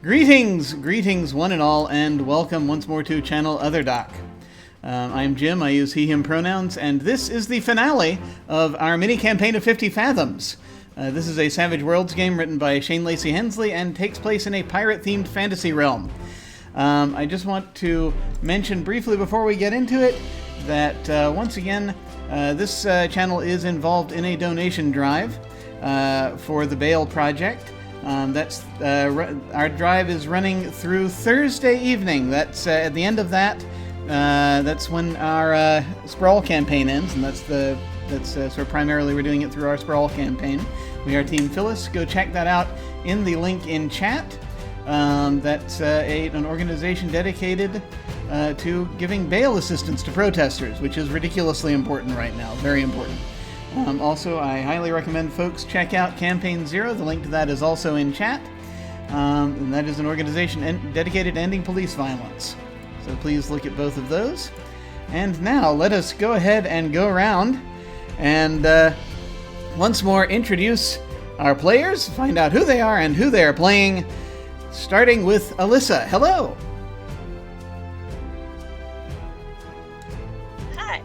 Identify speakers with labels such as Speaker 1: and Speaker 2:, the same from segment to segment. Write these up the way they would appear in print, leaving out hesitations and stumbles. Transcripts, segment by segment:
Speaker 1: Greetings one and all, and welcome once more to Channel Other Doc. I'm Jim, I use he, him pronouns, and this is the finale of our mini-campaign of 50 Fathoms. This is a Savage Worlds game written by Shane Lacy Hensley and takes place in a pirate-themed fantasy realm. I just want to mention briefly before we get into it that, once again, this channel is involved in a donation drive for the Bail Project. Our drive is running through Thursday evening. That's at the end of that. That's when our Sprawl campaign ends, and so primarily we're doing it through our Sprawl campaign. We are Team Phyllis. Go check that out in the link in chat. That's an organization dedicated to giving bail assistance to protesters, which is ridiculously important right now. Very important. Also, I highly recommend folks check out Campaign Zero. The link to that is also in chat. And that is an organization dedicated to ending police violence. So please look at both of those. And now, let us go ahead and go around and once more introduce our players, find out who they are and who they are playing, starting with Alyssa. Hello!
Speaker 2: Hi,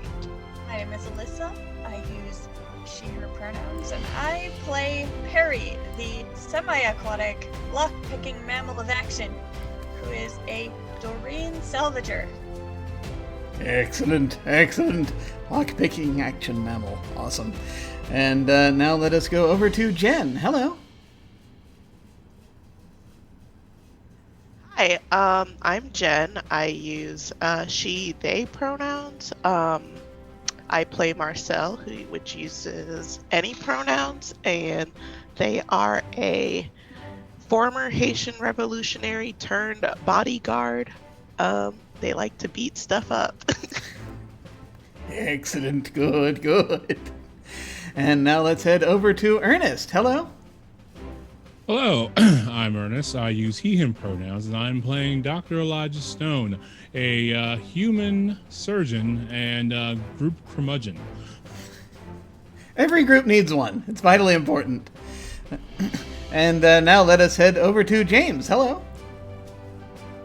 Speaker 2: my name is Alyssa. I use she, her pronouns, and I play Perry, the semi-aquatic, lock-picking mammal of action, who is a Doreen salvager.
Speaker 1: Excellent. Lock-picking action mammal. Awesome. And now let us go over to Jenn. Hello.
Speaker 3: Hi, I'm Jenn. I use she, they pronouns. I play Marcel, which uses any pronouns, and they are a former Haitian revolutionary turned bodyguard. They like to beat stuff up.
Speaker 1: Excellent. Good. And now let's head over to Ernest. Hello.
Speaker 4: Hello, I'm Ernest. I use he, him pronouns, and I'm playing Dr. Elijah Stone, a human surgeon and group curmudgeon.
Speaker 1: Every group needs one. It's vitally important. And now let us head over to James. Hello.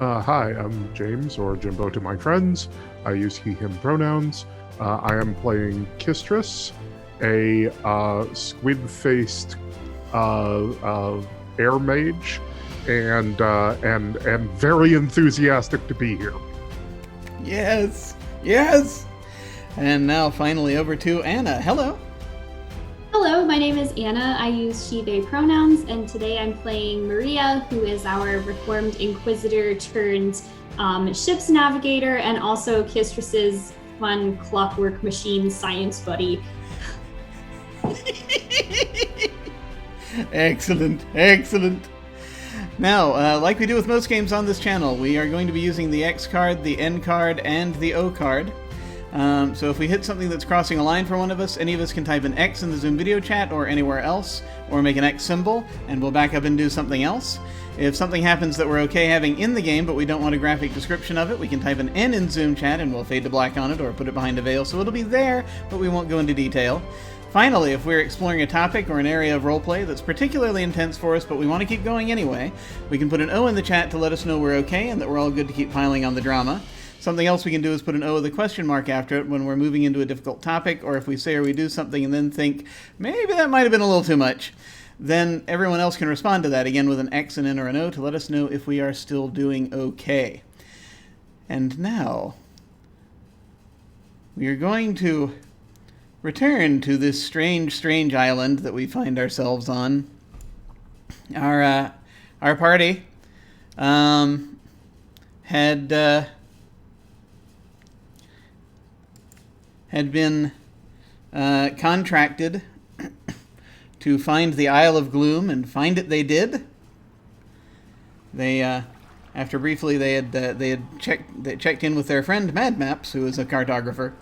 Speaker 5: Hi, I'm James, or Jimbeaux to my friends. I use he, him pronouns. I am playing Kistris, a squid-faced air mage, and very enthusiastic to be here.
Speaker 1: Yes. And now finally over to Anna. Hello.
Speaker 6: Hello, my name is Anna. I use she, they pronouns, and today I'm playing Maria, who is our reformed inquisitor turned ship's navigator, and also Kistris's fun clockwork machine science buddy.
Speaker 1: Excellent. Now, like we do with most games on this channel, we are going to be using the X card, the N card, and the O card. So if we hit something that's crossing a line for one of us, any of us can type an X in the Zoom video chat or anywhere else, or make an X symbol, and we'll back up and do something else. If something happens that we're okay having in the game, but we don't want a graphic description of it, we can type an N in Zoom chat, and we'll fade to black on it, or put it behind a veil, so it'll be there, but we won't go into detail. Finally, if we're exploring a topic or an area of roleplay that's particularly intense for us, but we want to keep going anyway, we can put an O in the chat to let us know we're okay and that we're all good to keep piling on the drama. Something else we can do is put an O with a question mark after it when we're moving into a difficult topic, or if we say or we do something and then think, maybe that might have been a little too much. Then everyone else can respond to that again with an X, an N, or an O to let us know if we are still doing okay. And now, we are going to return to this strange island that we find ourselves on. Our party had been contracted to find the Isle of Gloom, and find it they did. They, after briefly they had checked in with their friend Mad Maps, who is a cartographer,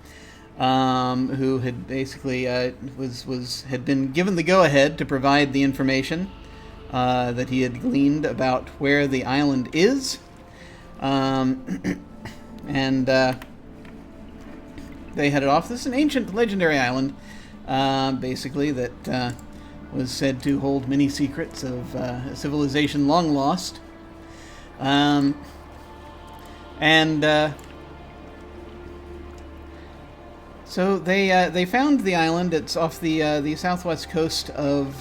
Speaker 1: who had basically had been given the go-ahead to provide the information that he had gleaned about where the island is, and they headed off. This is an ancient, legendary island, basically, that was said to hold many secrets of a civilization long lost. And so they found the island. It's off the southwest coast of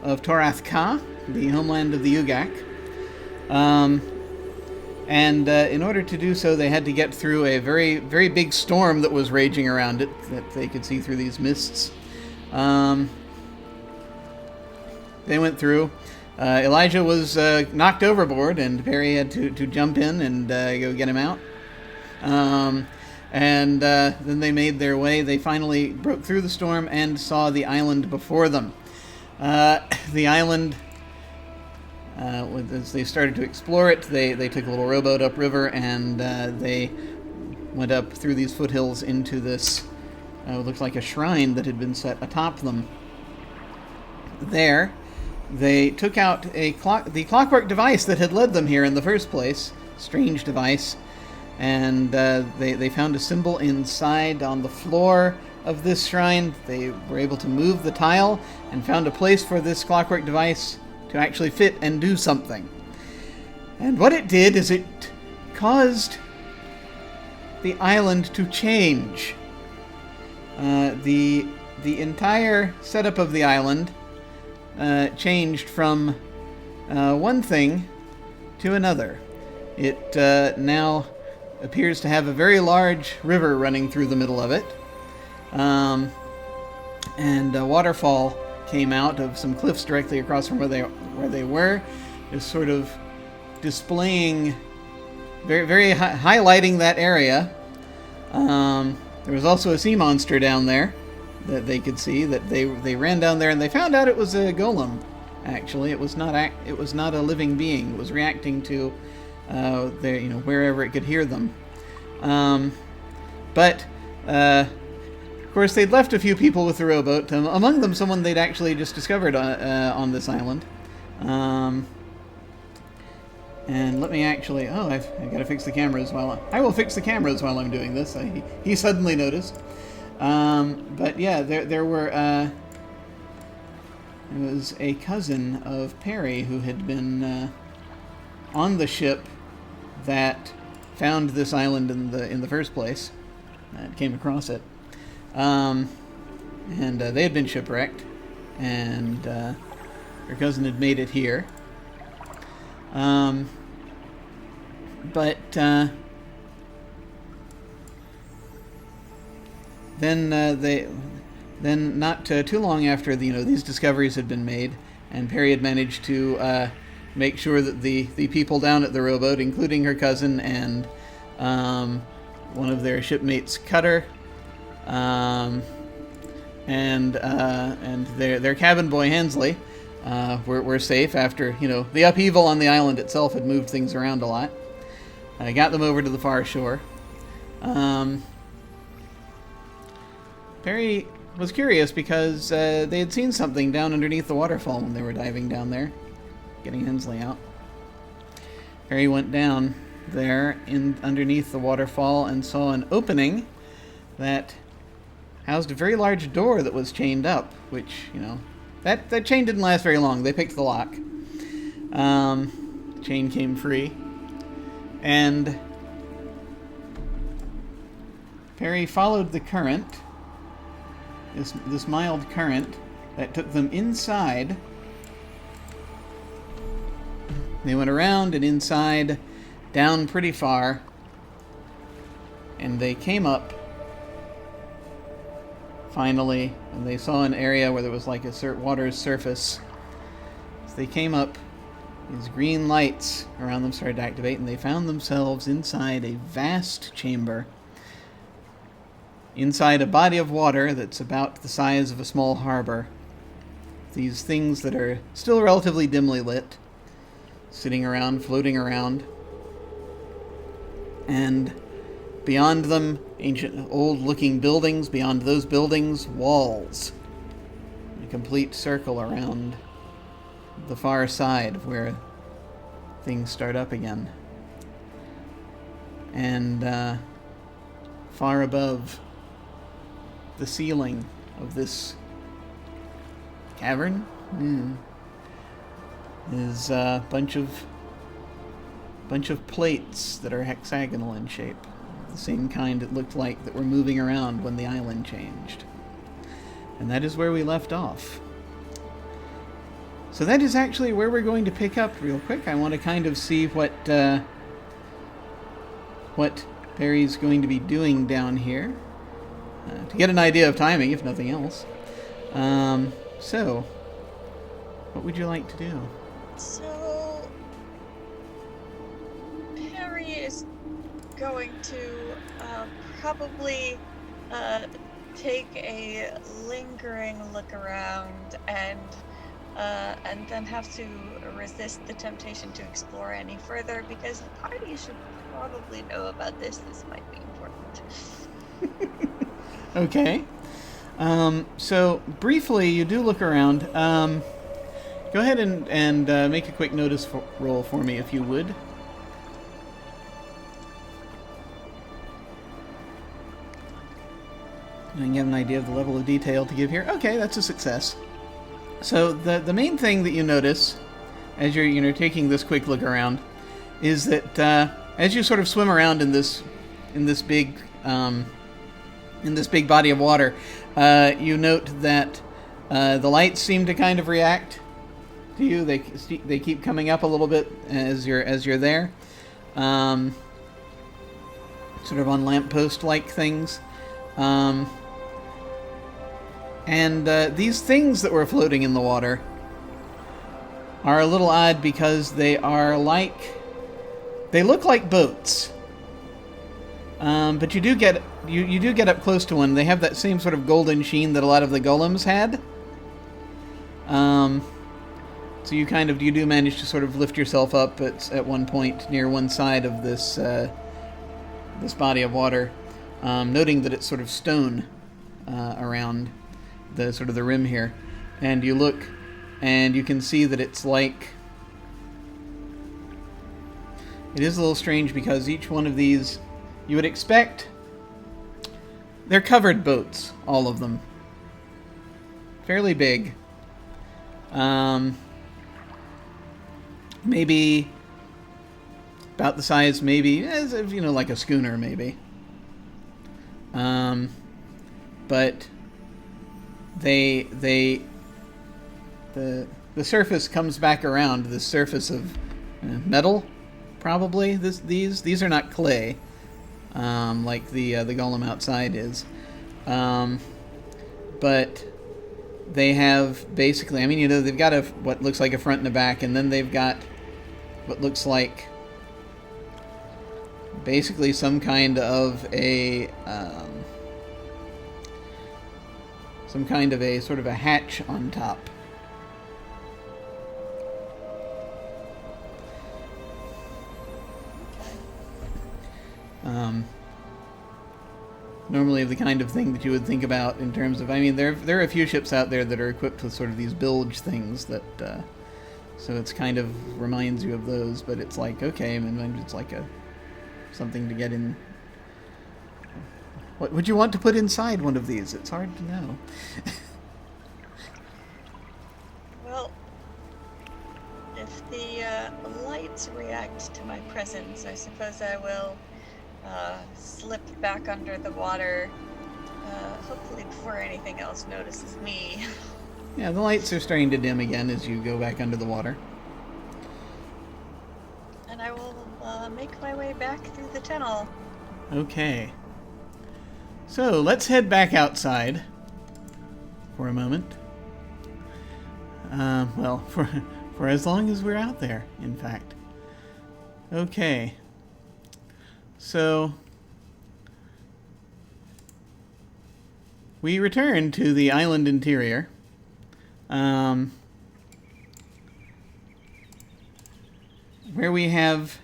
Speaker 1: Torath Ka, the homeland of the Ugak. And in order to do so, they had to get through a very, very big storm that was raging around it, that they could see through these mists. They went through. Elijah was knocked overboard, and Perry had to jump in and go get him out. And then they made their way. They finally broke through the storm and saw the island before them. The island... as they started to explore it, they took a little rowboat upriver, and they went up through these foothills into this, what looked like a shrine that had been set atop them. There, they took out the clockwork device that had led them here in the first place, strange device, and they found a symbol inside on the floor of this shrine. They were able to move the tile and found a place for this clockwork device to actually fit and do something. And what it did is it caused the island to change. The entire setup of the island changed from one thing to another. It now appears to have a very large river running through the middle of it, and a waterfall came out of some cliffs directly across from where they were, just sort of displaying, very highlighting that area. There was also a sea monster down there that they could see. That they ran down there and they found out it was a golem. Actually, it was not a living being. It was reacting to wherever it could hear them. But of course, they'd left a few people with the rowboat, among them someone they'd actually just discovered on this island. And let me actually... Oh, I've got to fix the cameras I will fix the cameras while I'm doing this. He suddenly noticed. But yeah, there was a cousin of Perry who had been on the ship that found this island in the first place. Came across it. And they had been shipwrecked, and her cousin had made it here. But then not too long after these discoveries had been made, and Perry had managed to make sure that the people down at the rowboat, including her cousin and one of their shipmates' cutter, and their cabin boy Hensley were safe after the upheaval on the island itself had moved things around a lot. I got them over to the far shore. Perry was curious because they had seen something down underneath the waterfall when they were diving down there, getting Hensley out. Perry went down there underneath the waterfall and saw an opening that housed a very large door that was chained up, which, that chain didn't last very long. They picked the lock. Chain came free. And Perry followed the current, this mild current, that took them inside. They went around and inside, down pretty far, and they came up finally, and they saw an area where there was like a water's surface. As they came up, these green lights around them started to activate, and they found themselves inside a vast chamber, inside a body of water that's about the size of a small harbor. These things that are still relatively dimly lit, sitting around, floating around, and beyond them, ancient, old-looking buildings. Beyond those buildings, walls. A complete circle around the far side of where things start up again. And far above the ceiling of this cavern is a bunch of bunch of plates that are hexagonal in shape. The same kind it looked like that were moving around when the island changed. And that is where we left off. So that is actually where we're going to pick up real quick. I want to kind of see what Barry's going to be doing down here. To get an idea of timing, if nothing else. So, what would you like to do?
Speaker 2: So, Perry is going to probably take a lingering look around and then have to resist the temptation to explore any further, because the party should probably know about this. This might be important.
Speaker 1: Okay. So, briefly, you do look around. Go ahead and make a quick notice roll for me, if you would. I can get an idea of the level of detail to give here. Okay, that's a success. So the main thing that you notice as you're taking this quick look around is that as you sort of swim around in this big body of water, you note that the lights seem to kind of react to you. They keep coming up a little bit as you're there, sort of on lamppost like things. And these things that were floating in the water are a little odd because they look like boats. But you do get up close to one. They have that same sort of golden sheen that a lot of the golems had. So you do manage to sort of lift yourself up at one point near one side of this body of water, noting that it's sort of stone around the sort of the rim here, and you look and you can see that it's like, it is a little strange because each one of these, you would expect, they're covered boats, all of them, fairly big, maybe about the size, maybe as if, like a schooner, maybe, but the surface comes back around, the surface of metal, probably. These are not clay, like the golem outside is, but they have basically, they've got what looks like a front and a back, and then they've got what looks like basically some kind of a sort of a hatch on top. Normally the kind of thing that you would think about in terms of, there are a few ships out there that are equipped with sort of these bilge things that, so it's kind of reminds you of those, but it's like, okay, it's like something to get in. What would you want to put inside one of these? It's hard to know.
Speaker 2: Well, if the lights react to my presence, I suppose I will slip back under the water, hopefully before anything else notices me.
Speaker 1: Yeah, the lights are starting to dim again as you go back under the water.
Speaker 2: And I will make my way back through the tunnel.
Speaker 1: Okay. So, let's head back outside for a moment. Well, for as long as we're out there, in fact. Okay. So, we return to the island interior. Where we have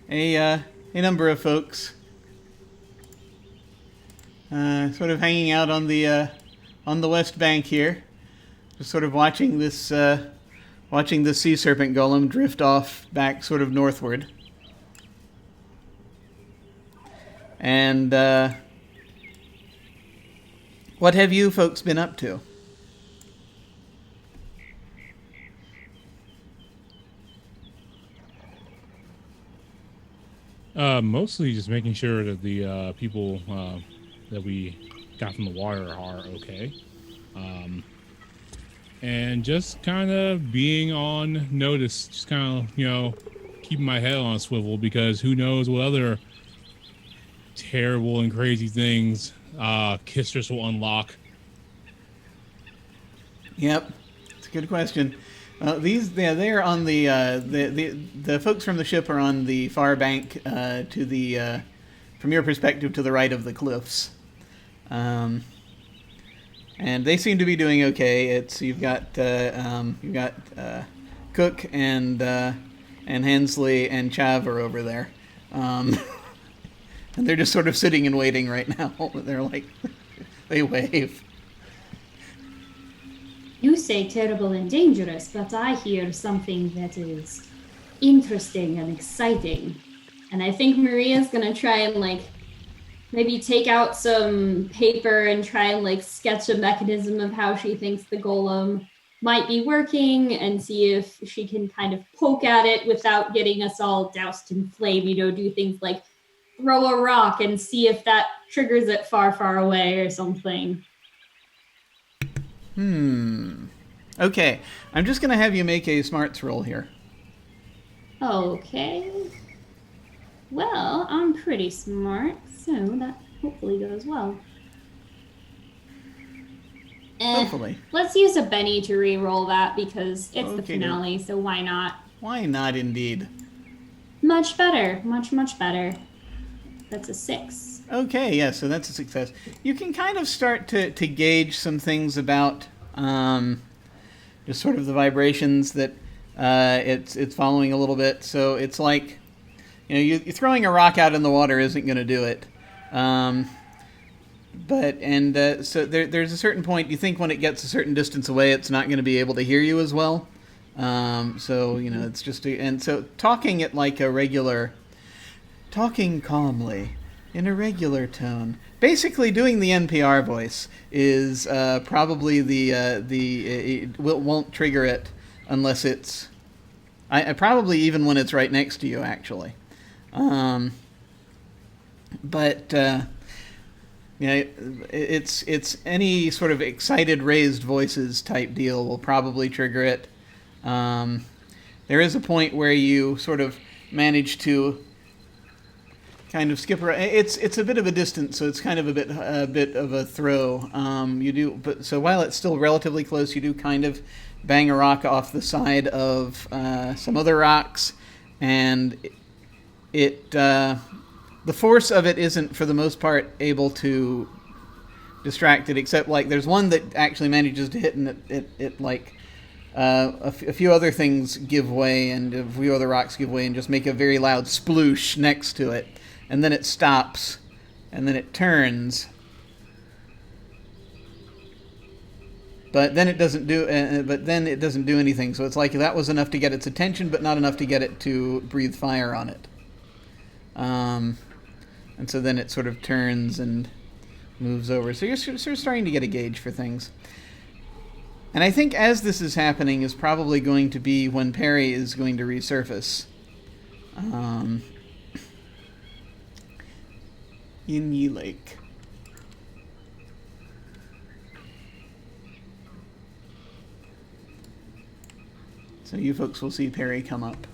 Speaker 1: a number of folks sort of hanging out on the west bank here, just sort of watching this sea serpent golem drift off back sort of northward. And what have you folks been up to?
Speaker 4: Mostly just making sure that the people that we got from the water are okay. And just kind of being on notice, just kind of, keeping my head on a swivel, because who knows what other terrible and crazy things Kistress will unlock.
Speaker 1: Yep, it's a good question. They're on the folks from the ship are on the far bank to the from your perspective to the right of the cliffs, and they seem to be doing okay. You've got Cook and Hensley and Chav are over there, and they're just sort of sitting and waiting right now. They're like they wave.
Speaker 6: You say terrible and dangerous, but I hear something that is interesting and exciting. And I think Maria's gonna try and maybe take out some paper and try and sketch a mechanism of how she thinks the golem might be working, and see if she can kind of poke at it without getting us all doused in flame. Do things like throw a rock and see if that triggers it far, far away or something.
Speaker 1: Okay, I'm just going to have you make a smarts roll here.
Speaker 6: Okay. Well, I'm pretty smart, so that hopefully goes well.
Speaker 1: Hopefully.
Speaker 6: Let's use a Benny to re-roll that, because it's the
Speaker 1: Okay,
Speaker 6: finale, so why not?
Speaker 1: Why not, indeed?
Speaker 6: Much better. Much, much better. That's a 6.
Speaker 1: Okay, yeah, so that's a success. You can kind of start to gauge some things about just sort of the vibrations that it's following a little bit. So it's like, you throwing a rock out in the water isn't going to do it. So there's a certain point, you think when it gets a certain distance away, it's not going to be able to hear you as well. It's just, and so talking at talking calmly, in a regular tone. Basically, doing the NPR voice is probably it won't trigger it unless it's... I probably even when it's right next to you, actually. It's any sort of excited, raised voices type deal will probably trigger it. There is a point where you sort of manage to kind of skip around. It's a bit of a distance, so it's kind of a bit of a throw. So while it's still relatively close, you do kind of bang a rock off the side of some other rocks, and the force of it isn't, for the most part, able to distract it, except there's one that actually manages to hit, and a few other things give way, and a few other rocks give way and just make a very loud sploosh next to it. And then it stops, and then it turns, but then it doesn't do. Anything. So it's like that was enough to get its attention, but not enough to get it to breathe fire on it. And so then it sort of turns and moves over. So you're sort of starting to get a gauge for things. And I think as this is happening is probably going to be when Perry is going to resurface. In Ye Lake. So you folks will see Perry come up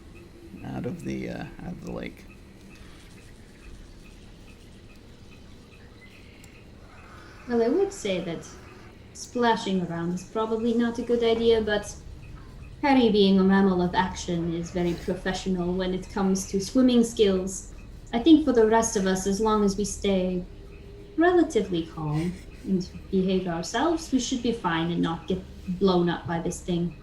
Speaker 1: out of the lake.
Speaker 6: Well, I would say that splashing around is probably not a good idea, but Perry, being a mammal of action, is very professional when it comes to swimming skills. I think for the rest of us, as long as we stay relatively calm and behave ourselves, we should be fine and not get blown up by this thing.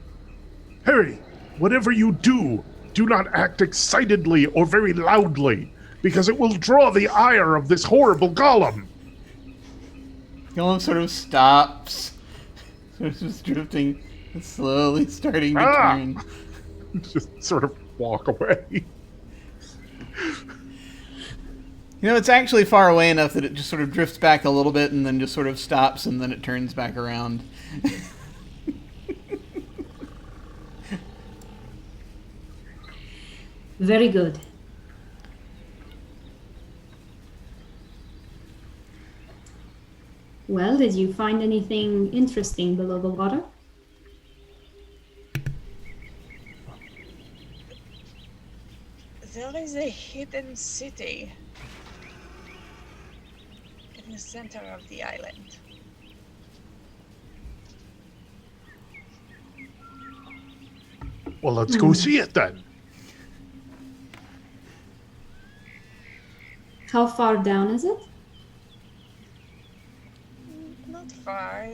Speaker 5: Harry, whatever you do, do not act excitedly or very loudly, because it will draw the ire of this horrible golem.
Speaker 1: Golem sort of stops. So it's just drifting, slowly starting to turn.
Speaker 5: Just sort of walk away.
Speaker 1: It's actually far away enough that it just sort of drifts back a little bit and then just sort of stops and then it turns back around.
Speaker 6: Very good. Well, did you find anything interesting below the water?
Speaker 2: There is a hidden city in the center of the island.
Speaker 5: Well, let's go see it then.
Speaker 6: How far down is it?
Speaker 2: Not far.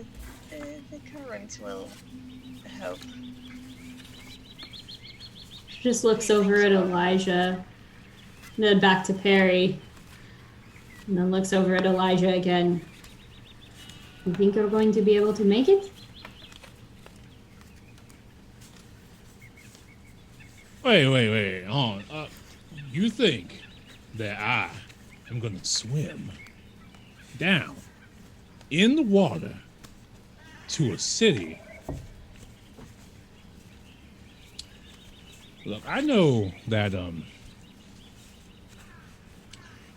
Speaker 2: The current will help.
Speaker 6: She just looks over at Elijah, and then back to Perry, and then looks over at Elijah again. You think you're going to be able to make it?
Speaker 4: Wait. Hold on. You think that I am going to swim down in the water to a city? Look, I know that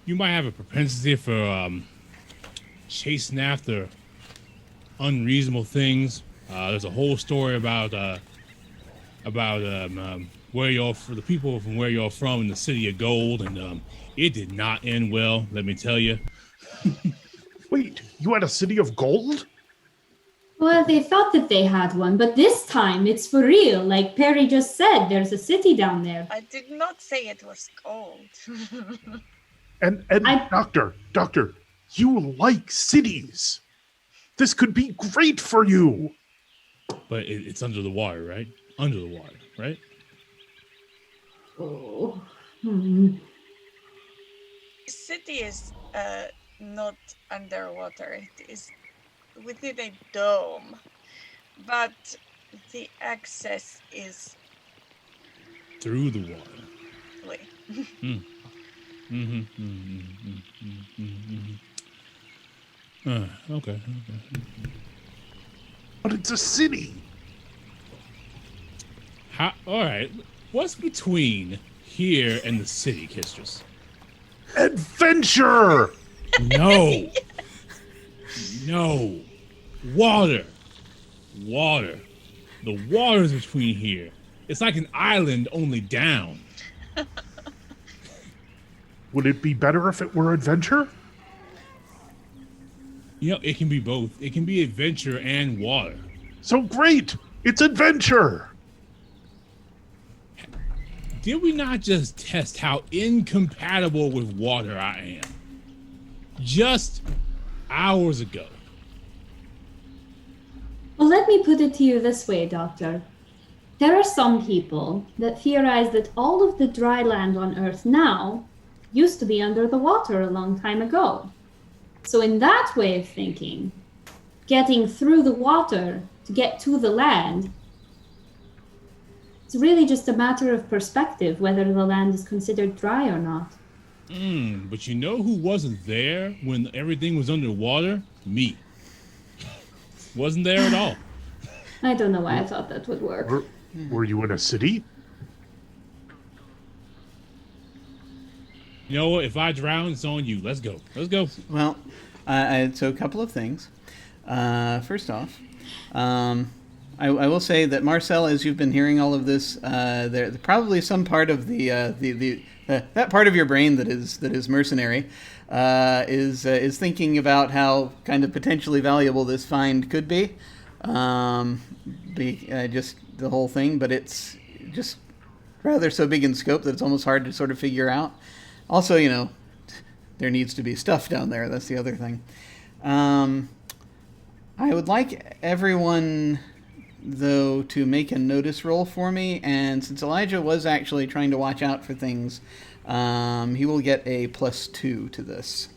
Speaker 4: you might have a propensity for chasing after unreasonable things. There's a whole story about where you're the people from where you're from in the city of gold, and it did not end well. Let me tell you.
Speaker 5: Wait, you had a city of gold?
Speaker 6: Well, they thought that they had one, but this time it's for real. Like Perry just said, there's a city down there.
Speaker 2: I did not say it was gold.
Speaker 5: And Doctor, you like cities. This could be great for you.
Speaker 4: But it's under the water, right? Under the water, right?
Speaker 6: Oh.
Speaker 2: The city is not underwater. It is within a dome, but the access is
Speaker 4: through the water.
Speaker 2: Wait.
Speaker 4: Okay.
Speaker 5: But it's a city.
Speaker 4: All right. What's between here and the city, Kistress?
Speaker 5: Adventure!
Speaker 4: No. No. Water. The water's between here. It's like an island, only down.
Speaker 5: Would it be better if it were adventure?
Speaker 4: You know, it can be both. It can be adventure and water.
Speaker 5: So great! It's adventure!
Speaker 4: Did we not just test how incompatible with water I am? Just hours ago.
Speaker 6: Well, let me put it to you this way, Doctor. There are some people that theorize that all of the dry land on Earth now used to be under the water a long time ago. So in that way of thinking, getting through the water to get to the land, it's really just a matter of perspective whether the land is considered dry or not.
Speaker 4: But you know who wasn't there when everything was underwater? Me. Wasn't there at all.
Speaker 6: I don't know why I thought that would work.
Speaker 5: Were you in a city?
Speaker 4: You know what? If I drown, it's on you. Let's go.
Speaker 1: Well, so a couple of things. First off, I will say that Marcel, as you've been hearing all of this, there probably some part of that part of your brain that is mercenary is thinking about how kind of potentially valuable this find could be, just the whole thing. But it's just rather so big in scope that it's almost hard to sort of figure out. Also, you know, there needs to be stuff down there. That's the other thing. I would like everyone, though, to make a notice roll for me, and since Elijah was actually trying to watch out for things, he will get a +2 to this.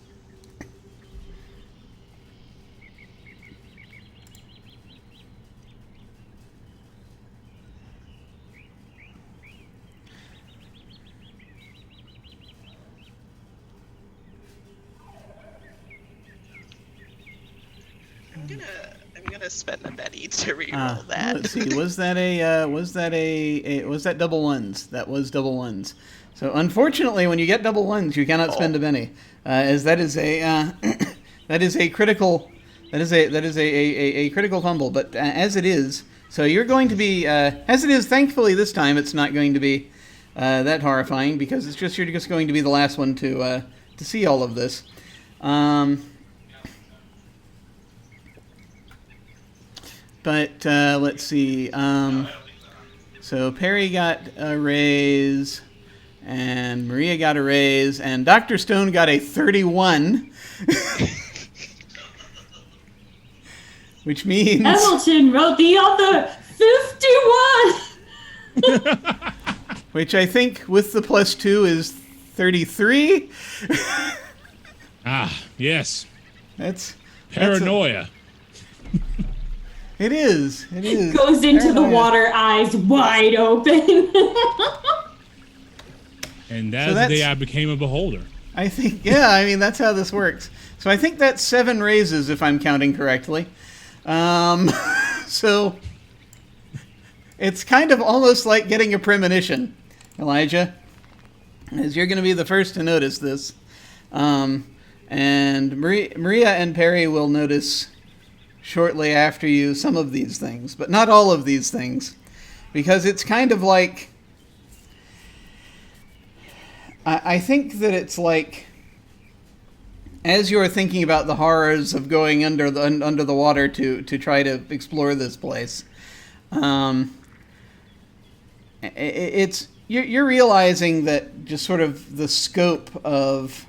Speaker 3: I'm gonna spend a Betty to reroll that.
Speaker 1: Let's see. Was that double ones? That was double ones. So unfortunately, when you get double ones, you cannot spend a penny, as that is a that is a critical That is a critical fumble, but as it is, so you're going to be as it is. Thankfully, this time it's not going to be that horrifying because you're just going to be the last one to see all of this. But let's see. So Perry got a raise, and Maria got a raise, and Dr. Stone got a 31. Which means...
Speaker 6: Hamilton wrote the other 51!
Speaker 1: Which I think with the +2 is 33.
Speaker 4: Yes.
Speaker 1: That's
Speaker 4: paranoia.
Speaker 1: It is.
Speaker 6: Goes into the water, eyes wide open.
Speaker 4: And that's the day I became a beholder.
Speaker 1: I think, yeah, I mean, that's how this works. So I think that's 7 raises, if I'm counting correctly. So it's kind of almost like getting a premonition, Elijah, as you're going to be the first to notice this. And Maria and Perry will notice shortly after you some of these things, but not all of these things, because it's kind of like, I think that it's like, as you're thinking about the horrors of going under the water to try to explore this place, you're realizing that just sort of the scope of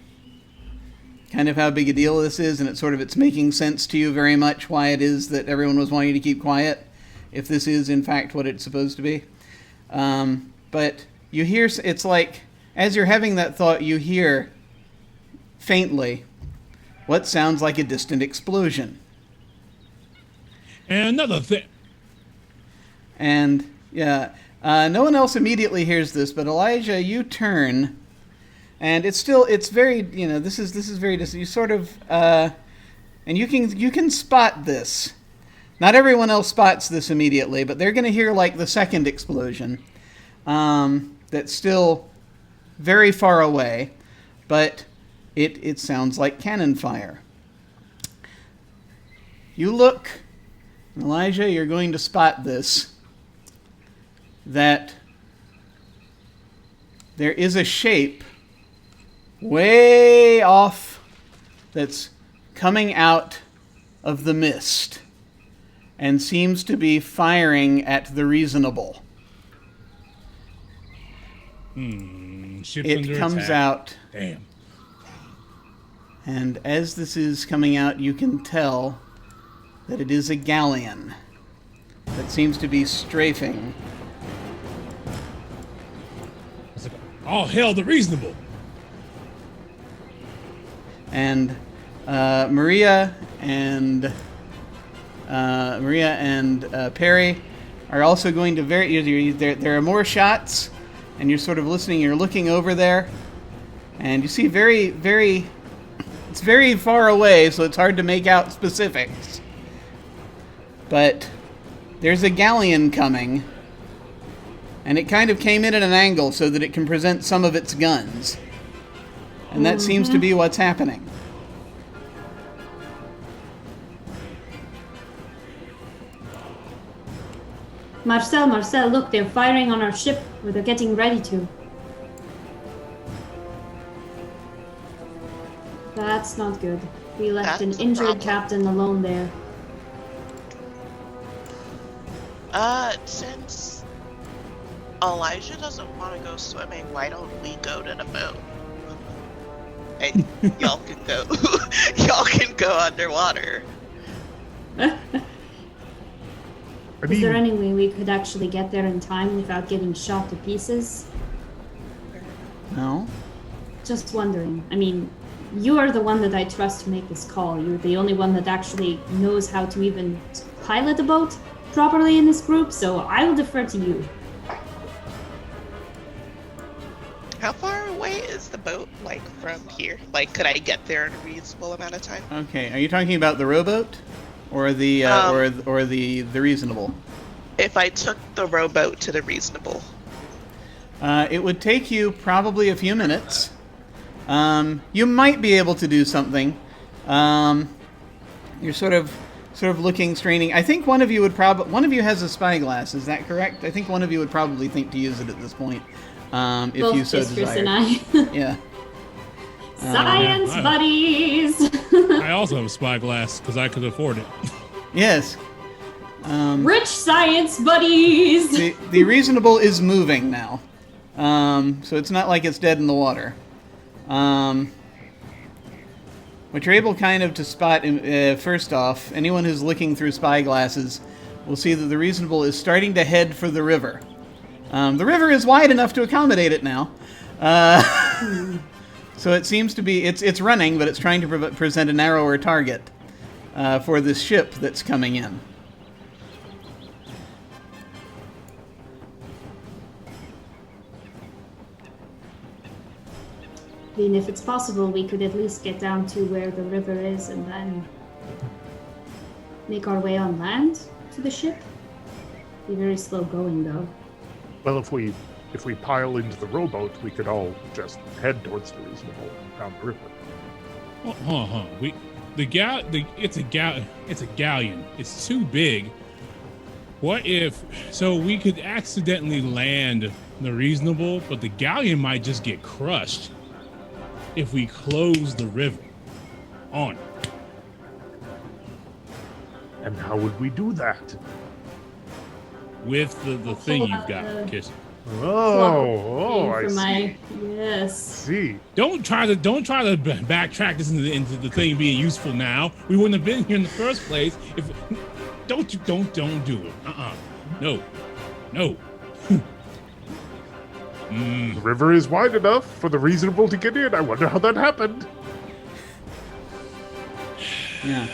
Speaker 1: kind of how big a deal this is, and it's making sense to you very much why it is that everyone was wanting to keep quiet, if this is in fact what it's supposed to be. But you hear, it's like, as you're having that thought, you hear faintly what sounds like a distant explosion.
Speaker 4: And another thing.
Speaker 1: And yeah, no one else immediately hears this, but Elijah, you turn. And it's very, this is very, you sort of, and you can spot this. Not everyone else spots this immediately, but they're going to hear like the second explosion. That's still very far away, but it sounds like cannon fire. You look, Elijah, you're going to spot this, that there is a shape way off that's coming out of the mist and seems to be firing at the reasonable. It comes out.
Speaker 4: Damn.
Speaker 1: And as this is coming out, you can tell that it is a galleon that seems to be strafing.
Speaker 4: Oh, hell, the reasonable.
Speaker 1: And Maria and Perry are also going to there are more shots, and you're sort of listening. You're looking over there, and you see it's very far away, so it's hard to make out specifics. But there's a galleon coming, and it kind of came in at an angle so that it can present some of its guns. And that seems to be what's happening.
Speaker 6: Marcel, look, they're firing on our ship, or they're getting ready to. That's not good. We left an injured captain alone there.
Speaker 3: Since Elijah doesn't want to go swimming, why don't we go to the boat? Hey, y'all can go. Y'all can go underwater.
Speaker 6: Is there any way we could actually get there in time without getting shot to pieces?
Speaker 1: No.
Speaker 6: Just wondering. I mean, you are the one that I trust to make this call. You're the only one that actually knows how to even pilot a boat properly in this group, so I will defer to you.
Speaker 3: How far away is the boat, like, from here? Like, could I get there in a reasonable amount of time?
Speaker 1: Okay, are you talking about the rowboat, or the or the reasonable?
Speaker 3: If I took the rowboat to the reasonable,
Speaker 1: it would take you probably a few minutes. You might be able to do something. You're sort of looking, straining. I think one of you has a spyglass. Is that correct? I think one of you would probably think to use it at this point, if
Speaker 6: Both
Speaker 1: you so
Speaker 6: Mistress
Speaker 1: desire.
Speaker 6: and I.
Speaker 1: Yeah.
Speaker 6: Science buddies!
Speaker 4: I also have a spyglass because I could afford it.
Speaker 1: Yes.
Speaker 6: Rich science buddies!
Speaker 1: The reasonable is moving now, so it's not like it's dead in the water. What you're able kind of to spot, first off, anyone who's looking through spyglasses will see that the reasonable is starting to head for the river. The river is wide enough to accommodate it now. So it seems to be, it's running, but it's trying to present a narrower target for this ship that's coming in.
Speaker 6: I mean, if it's possible, we could at least get down to where the river is and then make our way on land to the ship. Be very slow going, though.
Speaker 5: Well, if we pile into the rowboat, we could all just head towards the reasonable down the river.
Speaker 4: It's a galleon. It's too big. What if? So we could accidentally land the reasonable, but the galleon might just get crushed if we close the river on it.
Speaker 5: And how would we do that?
Speaker 4: With the thing you've got, Kiss.
Speaker 5: I see.
Speaker 6: Yes.
Speaker 5: See.
Speaker 4: Don't try to backtrack this into the thing being useful now. We wouldn't have been here in the first place if. Don't do it. No.
Speaker 5: The river is wide enough for the reasonable to get in. I wonder how that happened.
Speaker 1: Yeah.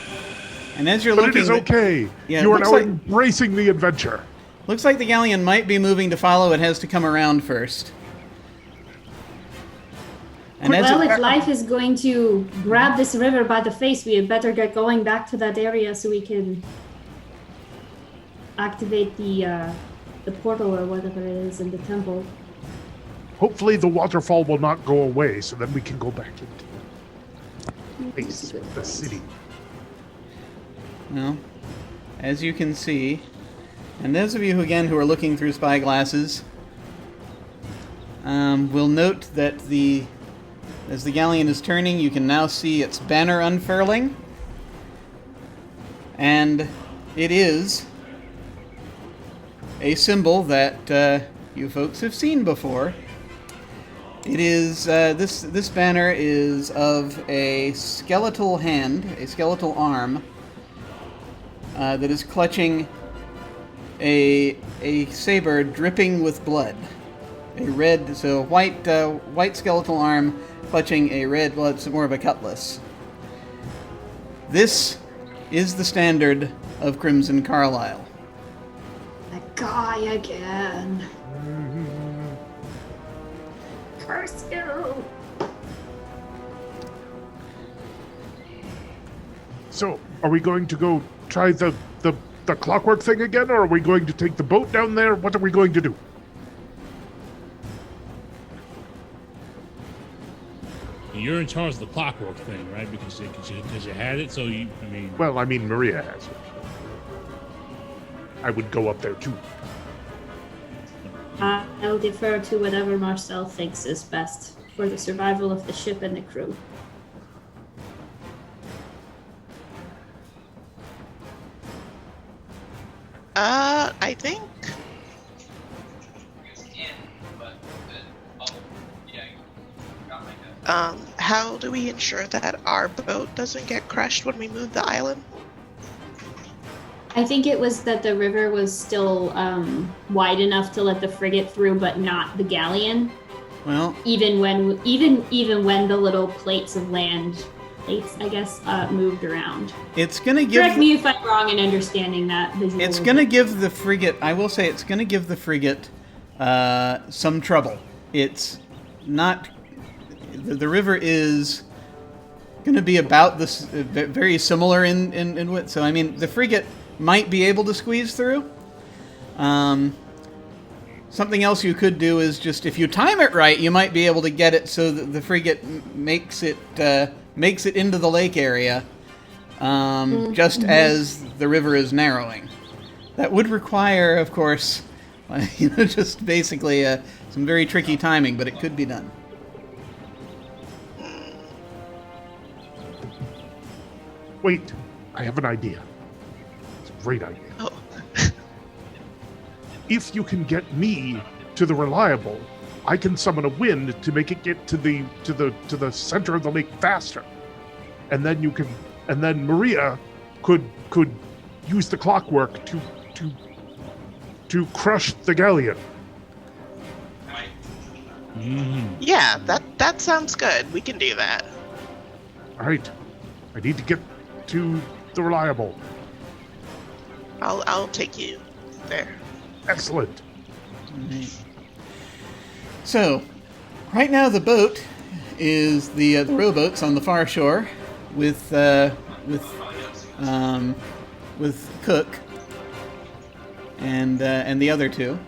Speaker 1: And as you're
Speaker 5: But
Speaker 1: looking,
Speaker 5: it is okay.
Speaker 1: Yeah,
Speaker 5: You are
Speaker 1: looks
Speaker 5: now
Speaker 1: like-
Speaker 5: embracing the adventure.
Speaker 1: looks like the galleon might be moving to follow. It has to come around first. And
Speaker 6: Well, if life is going to grab this river by the face, we had better get going back to that area so we can activate the portal or whatever it is in the temple.
Speaker 5: Hopefully the waterfall will not go away, so then we can go back into the city.
Speaker 1: Well, as you can see, and those of you who are looking through spyglasses will note that as the galleon is turning, you can now see its banner unfurling, and it is a symbol that you folks have seen before. It is this banner is of a skeletal hand, a skeletal arm that is clutching a saber dripping with blood. A red, so white skeletal arm clutching a red. Well, it's more of a cutlass. This is the standard of Crimson Carlisle.
Speaker 6: That guy again. Curse you!
Speaker 5: So, are we going to go try the clockwork thing again, or are we going to take the boat down there? What are we going to do?
Speaker 4: You're in charge of the clockwork thing, right? Because you had it, so you.
Speaker 5: Well, Maria has it. I would go up there too.
Speaker 6: I'll defer to whatever Marcel thinks is best for the survival of the ship and the crew.
Speaker 3: I think. How do we ensure that our boat doesn't get crushed when we move the island?
Speaker 6: I think it was that the river was still wide enough to let the frigate through, but not the galleon.
Speaker 1: Well,
Speaker 6: Even when the little plates, I guess, moved around.
Speaker 1: it's gonna give.
Speaker 6: Correct me if I'm wrong in understanding that visual.
Speaker 1: It's gonna give the frigate. I will say it's gonna give the frigate some trouble. It's not. The river is going to be about this very similar in width. So I mean, the frigate might be able to squeeze through. Something else you could do is just, if you time it right, you might be able to get it so that the frigate makes it into the lake area just as the river is narrowing. That would require, of course, just basically some very tricky timing, but it could be done.
Speaker 5: Wait, I have an idea. It's a great idea.
Speaker 3: Oh.
Speaker 5: If you can get me to the reliable, I can summon a wind to make it get to the center of the lake faster. And then Maria could use the clockwork to crush the galleon.
Speaker 3: Yeah, that sounds good. We can do that.
Speaker 5: All right. I need to get to the reliable.
Speaker 3: I'll take you there.
Speaker 5: Excellent.
Speaker 1: So, right now the boat is the rowboat's on the far shore with Cook and the other two.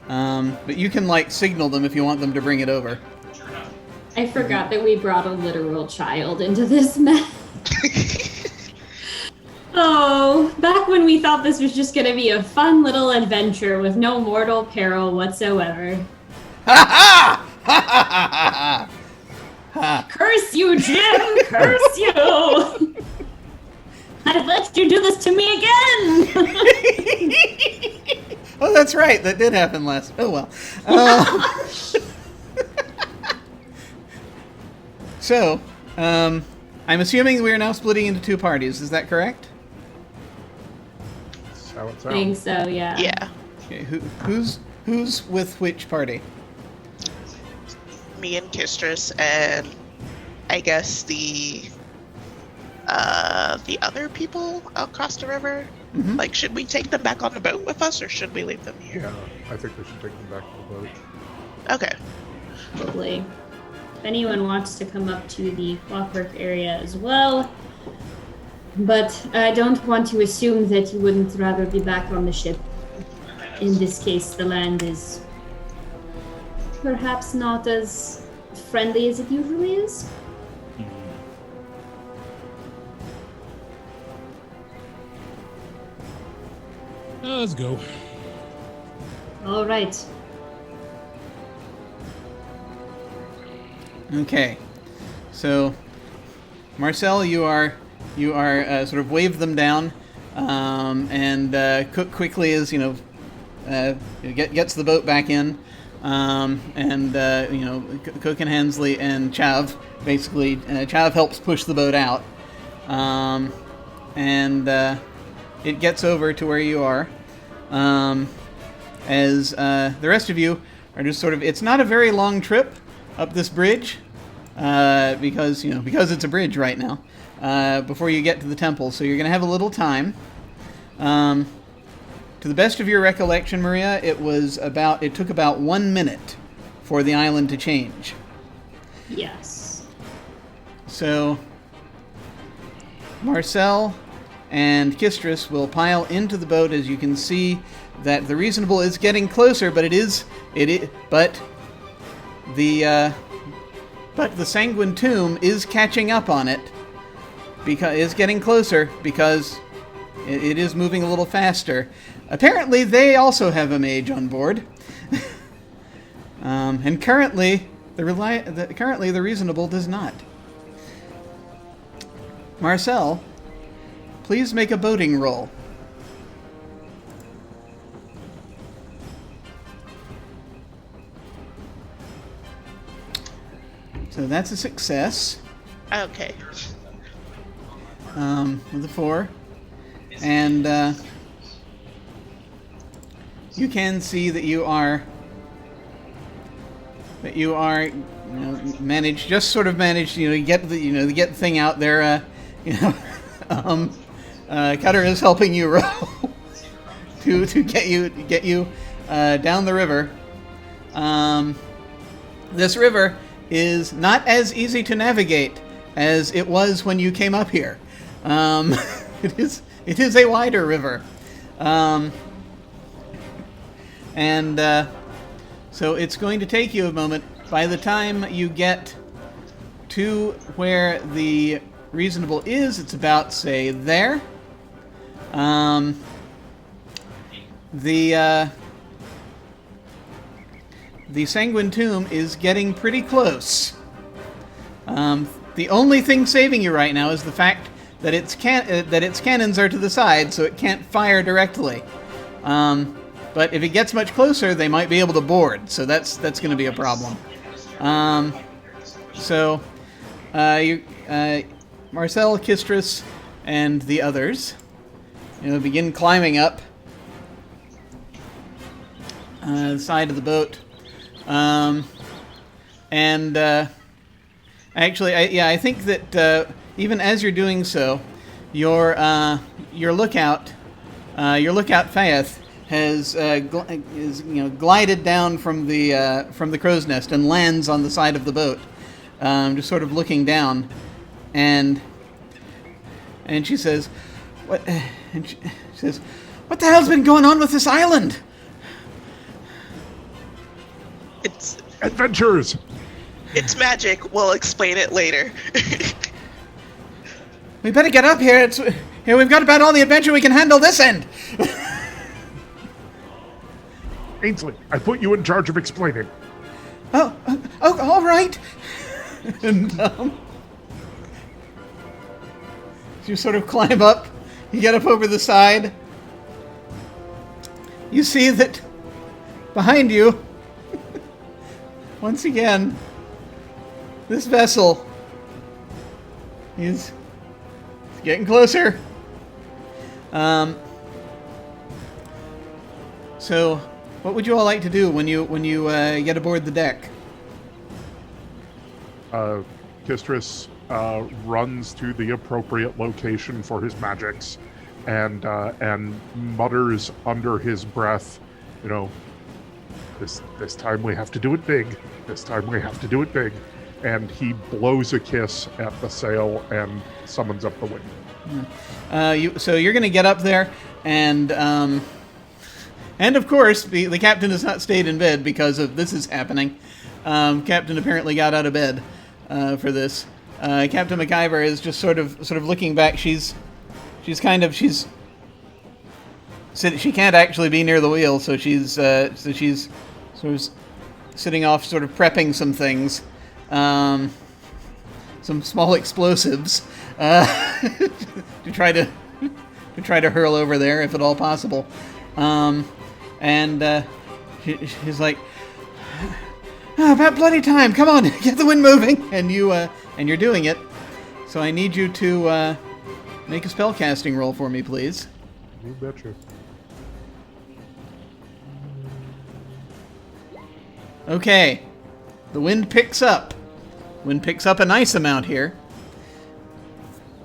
Speaker 1: But you can signal them if you want them to bring it over.
Speaker 6: I forgot that we brought a literal child into this mess. Oh, back when we thought this was just gonna be a fun little adventure with no mortal peril whatsoever.
Speaker 1: Ha ha! Ha ha ha ha!
Speaker 6: Curse you, Jim! Curse you! I'd let you do this to me again!
Speaker 1: Oh, that's right. That did happen last. Oh well. So, I'm assuming we are now splitting into two parties. Is that correct?
Speaker 5: That's how it
Speaker 6: I
Speaker 5: sounds.
Speaker 6: think so, yeah.
Speaker 3: Yeah.
Speaker 1: Okay. Who's with which party?
Speaker 3: Me and Kistress, and I guess the other people across the river.
Speaker 1: Mm-hmm.
Speaker 3: Should we take them back on the boat with us, or should we leave them here?
Speaker 5: Yeah, I think we should take them back to the boat.
Speaker 3: Okay.
Speaker 6: Probably. If anyone wants to come up to the clockwork area as well. But I don't want to assume that you wouldn't rather be back on the ship. In this case, the land is perhaps not as friendly as it usually is.
Speaker 4: Let's go.
Speaker 6: All right.
Speaker 1: Okay. So, Marcel, you are sort of wave them down, and Cook quickly is gets the boat back in, and Cook and Hensley and Chav basically Chav helps push the boat out, and it gets over to where you are, as the rest of you are just sort of. It's not a very long trip up this bridge, because it's a bridge right now. Before you get to the temple, so you're going to have a little time. To the best of your recollection, Maria, it took about 1 minute for the island to change.
Speaker 6: Yes.
Speaker 1: So, Marcel and Kistress will pile into the boat. As you can see, that the reasonable is getting closer, but the Sanguine Tomb is catching up on it. Because it's getting closer because it is moving a little faster. Apparently, they also have a mage on board, and currently the reasonable does not. Marcel, please make a boating roll. So that's a success.
Speaker 3: Okay.
Speaker 1: With a 4, and you can see that you are managed to get the thing out there. Cutter is helping you row to get you down the river. This river is not as easy to navigate as it was when you came up here. It is a wider river, and so it's going to take you a moment. By the time you get to where the reasonable is it's about, say, there. The Sanguine Tomb is getting pretty close. The only thing saving you right now is the fact that its cannons are to the side, so it can't fire directly. But if it gets much closer, they might be able to board, so that's going to be a problem. Marcel, Kistris, and the others, begin climbing up the side of the boat. I think that even as you're doing so, your lookout Faeth has glided down from the crow's nest and lands on the side of the boat, just sort of looking down, and she says, "What?" And she says, "What the hell's been going on with this island?"
Speaker 3: It's
Speaker 5: adventures.
Speaker 3: It's magic. We'll explain it later.
Speaker 1: We better get up here. We've got about all the adventure we can handle this end.
Speaker 5: Ainsley, I put you in charge of explaining.
Speaker 1: Oh, all right. And you sort of climb up. You get up over the side. You see that behind you, once again, this vessel is getting closer. So, what would you all like to do when you get aboard the deck?
Speaker 5: Kistris runs to the appropriate location for his magics, and mutters under his breath, this time we have to do it big. This time we have to do it big. And he blows a kiss at the sail and summons up the wind.
Speaker 1: So you're going to get up there, and of course the captain has not stayed in bed because of this is happening. Captain apparently got out of bed for this. Captain McIver is just sort of looking back. She can't actually be near the wheel, so she's sort of sitting off, sort of prepping some things. Some small explosives to try to hurl over there if at all possible, she's like, about bloody time! Come on, get the wind moving! And you're doing it. So I need you to make a spellcasting roll for me, please.
Speaker 5: You betcha.
Speaker 1: Okay, the wind picks up. Wind picks up a nice amount here,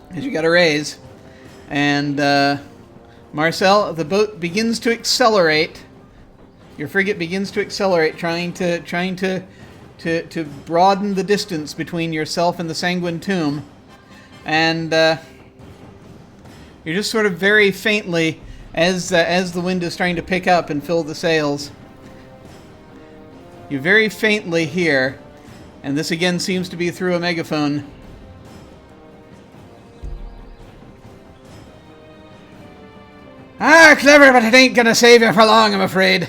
Speaker 1: because you got a raise. And Marcel, the boat begins to accelerate. Your frigate begins to accelerate, trying to broaden the distance between yourself and the Sanguine Tomb. And you're just sort of very faintly, as the wind is trying to pick up and fill the sails, you very faintly hear, and this again seems to be through a megaphone, "Ah, clever, but it ain't gonna save you for long, I'm afraid.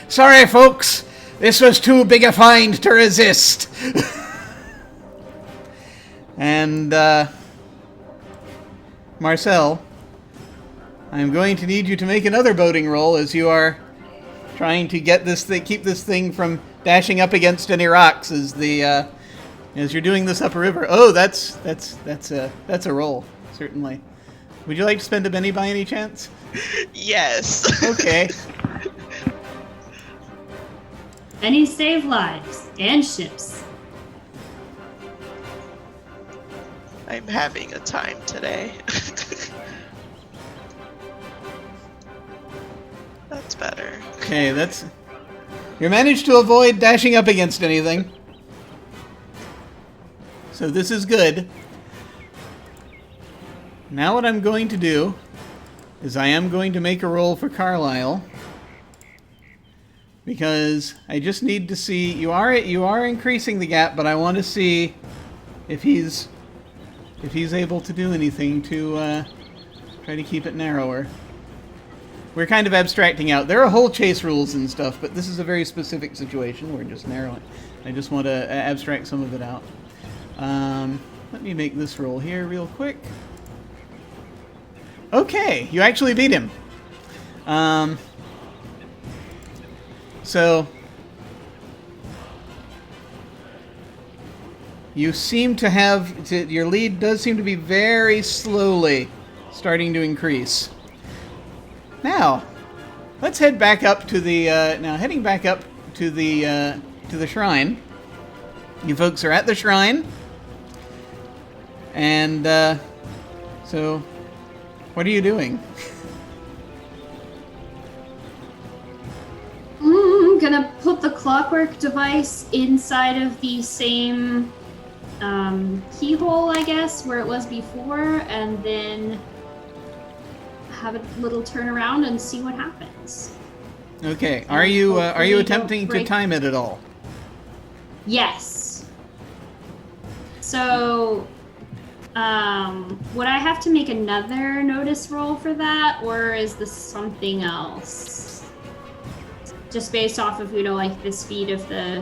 Speaker 1: Sorry, folks. This was too big a find to resist." And, Marcel, I'm going to need you to make another boating roll as you are trying to get this thing, keep this thing from dashing up against any rocks as you're doing this up a river. Oh, that's a roll, certainly. Would you like to spend a penny by any chance?
Speaker 3: Yes.
Speaker 1: Okay.
Speaker 6: Pennies save lives and ships.
Speaker 3: I'm having a time today. That's better.
Speaker 1: Okay, you managed to avoid dashing up against anything. So this is good. Now what I'm going to do is I am going to make a roll for Carlisle, because I just need to see, you are increasing the gap, but I want to see if he's able to do anything to try to keep it narrower. We're kind of abstracting out. There are whole chase rules and stuff, but this is a very specific situation. We're just narrowing. I just want to abstract some of it out. Let me make this roll here real quick. Okay, you actually beat him. So you seem to have your lead does seem to be very slowly starting to increase. Now, let's head back up to the heading back up to the shrine. You folks are at the shrine, and so what are you doing?
Speaker 6: I'm gonna put the clockwork device inside of the same keyhole, I guess, where it was before, and then have a little turn around and see what happens.
Speaker 1: Okay. Are you attempting to time it at all?
Speaker 6: Yes. So, would I have to make another notice roll for that, or is this something else? Just based off of, like the speed of the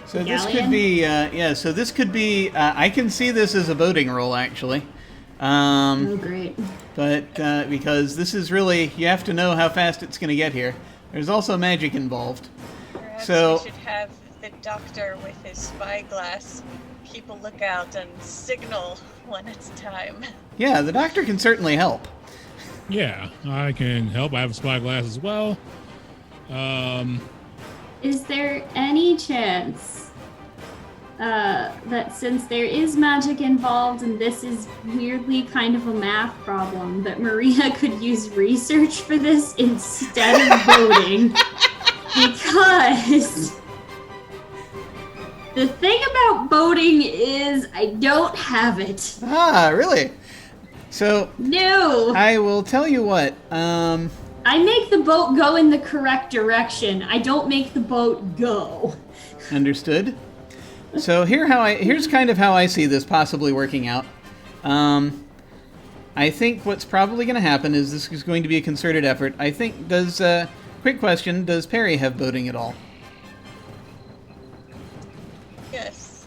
Speaker 1: So
Speaker 6: galleon?
Speaker 1: this could be, so this could be, I can see this as a boating roll, actually.
Speaker 6: Oh, great.
Speaker 1: But because this is really, you have to know how fast it's going to get here. There's also magic involved.
Speaker 2: Perhaps
Speaker 1: So-
Speaker 2: we should have the doctor with his spyglass keep a lookout and signal when it's time.
Speaker 1: Yeah, the doctor can certainly help.
Speaker 4: Yeah, I can help. I have a spyglass as well.
Speaker 6: Is there any chance that since there is magic involved and this is weirdly kind of a math problem, that Maria could use research for this instead of voting? Because the thing about voting is I don't have it.
Speaker 1: Ah, really? So,
Speaker 6: No!
Speaker 1: I will tell you what,
Speaker 6: I make the boat go in the correct direction. I don't make the boat go.
Speaker 1: understood. So here's kind of how I see this possibly working out. I think what's probably going to happen is this is going to be a concerted effort. I think, quick question, does Perry have boating at all?
Speaker 2: Yes.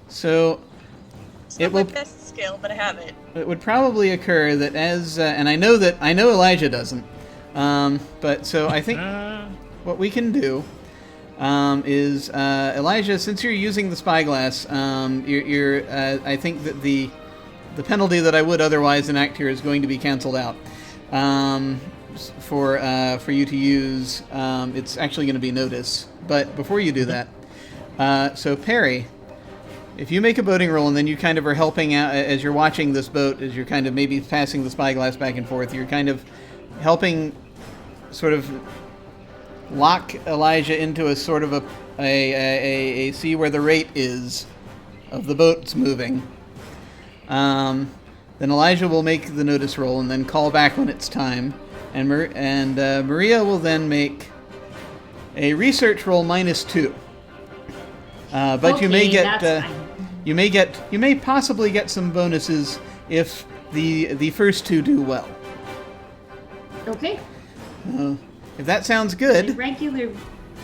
Speaker 1: So,
Speaker 2: It's
Speaker 1: It
Speaker 2: not
Speaker 1: will-
Speaker 2: my best skill, but I have it.
Speaker 1: it would probably occur that and I know Elijah doesn't, but so I think what we can do is Elijah, since you're using the spyglass, I think that the penalty that I would otherwise enact here is going to be canceled out. For you to use, it's actually going to be notice. But before you do that, so Perry, if you make a boating roll and then you kind of are helping out as you're watching this boat, as you're kind of maybe passing the spyglass back and forth, you're kind of helping sort of lock Elijah into a sort of a see where the rate is of the boat's moving. Then Elijah will make the notice roll and then call back when it's time, and Maria will then make a research roll -2. But you may
Speaker 6: Okay,
Speaker 1: get
Speaker 6: that's fine.
Speaker 1: you may possibly get some bonuses if the first two do well.
Speaker 6: Okay.
Speaker 1: If that sounds
Speaker 6: The
Speaker 1: good.
Speaker 6: regular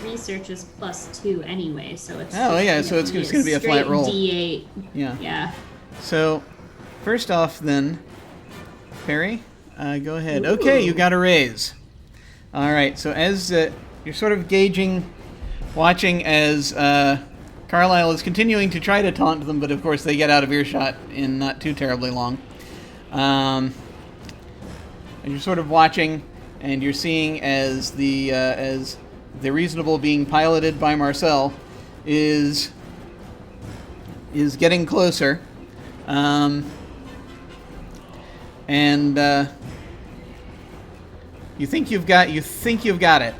Speaker 6: research is +2 anyway, so it's
Speaker 1: Oh, yeah, so it's just gonna be a flat
Speaker 6: straight
Speaker 1: roll.
Speaker 6: D8.
Speaker 1: Yeah.
Speaker 6: Yeah.
Speaker 1: So, first off, then, Perry, go ahead. Okay, you got a raise. All right. So as you're sort of watching as Carlisle is continuing to try to taunt them, but of course they get out of earshot in not too terribly long. And you're sort of watching, and you're seeing as the reasonable being piloted by Marcel is getting closer. And you think you've got it.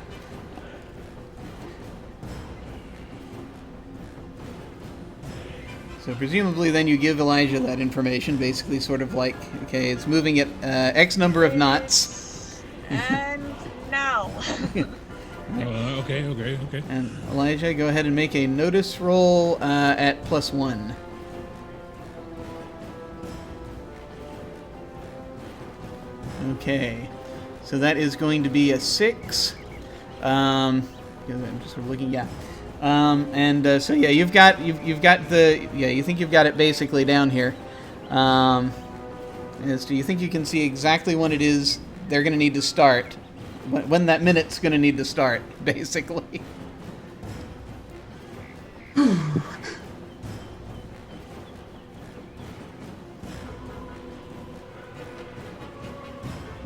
Speaker 1: So presumably then you give Elijah that information, basically sort of like, okay, it's moving at X number of knots.
Speaker 2: And now.
Speaker 4: Okay.
Speaker 1: And Elijah, go ahead and make a notice roll at +1. Okay, so that is going to be a 6. I'm just sort of looking, yeah. So yeah, you've got the, yeah, you think you've got it basically down here. Do you think you can see exactly when it is they're going to need to start, when that minute's going to need to start, basically?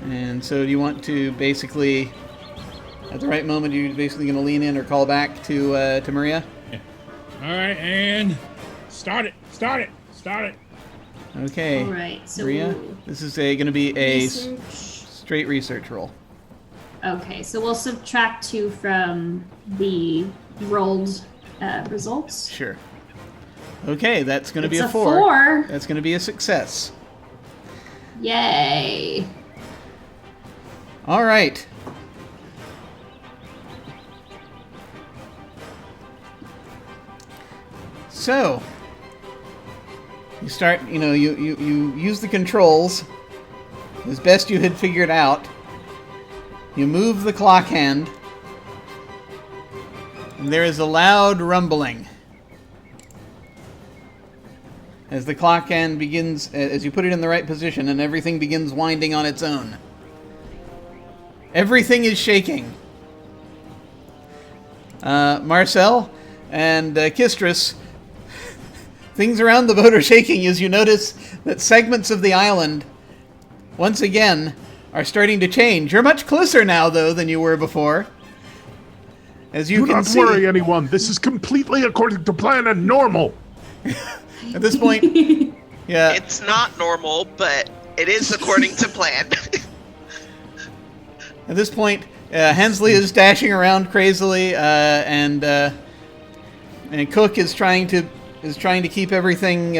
Speaker 1: And so do you want to basically, at the right moment, you're basically going to lean in or call back to Maria?
Speaker 4: Yeah. All right, and start it.
Speaker 1: Okay.
Speaker 6: All right, so
Speaker 1: Maria, this is going to be a
Speaker 6: research.
Speaker 1: straight research roll.
Speaker 6: Okay, so we'll subtract 2 from the rolled results.
Speaker 1: Sure. Okay, that's going to be
Speaker 6: It's
Speaker 1: a
Speaker 6: a
Speaker 1: 4.
Speaker 6: 4.
Speaker 1: That's going to be a success.
Speaker 6: Yay!
Speaker 1: All right. So, you start, you use the controls as best you had figured out. You move the clock hand, and there is a loud rumbling as the clock hand begins, as you put it in the right position, and everything begins winding on its own. Everything is shaking. Marcel and Kistris, things around the boat are shaking as you notice that segments of the island, once again, are starting to change. You're much closer now, though, than you were before. As you
Speaker 5: Do
Speaker 1: can
Speaker 5: not
Speaker 1: see,
Speaker 5: worry, anyone. This is completely according to plan and normal.
Speaker 1: at this point, yeah,
Speaker 3: It's not normal, but it is according to plan.
Speaker 1: at this point, Hensley is dashing around crazily, and Cook is trying to keep everything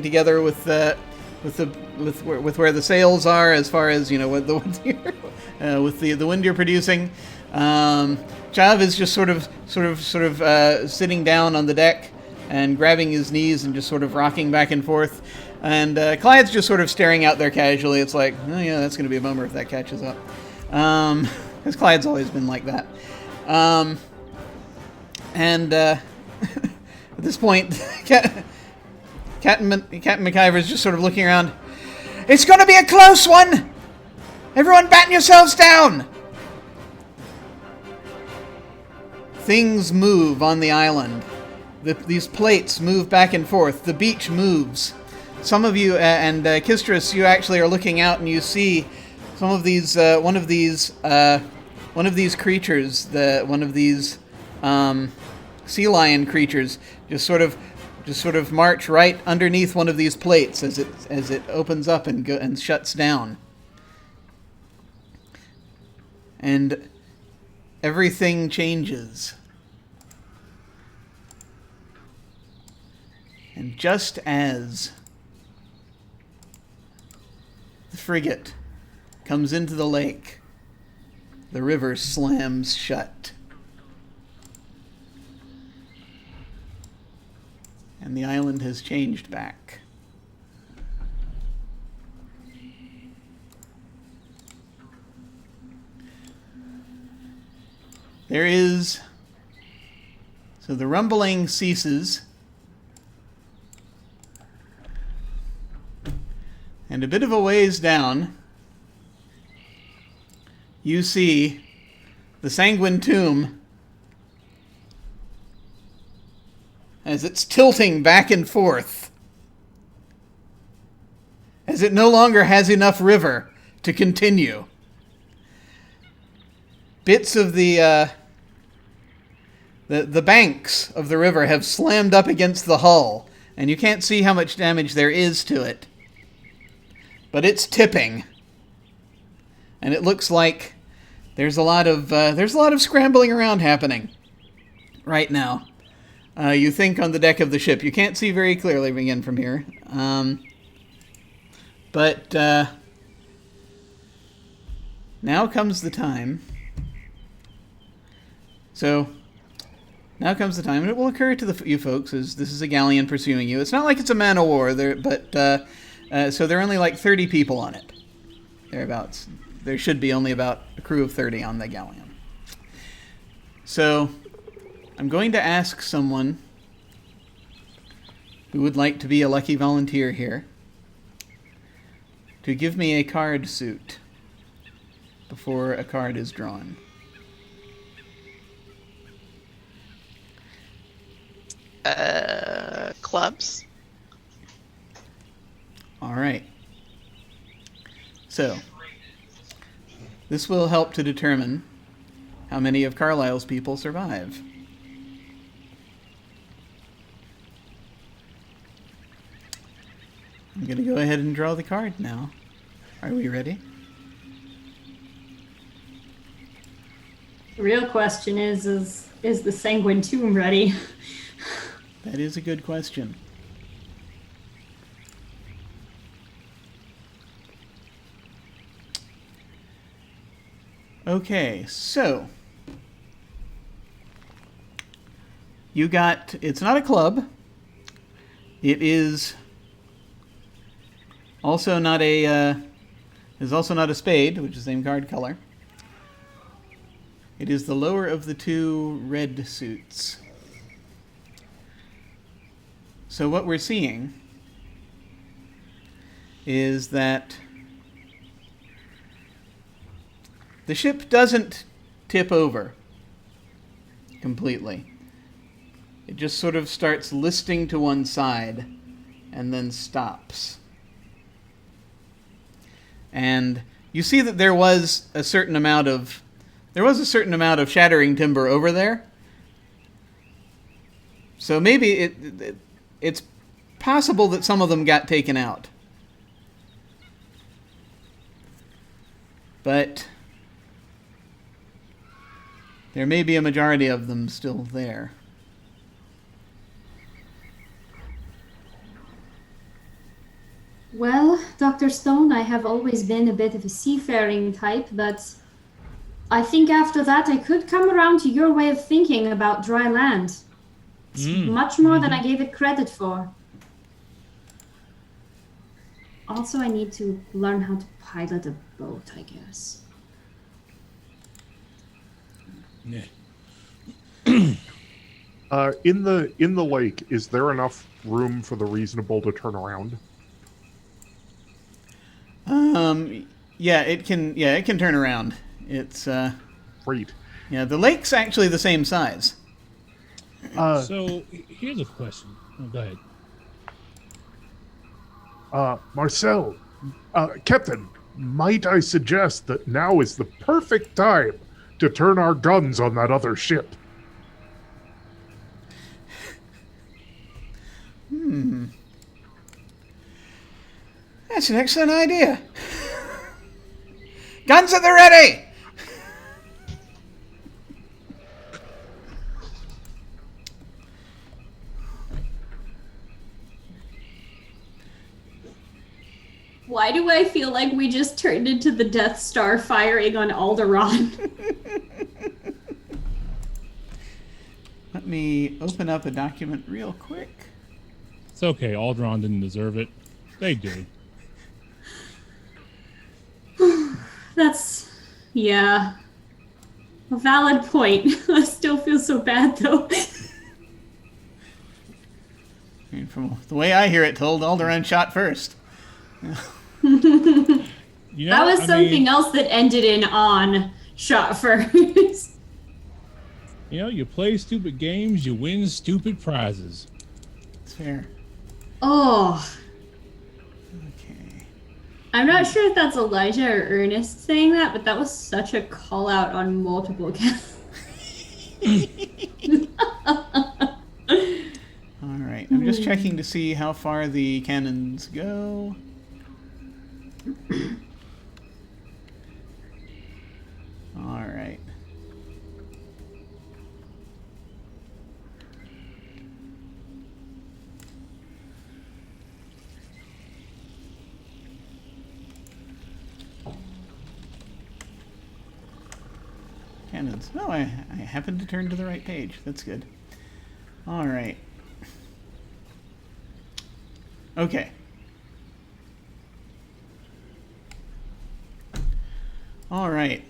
Speaker 1: together with where the sails are, as far as what the with the wind you're producing. Chav is just sort of sitting down on the deck and grabbing his knees and just sort of rocking back and forth. And Clyde's just sort of staring out there casually. It's like, oh yeah, that's going to be a bummer if that catches up. Because Clyde's always been like that. At this point, Captain McIver's just sort of looking around. It's going to be a close one! Everyone batten yourselves down! Things move on the island. These plates move back and forth. The beach moves. Some of you, and Kistris, you actually are looking out and you see some of these, one of these creatures, one of these sea lion creatures, just sort of march right underneath one of these plates as it opens up and shuts down. And everything changes. And just as the frigate comes into the lake, the river slams shut. And the island has changed back. So the rumbling ceases, and a bit of a ways down, you see the Sanguine Tomb as it's tilting back and forth, as it no longer has enough river to continue. Bits of the banks of the river have slammed up against the hull, and you can't see how much damage there is to it. But it's tipping, and it looks like there's a lot of scrambling around happening right now. You think on the deck of the ship. You can't see very clearly again from here. But now comes the time. So now comes the time, and it will occur to you folks as this is a galleon pursuing you. It's not like it's a man of war, so there are only like 30 people on it. Thereabouts. There should be only about a crew of 30 on the galleon. So I'm going to ask someone who would like to be a lucky volunteer here to give me a card suit before a card is drawn.
Speaker 3: Clubs.
Speaker 1: All right. So, this will help to determine how many of Carlisle's people survive. I'm going to go ahead and draw the card now. Are we ready?
Speaker 6: The real question is the Sanguine Tomb ready?
Speaker 1: That is a good question. Okay, so you got, it's not a club. It is also not a spade, which is the same card color. It is the lower of the two red suits. So what we're seeing is that the ship doesn't tip over completely. It just sort of starts listing to one side and then stops. And you see that there was a certain amount of shattering timber over there. So maybe it's possible that some of them got taken out. But there may be a majority of them still there.
Speaker 6: Well, Dr. Stone, I have always been a bit of a seafaring type, but I think after that I could come around to your way of thinking about dry land. It's much more than I gave it credit for. Also, I need to learn how to pilot a boat, I guess.
Speaker 4: Yeah.
Speaker 5: In the lake, is there enough room for the reasonable to turn around?
Speaker 1: Yeah, it can turn around. It's
Speaker 5: Great.
Speaker 1: yeah, the lake's actually the same size.
Speaker 4: So here's a question. Oh, go ahead.
Speaker 5: Marcel, Captain, might I suggest that now is the perfect time to turn our guns on that other ship?
Speaker 1: That's an excellent idea. Guns at the ready!
Speaker 6: Why do I feel like we just turned into the Death Star firing on Alderaan?
Speaker 1: Let me open up a document real quick.
Speaker 4: It's okay. Alderaan didn't deserve it. They do.
Speaker 6: That's, yeah, a valid point. I still feel so bad, though.
Speaker 1: I mean, from the way I hear it told, Alderaan shot first.
Speaker 4: You know,
Speaker 6: That was something else that ended in on shot first.
Speaker 4: You know, you play stupid games, you win stupid prizes.
Speaker 1: It's fair.
Speaker 6: Oh,
Speaker 1: Okay.
Speaker 6: I'm not sure if that's Elijah or Ernest saying that, but that was such a call out on multiple accounts.
Speaker 1: All right. I'm just checking to see how far the cannons go. All right. cannons. Oh, I happened to turn to the right page. That's good. All right. Okay. All right.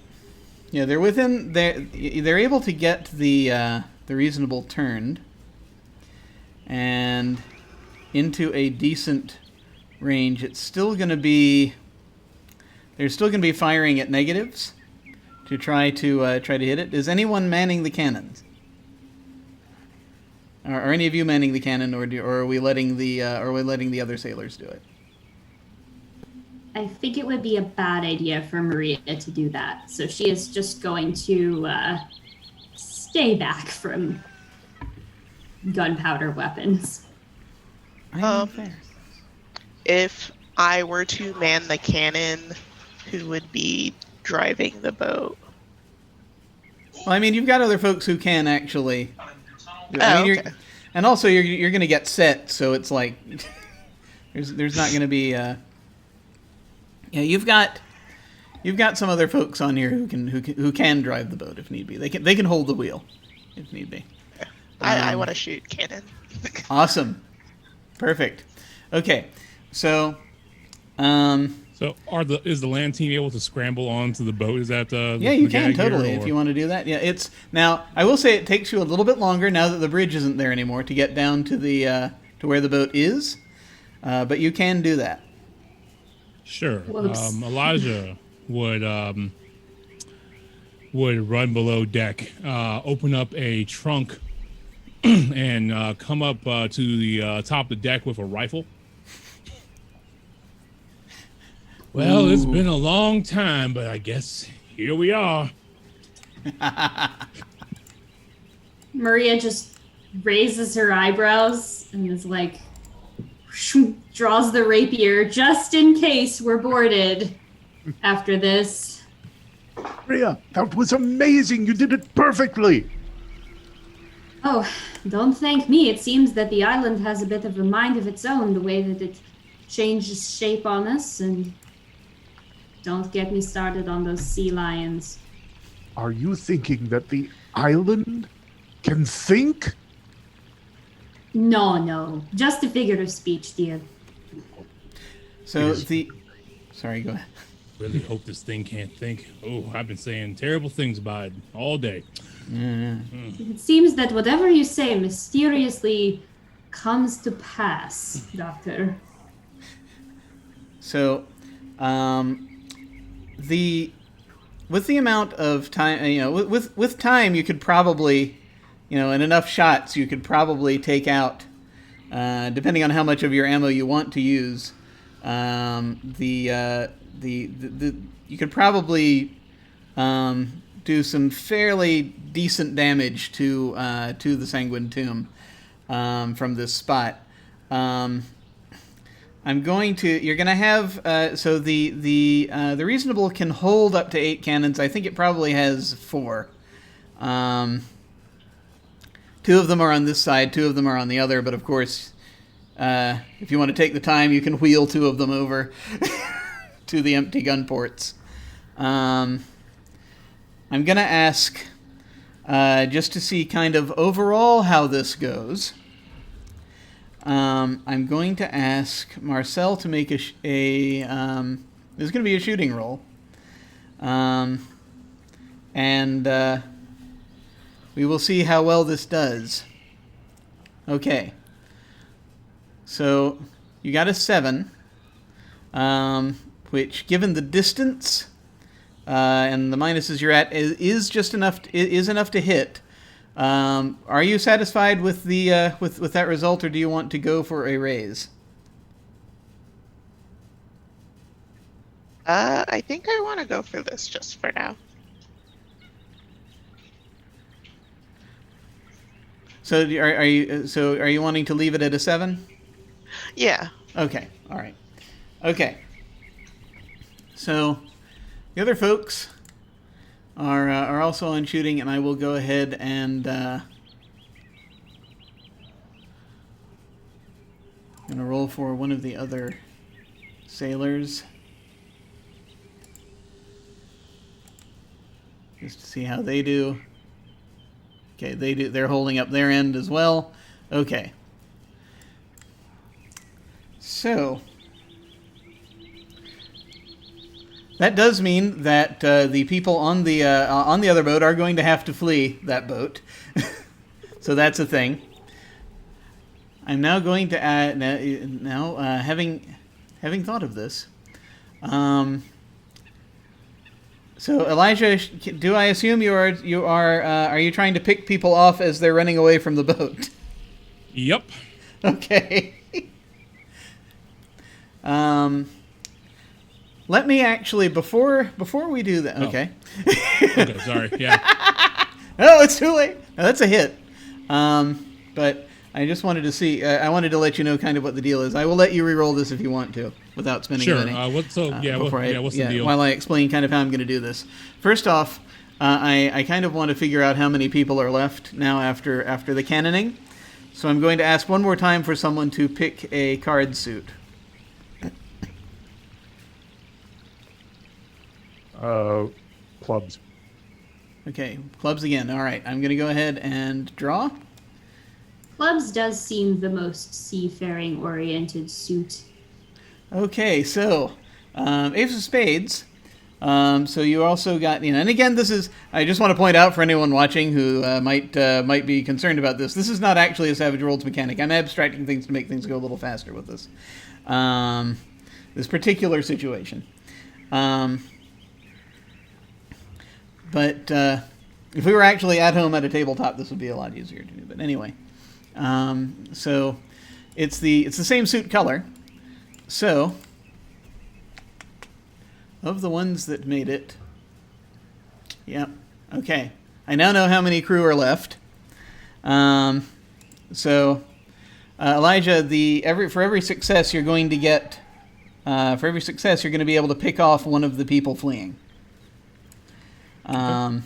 Speaker 1: Yeah, they're within. They're able to get the reasonable turned and into a decent range. It's still going to be. They're still going to be firing at negatives to try to hit it. Is anyone manning the cannons? Are any of you manning the cannon, or are we letting the other sailors do it?
Speaker 6: I think it would be a bad idea for Maria to do that. So she is just going to stay back from gunpowder weapons.
Speaker 3: If I were to man the cannon, who would be driving the boat?
Speaker 1: Well, I mean, you've got other folks who can actually.
Speaker 3: Okay.
Speaker 1: And also, you're going to get set, so it's like there's not going to be. Yeah, you've got some other folks on here who can drive the boat if need be. They can hold the wheel if need be.
Speaker 3: I want to shoot cannon.
Speaker 1: Awesome, perfect. Okay, so
Speaker 4: So is the land team able to scramble onto the boat? Is that
Speaker 1: yeah, you can totally if you want to do that. Yeah, now I will say it takes you a little bit longer now that the bridge isn't there anymore to get down to the to where the boat is, but you can do that.
Speaker 4: Sure. Elijah would run below deck, open up a trunk, and come up to the top of the deck with a rifle. Well, it's been a long time, but I guess here we are.
Speaker 6: Maria just raises her eyebrows and is like, draws the rapier just in case we're boarded after this.
Speaker 5: Maria, that was amazing. You did it perfectly.
Speaker 6: Oh, don't thank me. It seems that the island has a bit of a mind of its own, the way that it changes shape on us, and don't get me started on those sea lions.
Speaker 5: Are you thinking that the island can think?
Speaker 6: No. Just a figure of speech, dear.
Speaker 1: So sorry, go ahead.
Speaker 4: Really hope this thing can't think. Oh, I've been saying terrible things about it all day.
Speaker 6: It seems that whatever you say mysteriously comes to pass, Doctor.
Speaker 1: So, with the amount of time, with time, you could probably, in enough shots, you could probably take out, depending on how much of your ammo you want to use, you could probably do some fairly decent damage to the Sanguine Tomb from this spot. You're going to have, so the reasonable can hold up to 8 cannons. I think it probably has 4. 2 of them are on this side, 2 of them are on the other, but of course, if you want to take the time, you can wheel 2 of them over to the empty gun ports. I'm going to ask, just to see kind of overall how this goes, I'm going to ask Marcel to make this is going to be a shooting roll. And we will see how well this does. Okay. So you got a 7, which, given the distance and the minuses you're at, is just enough to hit. Are you satisfied with the with that result, or do you want to go for a raise?
Speaker 3: I think I want to go for this just for now.
Speaker 1: So are you wanting to leave it at a 7?
Speaker 3: Yeah.
Speaker 1: Okay. All right. Okay. So the other folks are also on shooting, and I will go ahead and I'm gonna roll for one of the other sailors. just to see how they do. Okay, they're holding up their end as well. Okay. So that does mean that the people on the other boat are going to have to flee that boat. So that's a thing. I'm now going to add now having thought of this. So Elijah, do I assume are you trying to pick people off as they're running away from the boat?
Speaker 4: Yep.
Speaker 1: Okay. Let me actually before we do that. Okay.
Speaker 4: Okay. Sorry. Yeah.
Speaker 1: Oh, it's too late. No, that's a hit. But I just wanted to see. I wanted to let you know kind of what the deal is. I will let you re-roll this if you want to, without spending any.
Speaker 4: What's the deal?
Speaker 1: While I explain kind of how I'm going to do this. First off, I kind of want to figure out how many people are left now after the cannoning. So I'm going to ask one more time for someone to pick a card suit.
Speaker 5: Clubs.
Speaker 1: Okay, clubs again. All right, I'm going to go ahead and draw.
Speaker 6: Clubs does seem the most seafaring-oriented suit.
Speaker 1: Okay, so Ace of Spades. So you also got, and again, this is, I just want to point out for anyone watching who might be concerned about this, this is not actually a Savage Worlds mechanic. I'm abstracting things to make things go a little faster with this. This particular situation. But if we were actually at home at a tabletop, this would be a lot easier to do. But anyway, so it's the same suit color. So of the ones that made it, yep. Okay, I now know how many crew are left. So Elijah, for every success you're going to get, for every success you're going to be able to pick off one of the people fleeing. And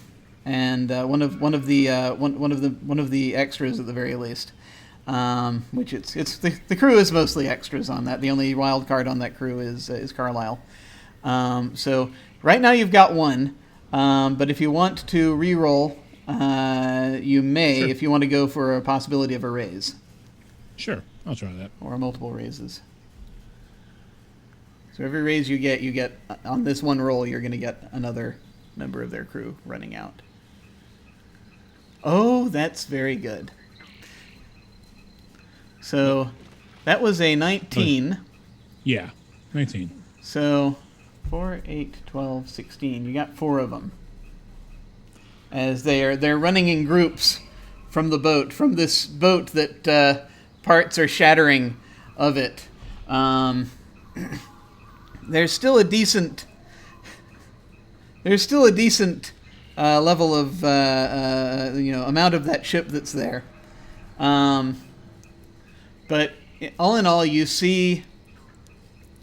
Speaker 1: one of the extras at the very least, which it's the crew is mostly extras on that. The only wild card on that crew is Carlisle. So right now you've got one, but if you want to re-roll, you may,
Speaker 4: Sure.
Speaker 1: if you want to go for a possibility of a raise.
Speaker 4: Sure, I'll try that.
Speaker 1: Or multiple raises. So every raise you get on this one roll, you're going to get another member of their crew running out. Oh, that's very good. So that was a 19.
Speaker 4: Yeah, 19.
Speaker 1: So 4, 8, 12, 16. You got 4 of them. As they're running in groups from the boat, from this boat that parts are shattering of it. There's still a decent level of amount of that ship that's there. But all in all, you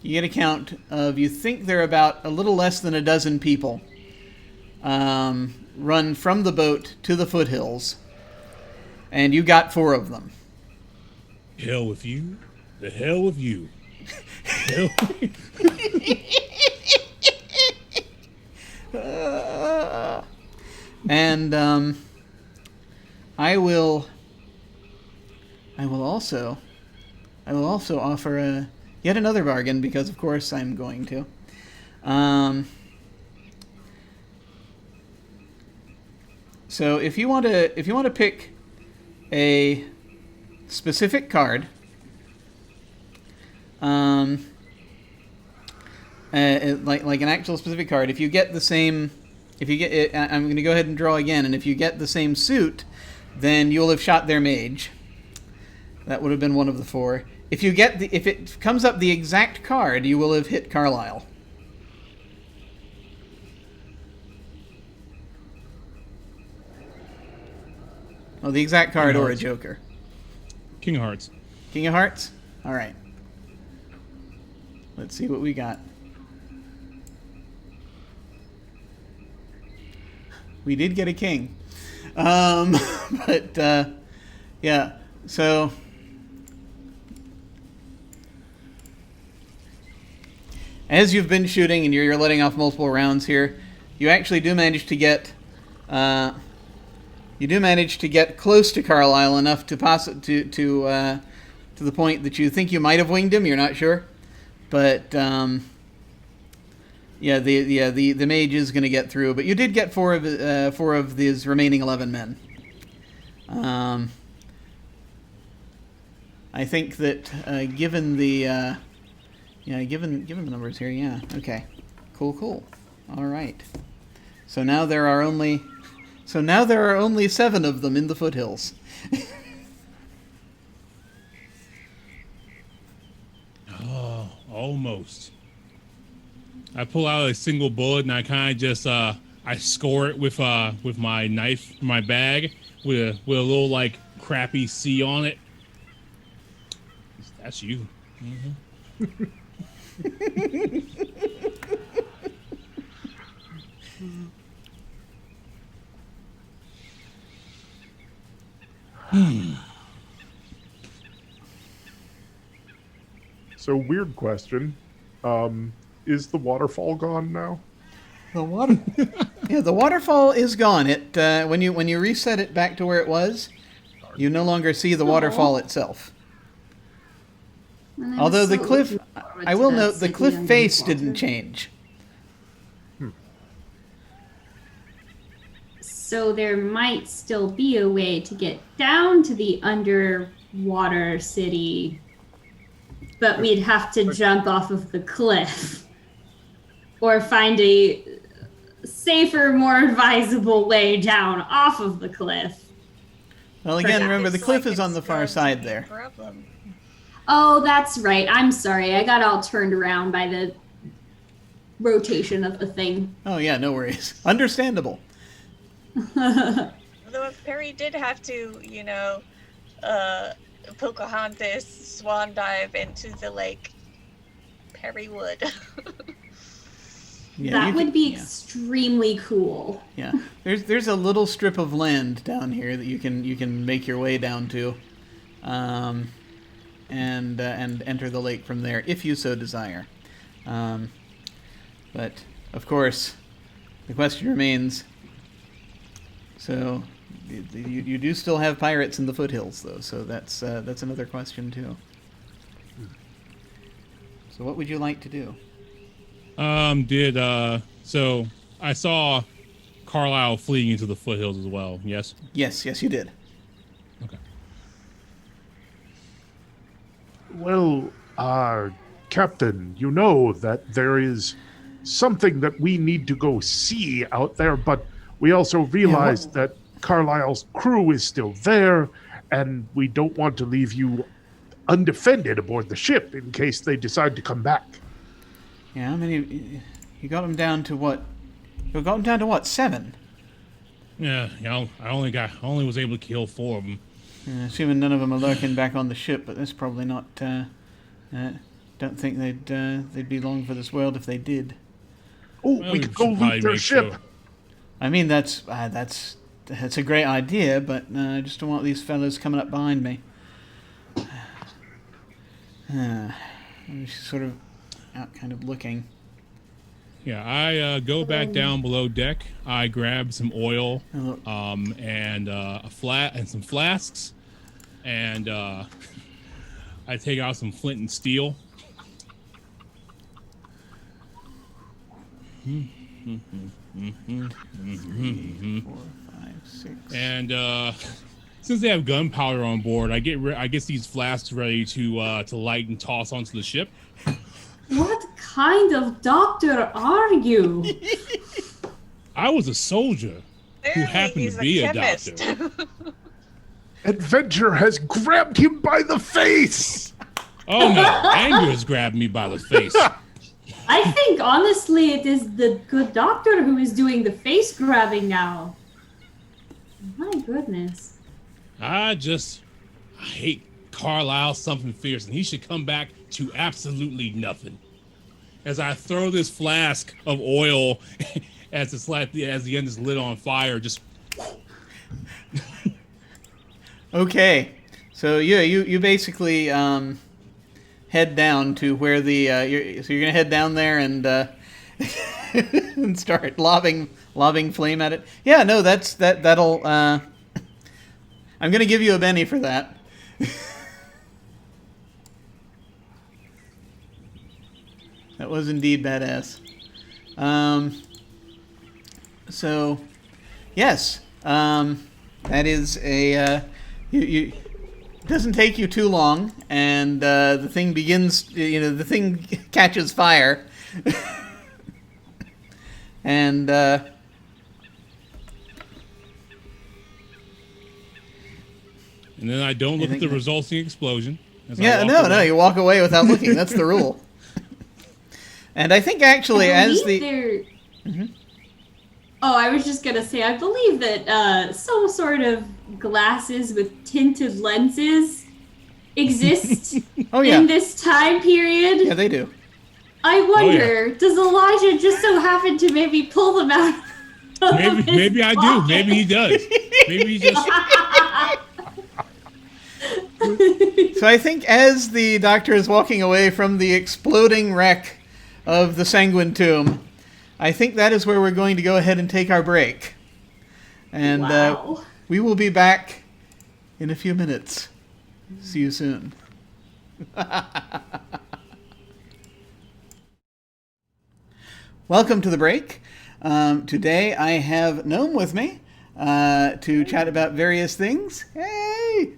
Speaker 1: get a count of, you think there are about a little less than a dozen people run from the boat to the foothills, and you got 4 of them.
Speaker 4: Hell with you. The hell with you. Hell.
Speaker 1: And I will also offer yet another bargain, because of course I'm going to. So if you want to pick a specific card, like an actual specific card, if you get the same, if you get it, I'm going to go ahead and draw again, and if you get the same suit, then you'll have shot their mage. That would have been one of the 4. If it comes up the exact card, you will have hit Carlisle. Oh, the exact card or a joker.
Speaker 4: King of Hearts.
Speaker 1: King of Hearts? All right. Let's see what we got. We did get a king. But, yeah. So, as you've been shooting and you're letting off multiple rounds here, you actually do manage to get You do manage to get close to Carlisle enough to to the point that you think you might have winged him. You're not sure, but the mage is going to get through. But you did get four of these remaining 11 men. I think that given the given the numbers here, yeah, okay, cool, all right. So now there are only 7 of them in the foothills.
Speaker 4: Oh, almost. I pull out a single bullet and I kind of just I score it with my knife, my bag, with a little like crappy C on it. That's you. Mm-hmm.
Speaker 5: So, weird question. Is the waterfall gone now?
Speaker 1: The water, yeah, the waterfall is gone. It when you reset it back to where it was, you no longer see the waterfall itself. Although the cliff, I will note, the cliff face didn't change.
Speaker 6: So there might still be a way to get down to the underwater city, but we'd have to jump off of the cliff or find a safer, more advisable way down off of the cliff.
Speaker 1: Well, again, remember, the cliff is on the far side there.
Speaker 2: Problem.
Speaker 6: Oh, that's right. I'm sorry. I got all turned around by the rotation of the thing.
Speaker 1: Oh, yeah, no worries. Understandable.
Speaker 2: Although if Perry did have to, Pocahontas swan dive into the lake, Perry would.
Speaker 1: Yeah,
Speaker 6: that would be extremely cool.
Speaker 1: Yeah, there's a little strip of land down here that you can make your way down to, and enter the lake from there if you so desire. But of course, the question remains. So, you do still have pirates in the foothills, though. So that's another question too. So what would you like to do?
Speaker 4: So I saw Carlisle fleeing into the foothills as well. Yes.
Speaker 1: Yes, you did.
Speaker 4: Okay.
Speaker 5: Well, Captain, you know that there is something that we need to go see out there, but we also realize that Carlisle's crew is still there, and we don't want to leave you undefended aboard the ship in case they decide to come back.
Speaker 1: Yeah, how many? You got them down to what? You got them down to what? 7.
Speaker 4: Yeah. I only was able to kill 4 of them.
Speaker 1: Assuming none of them are lurking back on the ship, but that's probably not. Don't think they'd be long for this world if they did.
Speaker 5: Oh, we could go loot their ship.
Speaker 4: Sure.
Speaker 1: I mean, that's a great idea, but I just don't want these fellas coming up behind me. I'm just sort of out, kind of looking.
Speaker 4: Yeah, I go back down below deck. I grab some oil, and some flasks, and I take out some flint and steel.
Speaker 1: 3, 4, 5, 6.
Speaker 4: And since they have gunpowder on board, I get these flasks ready to light and toss onto the ship.
Speaker 6: What kind of doctor are you?
Speaker 4: I was a soldier who happened to be a doctor.
Speaker 5: Adventure has grabbed him by the face!
Speaker 4: Oh no, anger has grabbed me by the face.
Speaker 6: I think, honestly, it is the good doctor who is doing the face grabbing now. My goodness.
Speaker 4: I hate Carlisle something fierce, and he should come back to absolutely nothing. As I throw this flask of oil as the end is lit on fire, just...
Speaker 1: Okay, so you basically head down to where the so you're gonna head down there and and start lobbing lobbing flame at it. Yeah, no, that'll. I'm gonna give you a Benny for that. That was indeed badass. So, yes, that is a. It doesn't take you too long, and the thing begins. The thing catches fire, and
Speaker 4: then I don't look at the resulting explosion.
Speaker 1: Yeah, no, you walk away without looking. That's the rule. And I think actually, as the.
Speaker 6: Oh, I was just gonna say, I believe that some sort of glasses with tinted lenses exist in this time period.
Speaker 1: Yeah, they do.
Speaker 6: I wonder, does Elijah just so happen to maybe pull them out?
Speaker 4: Maybe I do. Maybe he does. Maybe he just.
Speaker 1: So I think as the doctor is walking away from the exploding wreck of the Sanguine Tomb, I think that is where we're going to go ahead and take our break. And we will be back in a few minutes. See you soon. Welcome to the break. Today I have Gnome with me to chat about various things. Hey!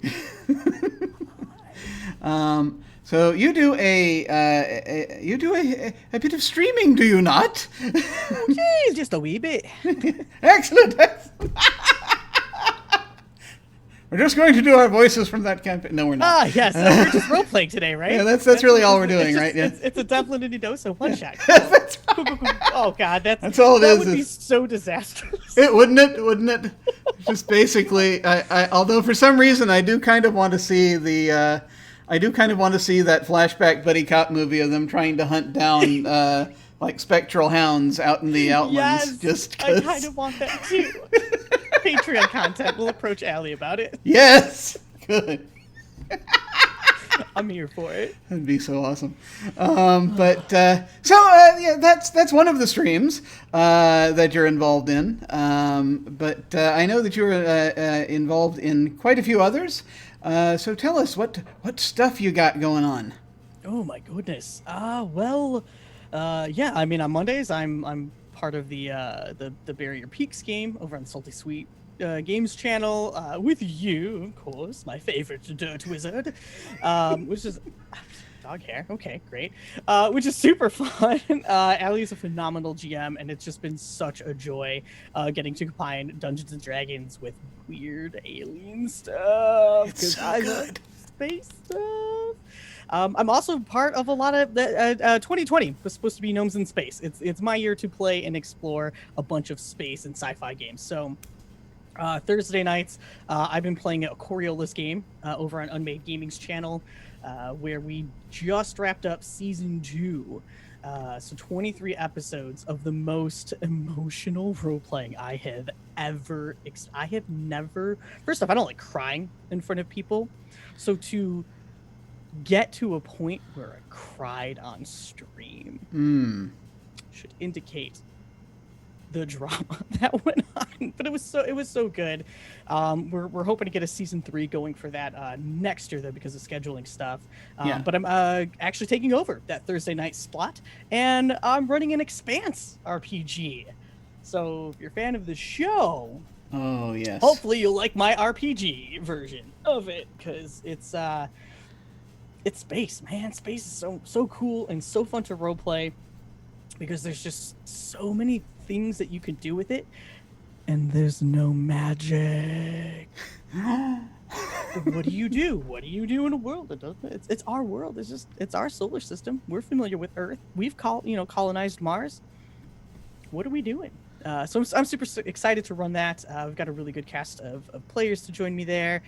Speaker 1: So you do a bit of streaming, do you not?
Speaker 7: Jeez, just a wee bit.
Speaker 1: Excellent. We're just going to do our voices from that campaign. No, we're not.
Speaker 7: Ah, yes. We're just role playing today, right?
Speaker 1: Yeah, that's really all we're doing, right? Yeah.
Speaker 7: It's a Dublin and Edosa one shot.
Speaker 1: That's
Speaker 7: Cool. Oh God, that's
Speaker 1: all it is.
Speaker 7: That would be so disastrous.
Speaker 1: Wouldn't it? Just basically, I although for some reason I do kind of want to see the. I do kind of want to see that flashback buddy cop movie of them trying to hunt down like spectral hounds out in the outlands.
Speaker 7: Yes,
Speaker 1: just 'cause.
Speaker 7: I kind of want that too. Patreon content. We'll approach Allie about it.
Speaker 1: Yes, good.
Speaker 7: I'm here for it.
Speaker 1: That'd be so awesome. Yeah, that's one of the streams that you're involved in. But I know that you're involved in quite a few others. So tell us what stuff you got going on.
Speaker 7: Oh my goodness. Yeah. I mean, on Mondays, I'm part of the Barrier Peaks game over on the Salty Sweet Games channel with you, of course, my favorite dirt wizard, which is dog hair. Okay, great. Which is super fun. Allie's a phenomenal GM, and it's just been such a joy getting to combine Dungeons and Dragons with weird alien stuff.
Speaker 1: It's so good.
Speaker 7: Space stuff. I'm also part of a lot of the 2020 was supposed to be Gnomes in Space. It's my year to play and explore a bunch of space and sci-fi games. So Thursday nights, I've been playing a Coriolis game over on Unmade Gaming's channel, where we just wrapped up season 2. So 23 episodes of the most emotional role-playing I have ever. I have never. First off, I don't like crying in front of people, so to get to a point where I cried on stream should indicate the drama that went on. But it was so good. We're hoping to get a season 3 going for that next year though, because of scheduling stuff. But I'm actually taking over that Thursday night slot, and I'm running an Expanse RPG. So if you're a fan of the show,
Speaker 1: oh yes,
Speaker 7: hopefully you'll like my RPG version of it, because it's space, man. Space is so cool and so fun to roleplay, because there's just so many things that you can do with it, and there's no magic. What do you do? What do you do in a world that doesn't? It's our world. It's our solar system. We're familiar with Earth. We've colonized Mars. What are we doing? So I'm super excited to run that. We've got a really good cast of players to join me there.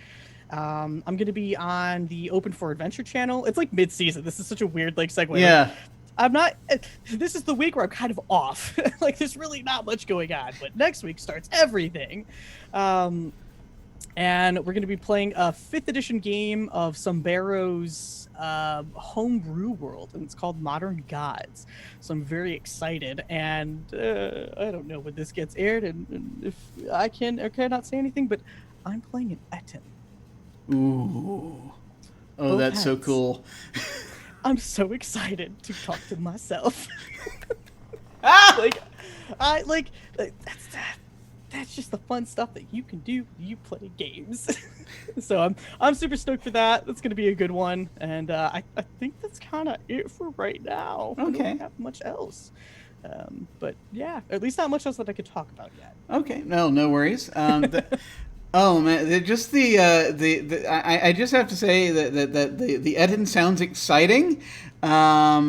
Speaker 7: I'm going to be on the Open for Adventure channel. It's like mid-season. This is such a weird segue.
Speaker 1: Yeah.
Speaker 7: I'm not. This is the week where I'm kind of off. There's really not much going on. But next week starts everything. And and we're going to be playing a 5th edition game of Sombero's homebrew world, and it's called Modern Gods. So I'm very excited, and I don't know when this gets aired, and if I can or cannot say anything, but I'm playing an Etten.
Speaker 1: Ooh. Oh,
Speaker 7: Both
Speaker 1: that's so
Speaker 7: hands.
Speaker 1: cool.
Speaker 7: I'm so excited to talk to myself.
Speaker 1: Ah!
Speaker 7: That's just the fun stuff that you can do when you play games. So I'm super stoked for that. That's gonna be a good one, and I think that's kind of it for right now.
Speaker 1: Okay.
Speaker 7: I don't have much else, but yeah, at least not much else that I could talk about yet.
Speaker 1: Okay, no worries. Oh man, I just have to say that the Etten sounds exciting. I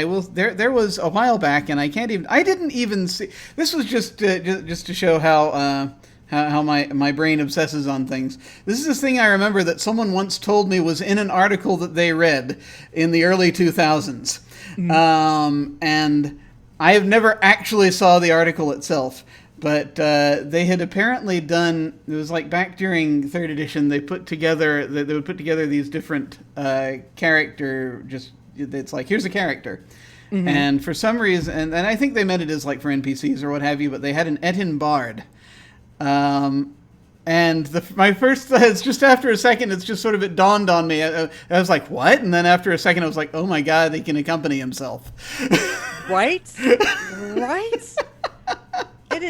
Speaker 1: will. There was a while back, and I didn't even see. This was just to show how my brain obsesses on things. This is this thing I remember that someone once told me was in an article that they read in the early 2000s, and I have never actually saw the article itself. But they had apparently done. It was like back during 3rd edition. They would put together these different character. It's like, here's a character, and for some reason, and I think they meant it as like for NPCs or what have you. But they had an Etten bard, and my first. It's just after a second. It's just sort of it dawned on me. I was like, what? And then after a second, I was like, oh my god, he can accompany himself.
Speaker 7: Right? Right? It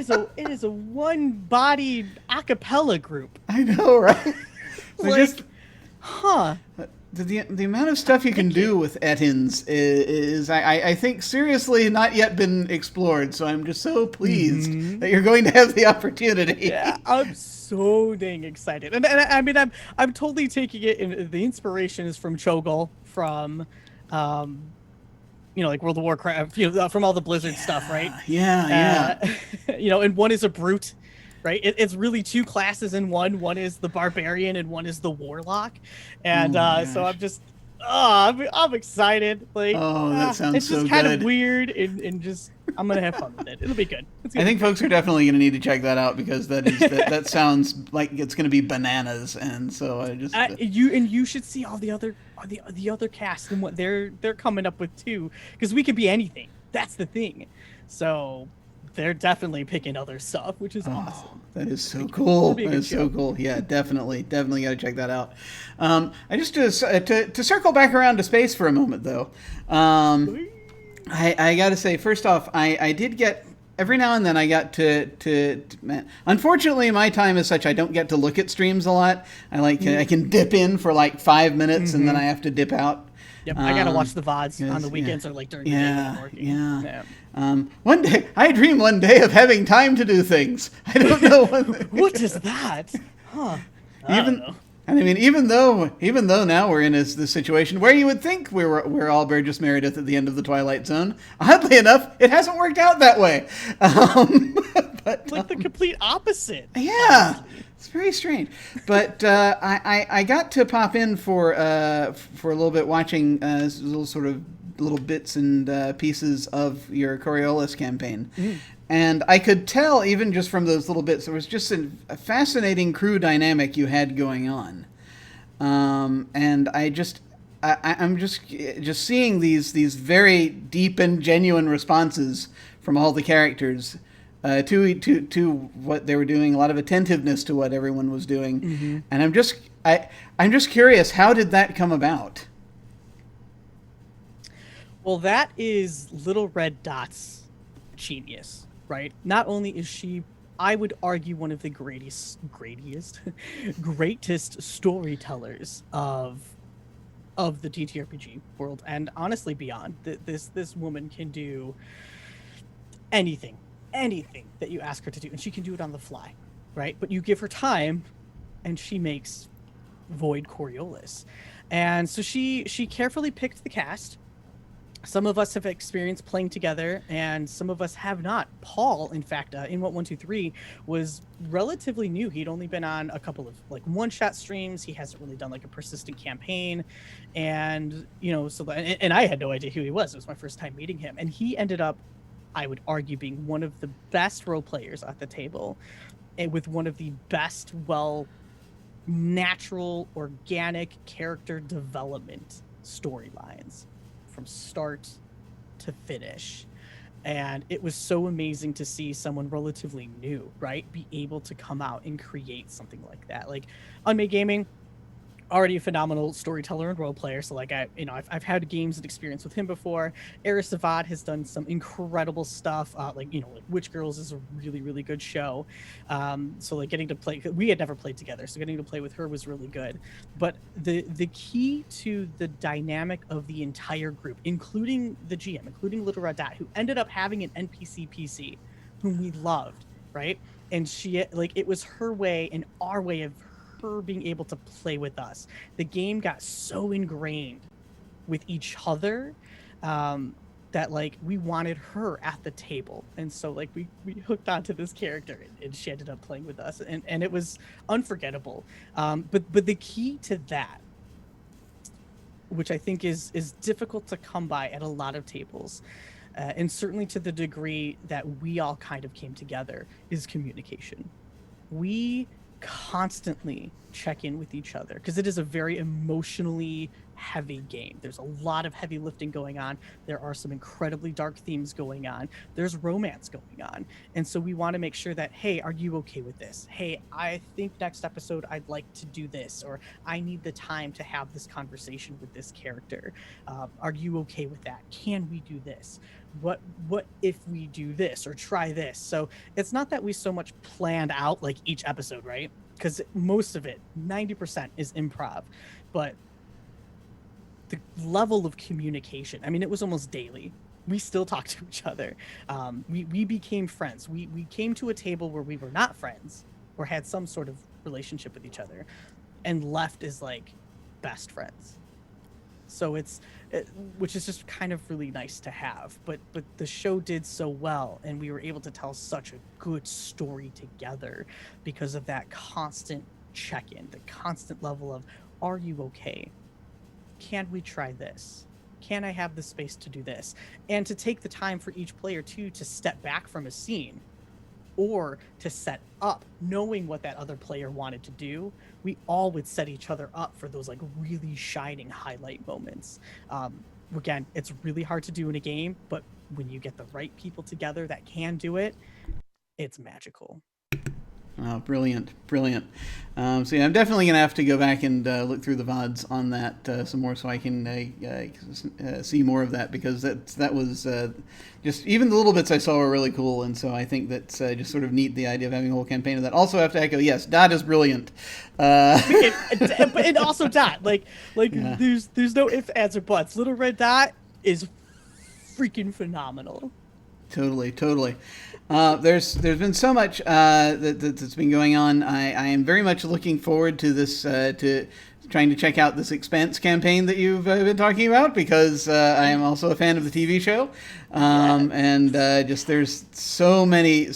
Speaker 7: is a one-bodied a cappella group.
Speaker 1: I know, right?
Speaker 7: The
Speaker 1: amount of stuff you can do with Ettins is I think seriously not yet been explored. So I'm just so pleased that you're going to have the opportunity.
Speaker 7: Yeah, I'm so dang excited, and I mean I'm totally taking it. And the inspiration is from Cho'Gall, from like World of Warcraft, from all the Blizzard stuff, right?
Speaker 1: Yeah.
Speaker 7: And one is a brute, right? It's really 2 classes in one. One is the barbarian and one is the warlock, and so I'm just, I'm excited. Like,
Speaker 1: that sounds
Speaker 7: it's just
Speaker 1: so
Speaker 7: kind
Speaker 1: good.
Speaker 7: of weird, and just I'm gonna have fun with it. It'll be good.
Speaker 1: I think folks are definitely going to need to check that out because that sounds like it's going to be bananas, and so I just
Speaker 7: you should see all the other cast and what they're coming up with too, because we could be anything. That's the thing. So they're definitely picking other stuff, which is awesome.
Speaker 1: That is so cool. That is so cool. Yeah, definitely got to check that out. I just to circle back around to space for a moment though. I got to say, first off, I did get, every now and then I got to unfortunately, my time is such I don't get to look at streams a lot. I can dip in for like 5 minutes and then I have to dip out.
Speaker 7: Yep, I got to watch the VODs on the weekends or like during the day when I'm working.
Speaker 1: Yeah. One day, I dream one day of having time to do things. I don't know
Speaker 7: what is that? Huh.
Speaker 1: Even though now we're in this situation where you would think we're all Burgess Meredith at the end of the Twilight Zone, oddly enough, it hasn't worked out that way. But
Speaker 7: the complete opposite.
Speaker 1: Yeah, honestly. It's very strange. But I got to pop in for a little bit watching little bits and pieces of your Coriolis campaign. And I could tell, even just from those little bits, there was just a fascinating crew dynamic you had going on. And I'm just seeing these very deep and genuine responses from all the characters to what they were doing. A lot of attentiveness to what everyone was doing. And I'm just curious, how did that come about?
Speaker 7: Well, that is Little Red Dot's genius. Right? Not only is she, I would argue, one of the greatest storytellers of the TTRPG world, and honestly beyond. This woman can do anything that you ask her to do, and she can do it on the fly, right? But you give her time, and she makes Void Coriolis. And so she carefully picked the cast. Some of us have experienced playing together, and some of us have not. Paul, in fact, in What 123 was relatively new. He'd only been on a couple of like one-shot streams. He hasn't really done like a persistent campaign, and and I had no idea who he was. It was my first time meeting him, and he ended up, I would argue, being one of the best role players at the table. with one of the best, natural, organic character development storylines from start to finish. And it was so amazing to see someone relatively new, right, be able to come out and create something like that. Like, Unmade Gaming, already a phenomenal storyteller and role player. So like I've had games and experience with him before. Eris Savad has done some incredible stuff. Like Witch Girls is a really, really good show. So like getting to play, we had never played together, so getting to play with her was really good. But the key to the dynamic of the entire group, including the GM, including Little Red Dot, who ended up having an NPC PC whom we loved, right? And she, like, it was her way and our way of her being able to play with us. The game got so ingrained with each other that like we wanted her at the table, and so like we hooked onto this character, and she ended up playing with us, and it was unforgettable. But the key to that, which I think is difficult to come by at a lot of tables, and certainly to the degree that we all kind of came together, is communication. We constantly check in with each other because it is a very emotionally heavy game. There's a lot of heavy lifting going on. There are some incredibly dark themes going on. There's romance going on. And so we want to make sure that, hey, are you okay with this? Hey, I think next episode I'd like to do this, or I need the time to have this conversation with this character. Are you okay with that? Can we do this? What if we do this or try this? So it's not that we so much planned out like each episode, right? Because most of it, 90%, is improv. But the level of communication, I mean, it was almost daily. We still talk to each other. We became friends. We came to a table where we were not friends or had some sort of relationship with each other, and left as like best friends. So which is just kind of really nice to have. But the show did so well, and we were able to tell such a good story together because of that constant check-in, the constant level of, are you okay? Can we try this? Can I have the space to do this? And to take the time for each player too to step back from a scene or to set up, knowing what that other player wanted to do. We all would set each other up for those like really shining highlight moments. Again, it's really hard to do in a game, but when you get the right people together that can do it, it's magical.
Speaker 1: Oh, brilliant. So yeah, I'm definitely going to have to go back and look through the VODs on that some more so I can see more of that, because that was just, even the little bits I saw were really cool, and so I think that's just sort of neat, the idea of having a whole campaign of that. Also have to echo, yes, Dot is brilliant.
Speaker 7: And also Dot, like yeah. There's no ifs, ands, or buts. Little Red Dot is freaking phenomenal.
Speaker 1: Totally. There's been so much that's been going on. I am very much looking forward to this, to trying to check out this Expanse campaign that you've been talking about, because I am also a fan of the TV show. And just there's so many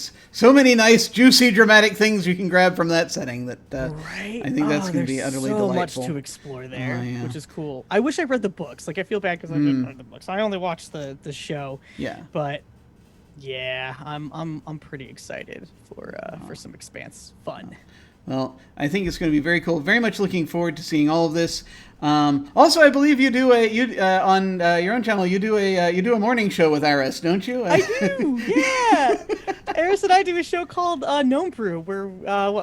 Speaker 1: nice, juicy, dramatic things you can grab from that setting that
Speaker 7: right?
Speaker 1: I think that's going to be utterly delightful.
Speaker 7: There's so much to explore there, which is cool. I wish I read the books. Like, I feel bad because I didn't read the books. I only watched the show.
Speaker 1: Yeah.
Speaker 7: But yeah, I'm pretty excited for some Expanse fun.
Speaker 1: Well, I think it's going to be very cool. Very much looking forward to seeing all of this. Also, I believe you do on your own channel. You do a morning show with Ernest, don't you?
Speaker 7: I do. Yeah. Ernest and I do a show called Gnome Brew. We're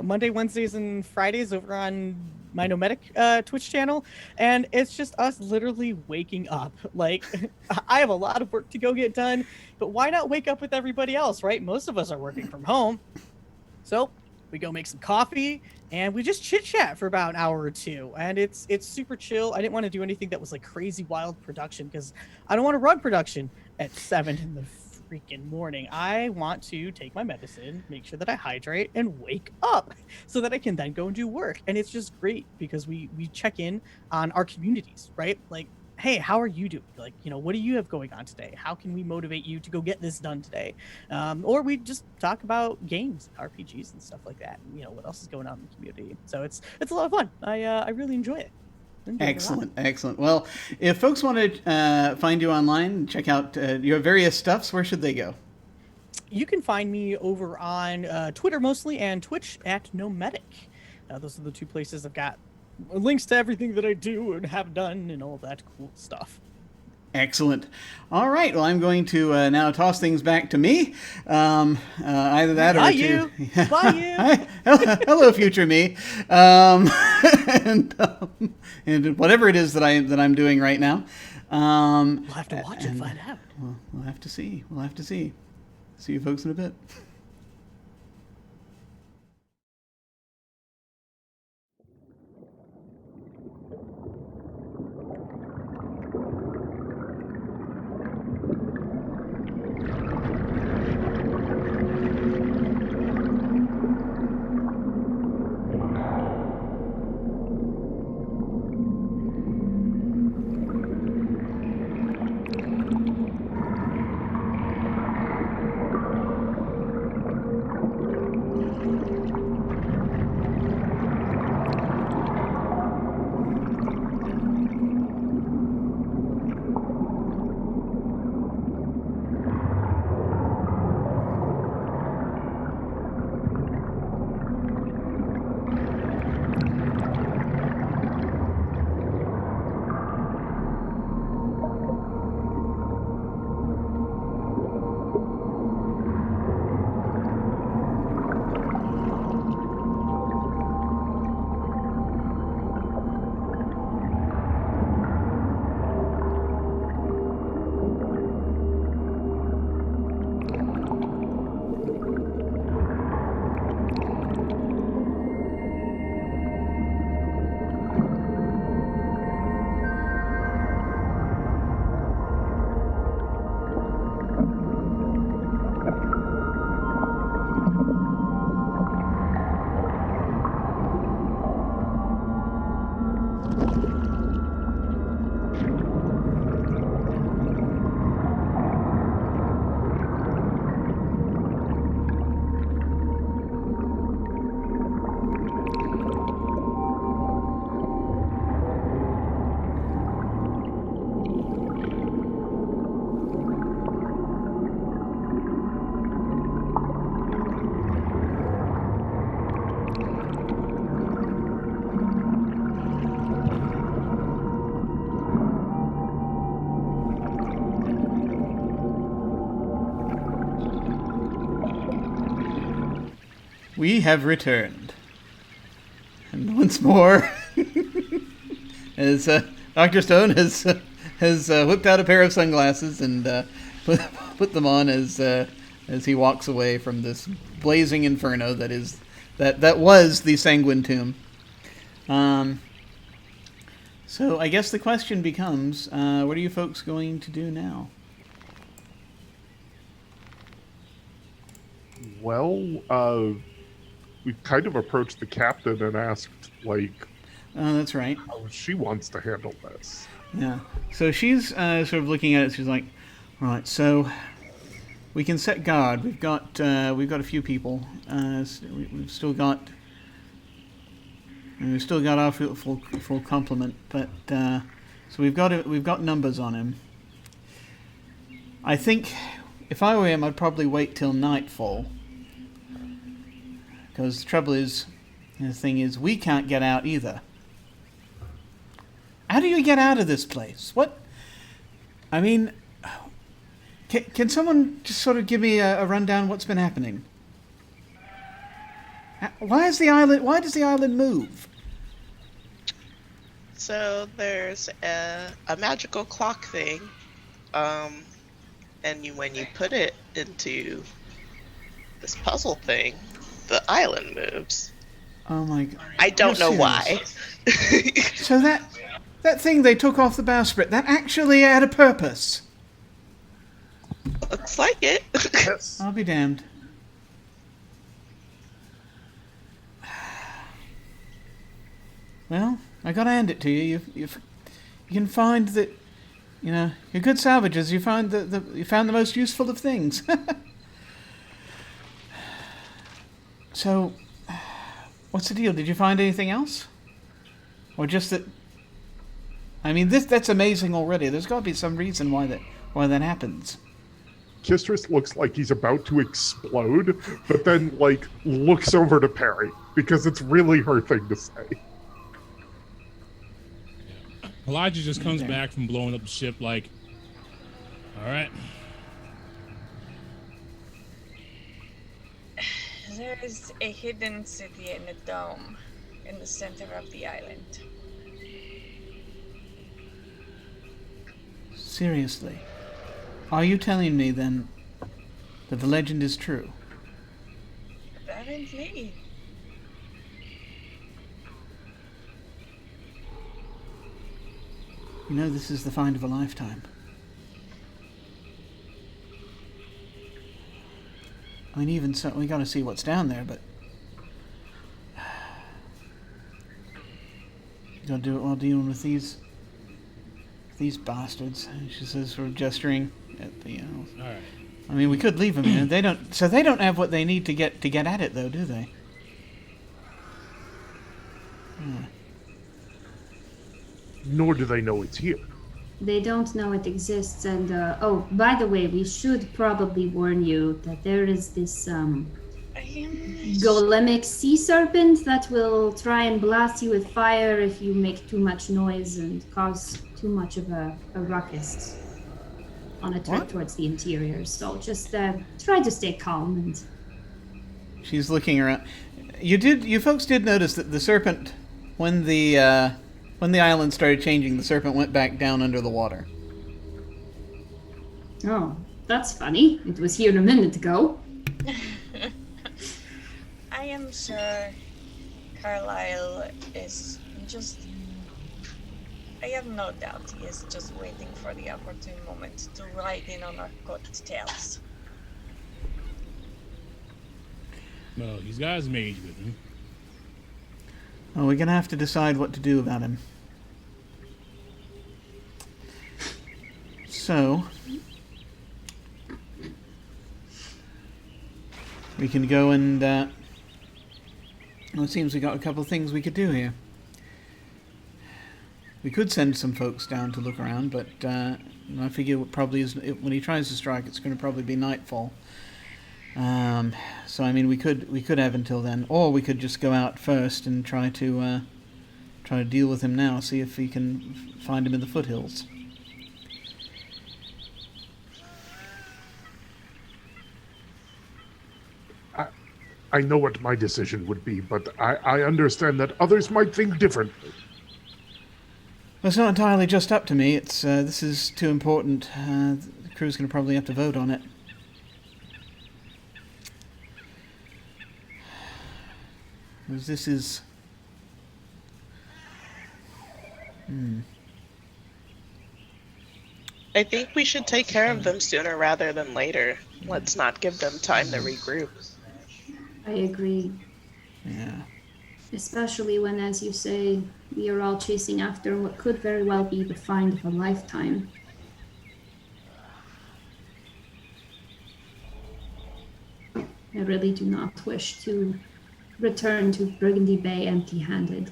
Speaker 7: Monday, Wednesdays, and Fridays over on my Nomadic Twitch channel, and it's just us literally waking up. Like, I have a lot of work to go get done, but why not wake up with everybody else, right? Most of us are working from home, so we go make some coffee and we just chit chat for about an hour or two, and it's super chill. I didn't want to do anything that was like crazy wild production because I don't want to run production at 7 in the freaking morning. I want to take my medicine, make sure that I hydrate, and wake up so that I can then go and do work. And it's just great because we check in on our communities, right? Like, hey, how are you doing? Like, what do you have going on today? How can we motivate you to go get this done today? Or we just talk about games, RPGs, and stuff like that. And, what else is going on in the community? So it's a lot of fun. I really enjoy it.
Speaker 1: Excellent. Well, if folks want to find you online and check out your various stuffs, where should they go?
Speaker 7: you can find me over on Twitter mostly and Twitch at Nomadic. Those are the two places I've got links to everything that I do and have done and all that cool stuff.
Speaker 1: Excellent. All right. Well, I'm going to now toss things back to me. Either that or
Speaker 7: Bye,
Speaker 1: to
Speaker 7: you. Bye, you.
Speaker 1: Hi. Hello, future me. And whatever it is that I'm doing right now.
Speaker 7: We'll have to watch and find out.
Speaker 1: We'll have to see. We'll have to see. See you folks in a bit. We have returned. And once more, as Dr. Stone has whipped out a pair of sunglasses and put them on as he walks away from this blazing inferno that was the Sanguine Tomb. So I guess the question becomes, what are you folks going to do now?
Speaker 5: Well, we kind of approached the captain and asked, like,
Speaker 1: Oh, that's right.
Speaker 5: how she wants to handle this.
Speaker 1: Yeah. So she's sort of looking at it. She's like, right, so we can set guard. We've got a few people. We've still got our full complement, but so we've got numbers on him. I think if I were him, I'd probably wait till nightfall. Because the trouble is, the thing is, we can't get out either. How do you get out of this place? What? I mean, can someone just sort of give me a rundown what's been happening? Why does the island move?
Speaker 3: So there's a magical clock thing, and when you put it into this puzzle thing, the island moves.
Speaker 1: Oh my god!
Speaker 3: I don't know why.
Speaker 1: So that thing they took off the bowsprit, that actually had a purpose.
Speaker 3: Looks like it.
Speaker 5: Yes.
Speaker 1: I'll be damned. Well, I gotta hand it to you. You can find that, you're good salvagers. You found the most useful of things. So, what's the deal? Did you find anything else, or just that? I mean, that's amazing already. There's got to be some reason why that happens.
Speaker 5: Kistris looks like he's about to explode, but then, like, looks over to Perry, because it's really her thing to say.
Speaker 4: Elijah just comes back from blowing up the ship like, all right.
Speaker 2: There is a hidden city in a dome in the center of the island.
Speaker 1: Seriously? Are you telling me, then, that the legend is true?
Speaker 2: Apparently.
Speaker 1: You know, this is the find of a lifetime. I mean, even so, we gotta see what's down there, but... You gotta do it while dealing with these bastards. She says, sort of gesturing at the...
Speaker 4: All right.
Speaker 1: I mean, we could leave them in. They don't... So they don't have what they need to get at it, though, do they?
Speaker 5: Nor do they know it's here.
Speaker 6: They don't know it exists, and oh, by the way, we should probably warn you that there is this golemic sea serpent that will try and blast you with fire if you make too much noise and cause too much of a ruckus on a trip towards the interior. So just try to stay calm and...
Speaker 1: She's looking around. You folks did notice that the serpent, when the island started changing, the serpent went back down under the water.
Speaker 6: Oh, that's funny. It was here a minute ago.
Speaker 2: I am sure Carlisle is just... I have no doubt he is just waiting for the opportune moment to ride in on our coattails.
Speaker 4: Well, he's got his mage with him.
Speaker 1: Well, we're gonna have to decide what to do about him. So, we can go and, well, it seems we got a couple of things we could do here. We could send some folks down to look around, but I figure it probably is, when he tries to strike, it's going to probably be nightfall. So I mean, we could have until then, or we could just go out first and try to deal with him now. See if we can find him in the foothills.
Speaker 5: I know what my decision would be, but I understand that others might think differently.
Speaker 1: Well, it's not entirely just up to me. It's this is too important. The crew's going to probably have to vote on it. Because this is...
Speaker 3: I think we should take care of them sooner rather than later. Let's not give them time to regroup.
Speaker 6: I agree.
Speaker 1: Yeah.
Speaker 6: Especially when, as you say, we are all chasing after what could very well be the find of a lifetime. I really do not wish to return to Burgundy Bay empty-handed.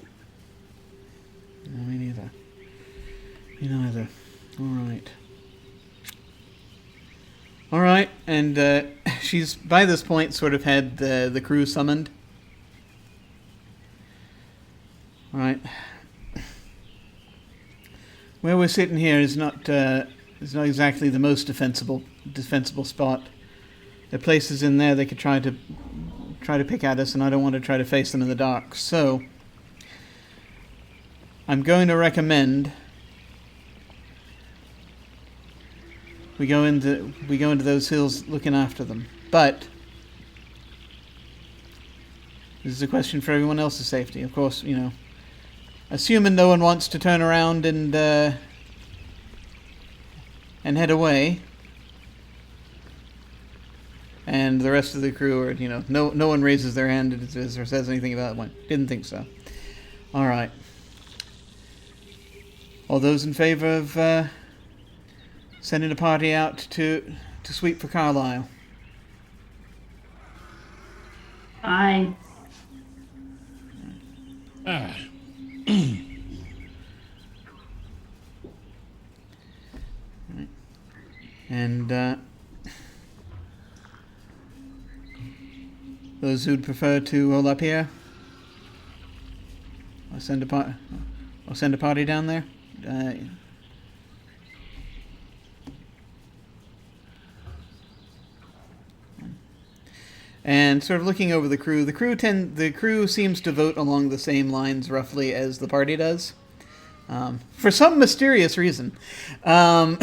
Speaker 1: No, me neither. Me neither. All right, and she's, by this point, sort of had the crew summoned. All right. Where we're sitting here is not exactly the most defensible spot. There are places in there they could try to pick at us, and I don't want to try to face them in the dark. So I'm going to recommend we go into those hills looking after them. But this is a question for everyone else's safety. Of course, you know, assuming no one wants to turn around and head away, and the rest of the crew are, you know, no one raises their hand or says anything about one. Didn't think so. All right. All those in favor of sending a party out to sweep for Carlisle?
Speaker 6: Aye.
Speaker 1: And those who'd prefer to roll up here? I'll send a party down there. And sort of looking over the crew, the crew seems to vote along the same lines roughly as the party does, for some mysterious reason. So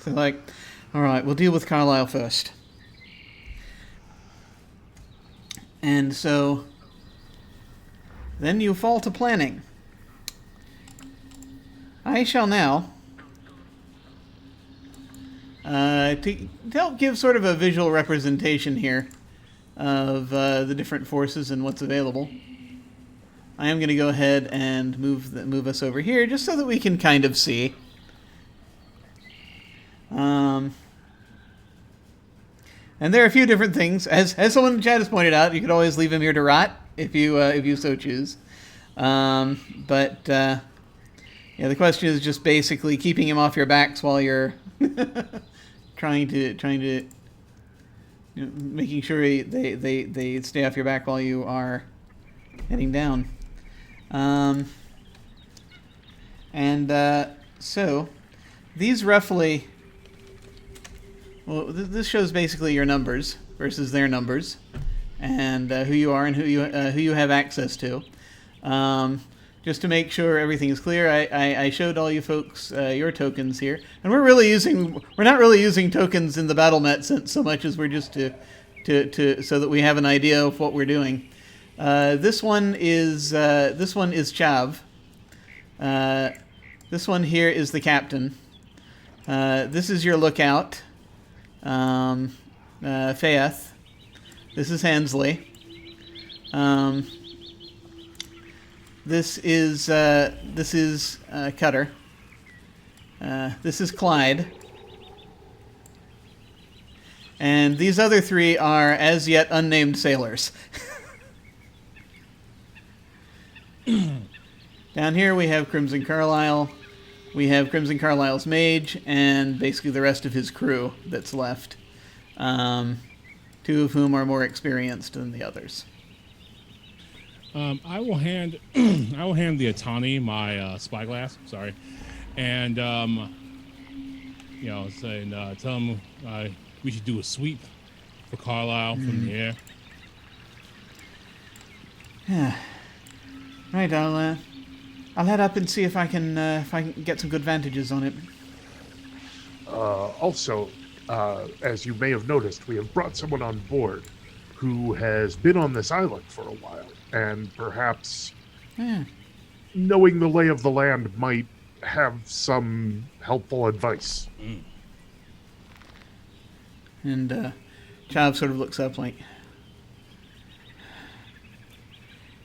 Speaker 1: like, all right, we'll deal with Carlisle first. And so then you fall to planning. I shall now, to help give sort of a visual representation here of the different forces and what's available, I am going to go ahead and move us over here just so that we can kind of see. And there are a few different things. As someone in the chat has pointed out, you could always leave him here to rot if you so choose. Yeah, the question is just basically keeping him off your backs while you're trying to making sure they stay off your back while you are heading down. So these roughly. Well, this shows basically your numbers versus their numbers, and who you are and who you have access to. Just to make sure everything is clear, I showed all you folks your tokens here, and we're not really using tokens in the BattleNet sense so much as we're just to so that we have an idea of what we're doing. This one is Chav. This one here is the captain. This is your lookout. Faith. This is Hensley. This is Cutter. This is Clyde. And these other three are as yet unnamed sailors. Down here we have Crimson Carlisle. We have Crimson Carlisle's mage and basically the rest of his crew that's left. Two of whom are more experienced than the others.
Speaker 4: I will hand the Atani my spyglass. Sorry, and saying tell him we should do a sweep for Carlisle from the air.
Speaker 1: Yeah. Right. I'll head up and see if I can get some good vantages on it.
Speaker 5: Also, as you may have noticed, we have brought someone on board who has been on this island for a while, and perhaps knowing the lay of the land might have some helpful advice.
Speaker 1: And Chav sort of looks up like,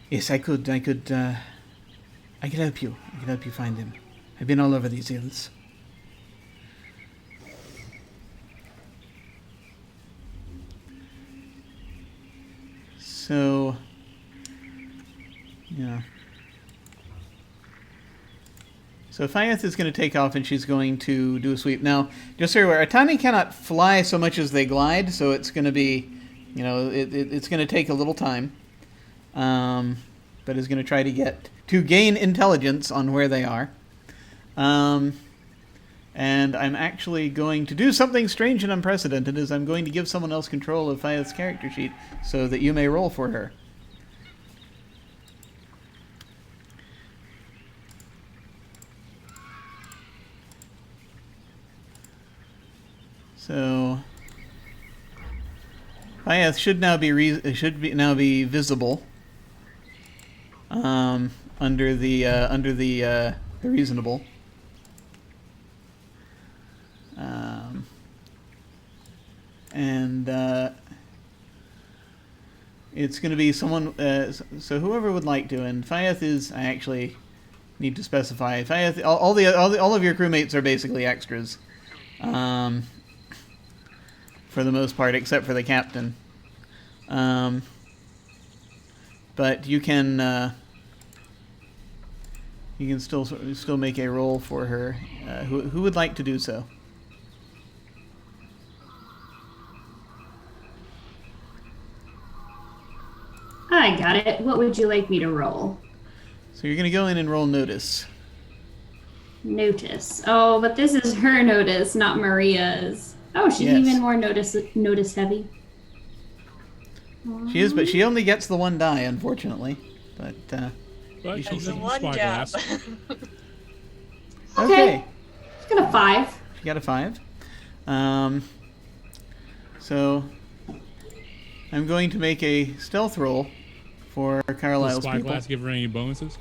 Speaker 1: yes, I could help you. I could help you find him. I've been all over these hills. So, yeah. So Faith is going to take off and she's going to do a sweep. Now, just so you're aware, Atani cannot fly so much as they glide, so it's going to be, it's going to take a little time. But is going to try to gain intelligence on where they are. And I'm actually going to do something strange and unprecedented, is I'm going to give someone else control of Faith's character sheet so that you may roll for her. So Faith should now be visible under the reasonable. It's going to be someone. So whoever would like to, and Faith is. I actually need to specify. Faith. All of your crewmates are basically extras, for the most part, except for the captain. But you can still make a roll for her. Who would like to do so?
Speaker 6: I got it. What would you like me to roll?
Speaker 1: So you're going to go in and roll notice.
Speaker 6: Notice. Oh, but this is her notice, not Maria's. Oh, she's
Speaker 1: Yes.
Speaker 6: even more notice heavy.
Speaker 1: She is, but she only gets the one die, unfortunately. But
Speaker 4: But
Speaker 1: It's
Speaker 4: she's
Speaker 2: It's
Speaker 4: a
Speaker 2: a one job.
Speaker 4: spyglass.
Speaker 1: okay.
Speaker 6: She's got a 5.
Speaker 1: She got a 5. So I'm going to make a stealth roll for
Speaker 4: Does
Speaker 1: Carlisle's people.
Speaker 4: spyglass give her any bonuses?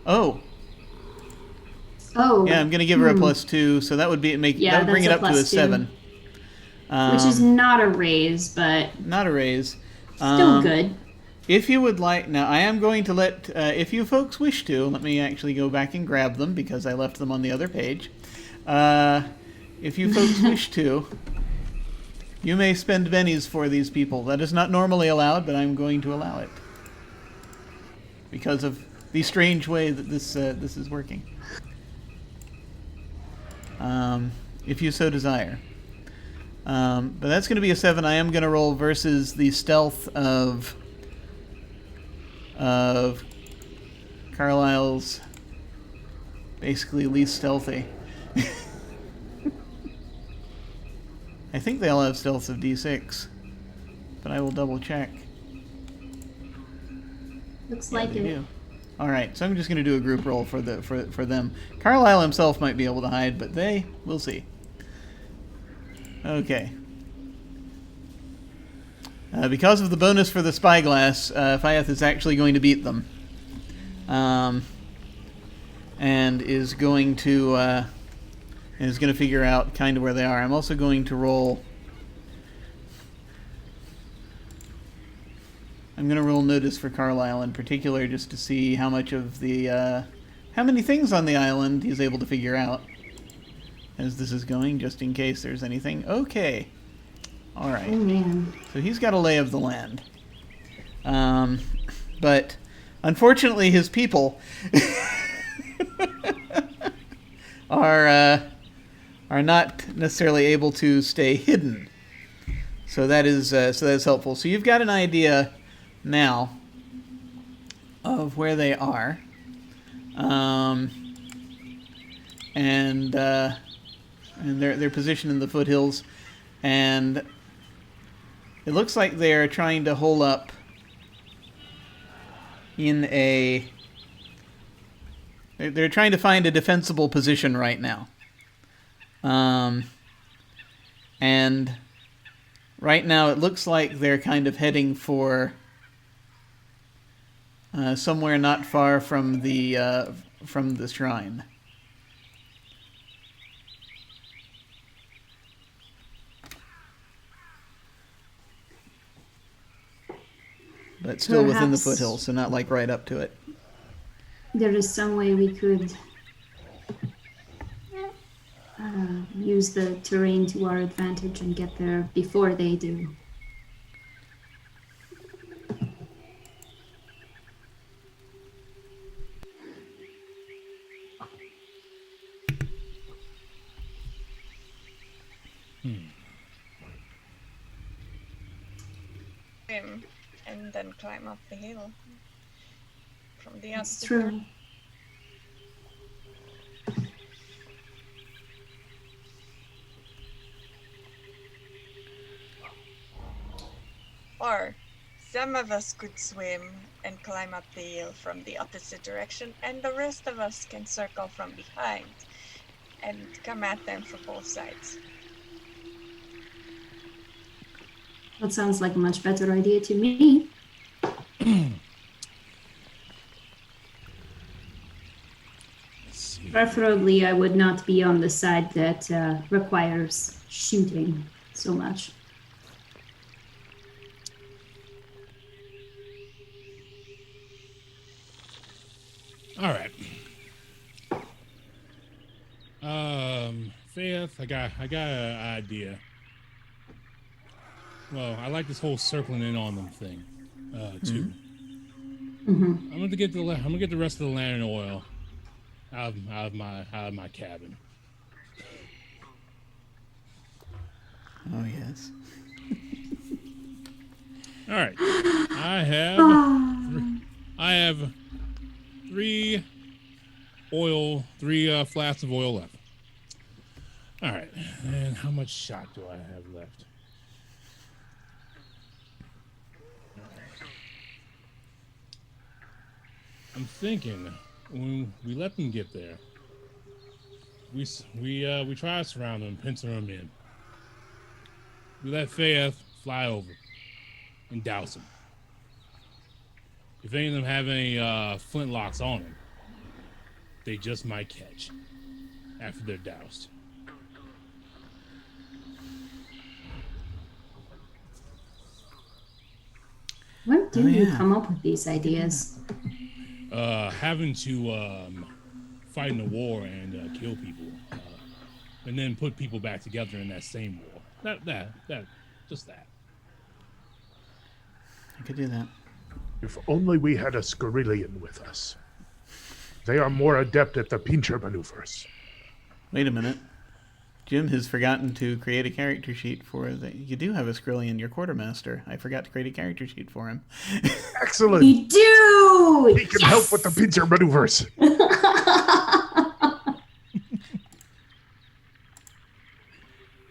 Speaker 1: Oh,
Speaker 6: Oh.
Speaker 1: yeah, I'm going to give her a +2, so that would be
Speaker 6: Yeah,
Speaker 1: that would bring it
Speaker 6: that's
Speaker 1: up
Speaker 6: a
Speaker 1: to a
Speaker 6: +2.
Speaker 1: 7.
Speaker 6: Which is not a raise, but
Speaker 1: Not a raise.
Speaker 6: still good.
Speaker 1: If you would like, now I am going to let, if you folks wish to, let me actually go back and grab them because I left them on the other page. If you folks wish to, you may spend bennies for these people. That is not normally allowed, but I'm going to allow it because of the strange way that this is working. If you so desire. But that's going to be a 7. I am going to roll versus the stealth of Carlisle's basically least stealthy. I think they all have stealths of D6, but I will double check.
Speaker 6: Looks
Speaker 1: Yeah,
Speaker 6: like
Speaker 1: they
Speaker 6: it.
Speaker 1: do. All right, so I'm just going to do a group roll for them. Carlisle himself might be able to hide, but we'll see. Okay. Because of the bonus for the spyglass, Fyeth is actually going to beat them. And is going to figure out kind of where they are. I'm also going to roll. I'm going to roll notice for Carlisle in particular, just to see how much of the how many things on the island he's able to figure out as this is going, just in case there's anything. Okay. All right.
Speaker 6: Oh, man.
Speaker 1: So he's got a lay of the land. But unfortunately, his people are not necessarily able to stay hidden. So that's helpful. So you've got an idea now of where they are, and their position in the foothills, and it looks like they're trying to hole up in a. They're trying to find a defensible position right now, and right now it looks like they're kind of heading for somewhere not far from the shrine. But still within the
Speaker 6: Perhaps
Speaker 1: foothills, so not like right up to it.
Speaker 6: there is some way we could use the terrain to our advantage and get there before they do.
Speaker 2: And then climb up the hill from the
Speaker 6: That's
Speaker 2: opposite
Speaker 6: true.
Speaker 2: direction. Or some of us could swim and climb up the hill from the opposite direction, and the rest of us can circle from behind and come at them from both sides.
Speaker 6: That sounds like a much better idea to me. Preferably, I would not be on the side that requires shooting so much.
Speaker 4: All right. Faith, I got an idea. Well, I like this whole circling in on them thing, too.
Speaker 6: Mm-hmm.
Speaker 4: I'm gonna get the rest of the land and oil out of my cabin.
Speaker 1: Oh yes.
Speaker 4: All right. I have I have three flasks of oil left. All right, and how much shot do I have left? I'm thinking when we let them get there, we try to surround them, pincer them in. We let Faith fly over and douse them. If any of them have any flintlocks on them, they just might catch after they're doused.
Speaker 6: Where do you come up with these ideas?
Speaker 4: Having to fight in a war and kill people, and then put people back together in that same war. Just that.
Speaker 1: I could do that.
Speaker 5: If only we had a Scarillion with us. They are more adept at the pincher maneuvers.
Speaker 1: Wait a minute. Jim has forgotten to create a character sheet for the... You do have a Skrillion, your quartermaster. I forgot to create a character sheet for him.
Speaker 5: Excellent.
Speaker 6: We do!
Speaker 5: He can help with the pincher maneuvers.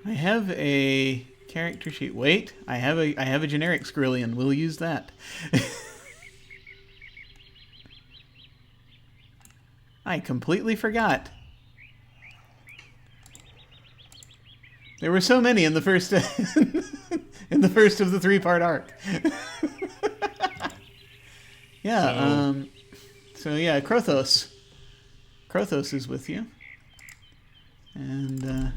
Speaker 1: I have a character sheet. Wait, I have a generic Skrillion. We'll use that. I completely forgot. There were so many in the first in the first of the 3-part arc. Yeah. So yeah, Krothos. Krothos is with you, and.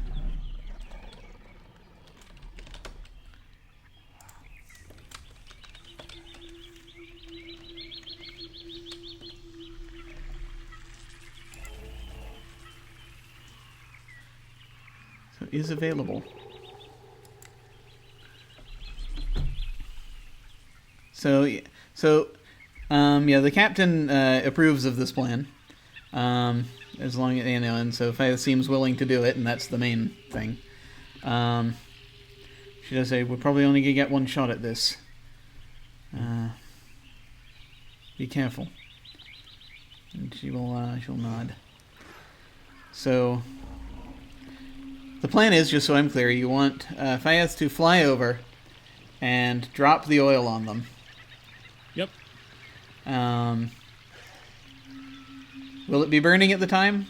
Speaker 1: Is available. So yeah, the captain approves of this plan, as long as, and so Faith seems willing to do it, and that's the main thing. She does say, we're probably only gonna get one shot at this. Be careful. And she'll nod. So, the plan is, just so I'm clear, you want Faith to fly over and drop the oil on them.
Speaker 4: Yep.
Speaker 1: Will it be burning at the time?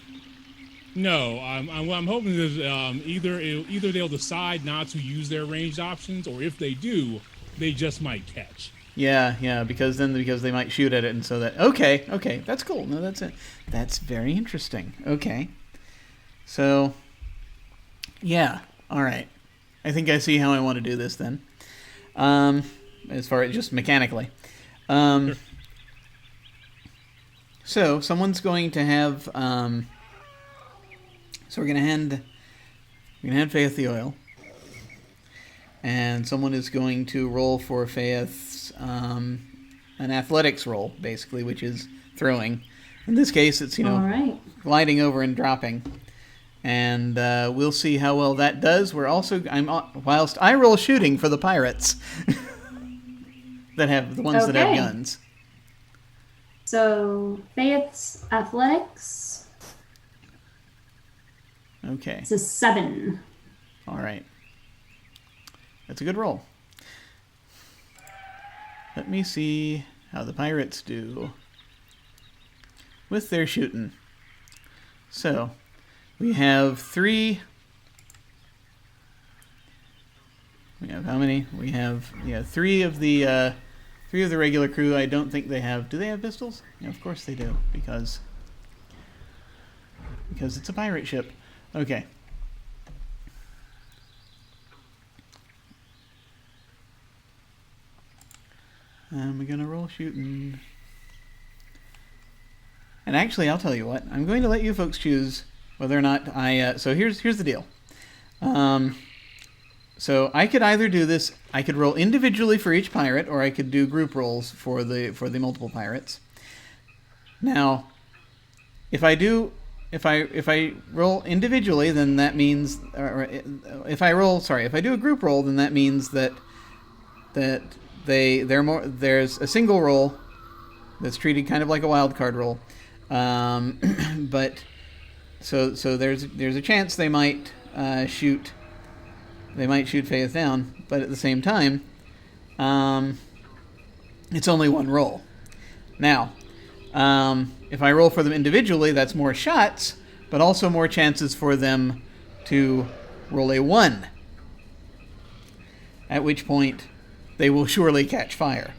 Speaker 4: No, I'm hoping that either they'll decide not to use their ranged options, or if they do, they just might catch.
Speaker 1: Yeah, because they might shoot at it, and so that okay, that's cool. No, that's it. That's very interesting. Okay, so. Yeah, all right. I think I see how I want to do this then. As far as just mechanically.
Speaker 4: Sure.
Speaker 1: So, someone's going to have... so we're going to hand Faith the oil. And someone is going to roll for Faith's an athletics roll, basically, which is throwing. In this case, it's,
Speaker 6: all right.
Speaker 1: gliding over and dropping. And we'll see how well that does. Whilst I roll shooting for the pirates that have the ones that have guns.
Speaker 6: So Faith's athletics.
Speaker 1: Okay.
Speaker 6: It's a 7.
Speaker 1: All right. That's a good roll. Let me see how the pirates do with their shooting. So. We have 3. We have how many? We have 3 of the regular crew. I don't think they have. Do they have pistols? Yeah, of course they do, because it's a pirate ship. Okay. We're gonna roll shooting. And actually, I'll tell you what. I'm going to let you folks choose whether or not I... so here's the deal. So I could either do this... I could roll individually for each pirate, or I could do group rolls for the multiple pirates. Now, if I roll individually, then that means... if I do a group roll, then that means that there's a single roll that's treated kind of like a wild card roll. But so there's a chance they might shoot Faith down, but at the same time, it's only one roll. Now, if I roll for them individually, that's more shots, but also more chances for them to roll a 1. At which point, they will surely catch fire.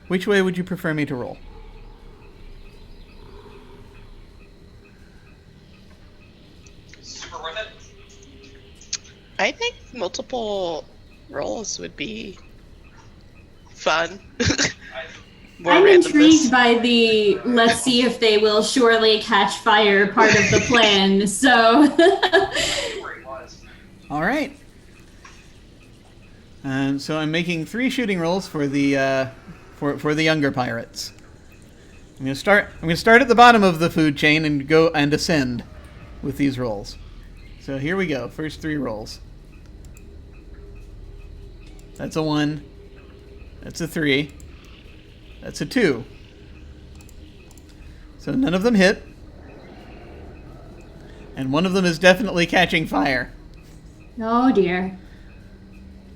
Speaker 1: Which way would you prefer me to roll?
Speaker 8: Super worth it.
Speaker 3: I think multiple rolls would be fun. More
Speaker 6: I'm
Speaker 3: randomness.
Speaker 6: intrigued by the let's see if they will surely catch fire part of the plan. So
Speaker 8: Where he was.
Speaker 1: All right. So I'm making 3 shooting rolls for the for the younger pirates. I'm going to start at the bottom of the food chain and go and ascend with these rolls. So here we go. First 3 rolls. That's a 1. That's a 3. That's a 2. So none of them hit. And one of them is definitely catching fire.
Speaker 6: oh dear.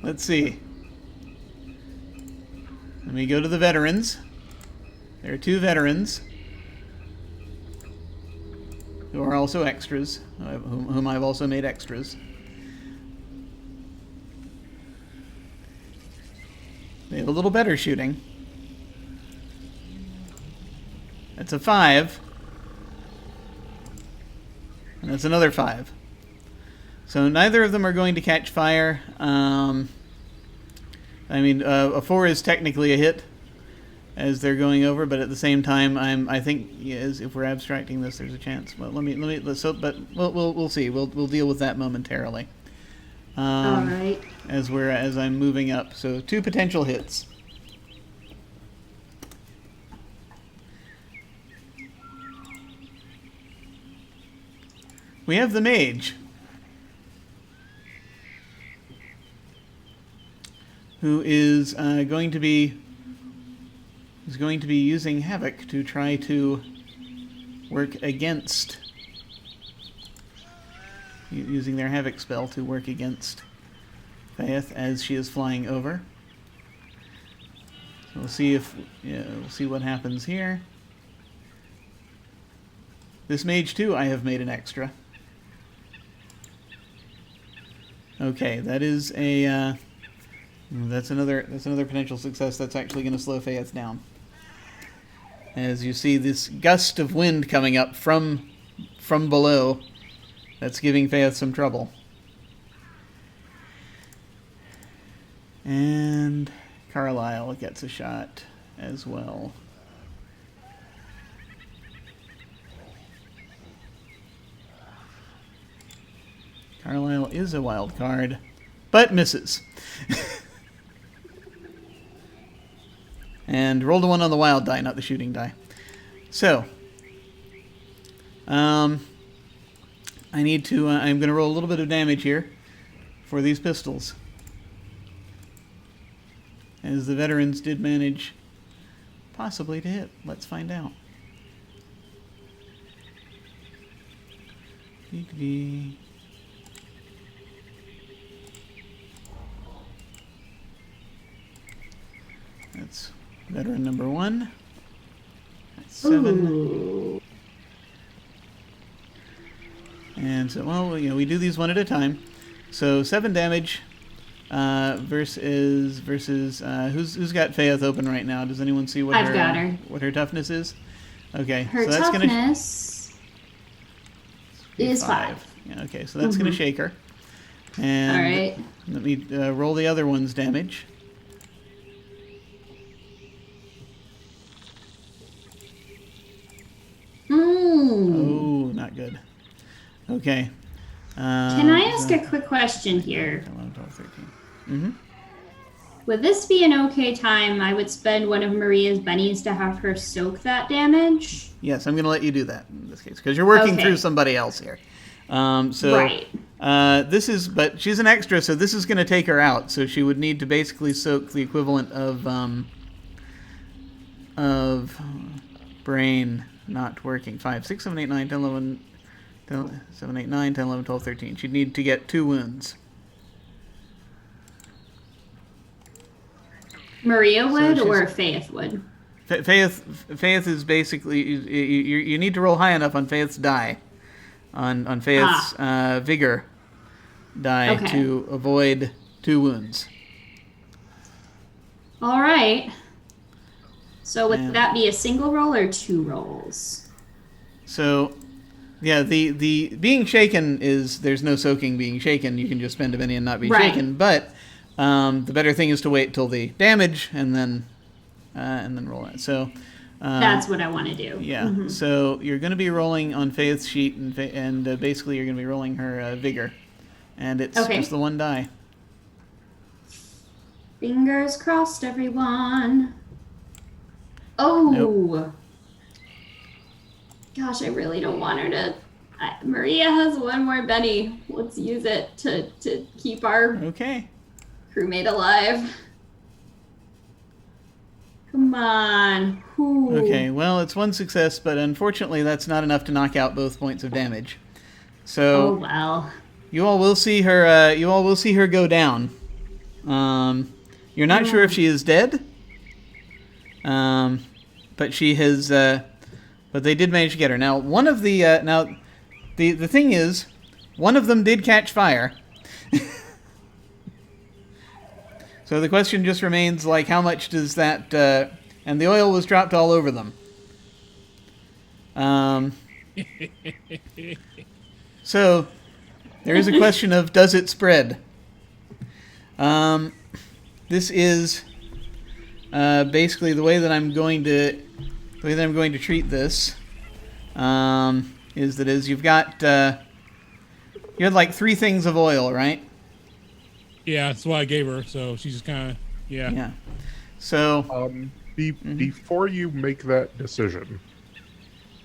Speaker 1: Let's see. Let me go to the veterans. There are 2 veterans who are also extras, whom I've also made extras. They have a little better shooting. That's a 5. And that's another 5. So neither of them are going to catch fire. A 4 is technically a hit as they're going over, but at the same time, I think if we're abstracting this, there's a chance. Well, but we'll see. We'll deal with that momentarily.
Speaker 6: All right.
Speaker 1: As I'm moving up. So 2 potential hits. We have the mage, who is going to be using Havoc to try to work against, using their Havoc spell to work against Faith as she is flying over. So we'll see what happens here. This mage too, I have made an extra. Okay, that is a that's another potential success. That's actually going to slow Faith down. As you see this gust of wind coming up from below, that's giving Faith some trouble. And Carlisle gets a shot as well. Carlisle is a wild card, but misses. And rolled a 1 on the wild die, not the shooting die. So, I'm going to roll a little bit of damage here for these pistols. As the veterans did manage possibly to hit. Let's find out. That's veteran number 1. That's 7.
Speaker 6: Ooh.
Speaker 1: And so, well, we do these one at a time. So 7 damage versus who's got Faith open right now? Does anyone see what
Speaker 6: I've got her.
Speaker 1: What her toughness is? Okay,
Speaker 6: Her
Speaker 1: so that's
Speaker 6: toughness is 5.
Speaker 1: Yeah, okay, so that's gonna shake her. And
Speaker 6: All right.
Speaker 1: let me roll the other one's damage. Oh, not good. Okay.
Speaker 6: Can I ask a quick question here?
Speaker 1: 11, 12, 13. Mm-hmm.
Speaker 6: Would this be an okay time? I would spend one of Maria's bunnies to have her soak that damage.
Speaker 1: Yes, I'm going to let you do that in this case because you're working through somebody else here.
Speaker 6: Right.
Speaker 1: But she's an extra, so this is going to take her out. So she would need to basically soak the equivalent of of brain not working. 5, 6, 7, 8, 9, 10, 11, 7, 8, 9, 10, 11, 12, 13. She'd need to get 2 wounds.
Speaker 6: Maria would
Speaker 1: she's-
Speaker 6: or Faith would?
Speaker 1: Faith is basically you need to roll high enough on Faith's die, on Faith's vigor die
Speaker 6: Okay.
Speaker 1: to avoid 2 wounds.
Speaker 6: All right. So would
Speaker 1: Yeah.
Speaker 6: that be a single roll or 2 rolls?
Speaker 1: So, yeah, the being shaken is there's no soaking being shaken. You can just spend a penny and not be
Speaker 6: Right.
Speaker 1: shaken. But the better thing is to wait till the damage and then roll it. So.
Speaker 6: That's what I want to do.
Speaker 1: Yeah,
Speaker 6: Mhm.
Speaker 1: so you're going to be rolling on Faith's sheet, and basically you're going to be rolling her vigor, and it's
Speaker 6: Okay.
Speaker 1: just the 1 die.
Speaker 6: Fingers crossed, everyone. Oh. Gosh, I really don't want her to. Maria has 1 more Benny. Let's use it to keep our
Speaker 1: Okay.
Speaker 6: crewmate alive. Come on. Ooh.
Speaker 1: Okay. Well, it's 1 success, but unfortunately, that's not enough to knock out both points of damage.
Speaker 6: Oh
Speaker 1: So
Speaker 6: well.
Speaker 1: you all will see her. You all will see her go down. You're not sure if she is dead. But she has. But they did manage to get her. Now, one of the the thing is, one of them did catch fire. So the question just remains, like, how much does that... and the oil was dropped all over them. So there is a question of, does it spread? This is basically the way that I'm going to treat this. Is you've got you had like 3 things of oil, right?
Speaker 4: Yeah, that's what I gave her. So she's just kind of
Speaker 1: Yeah. So
Speaker 5: Before you make that decision,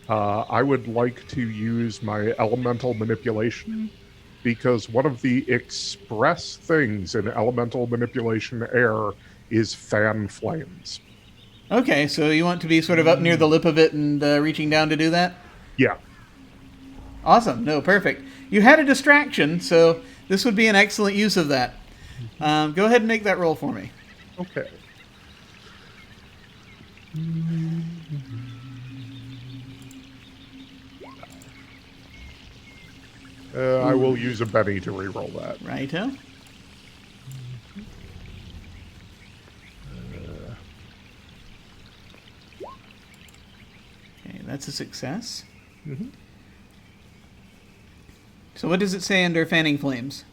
Speaker 5: I would like to use my elemental manipulation, because one of the express things in elemental manipulation air is fan flames.
Speaker 1: okay, so you want to be sort of up near the lip of it and reaching down to do that?
Speaker 5: Yeah.
Speaker 1: Awesome. No, perfect. You had a distraction, so this would be an excellent use of that. Go ahead and make that roll for me.
Speaker 5: Okay. I will use a Benny to reroll that.
Speaker 1: Righto. Okay, that's a success. So what does it say under fanning flames?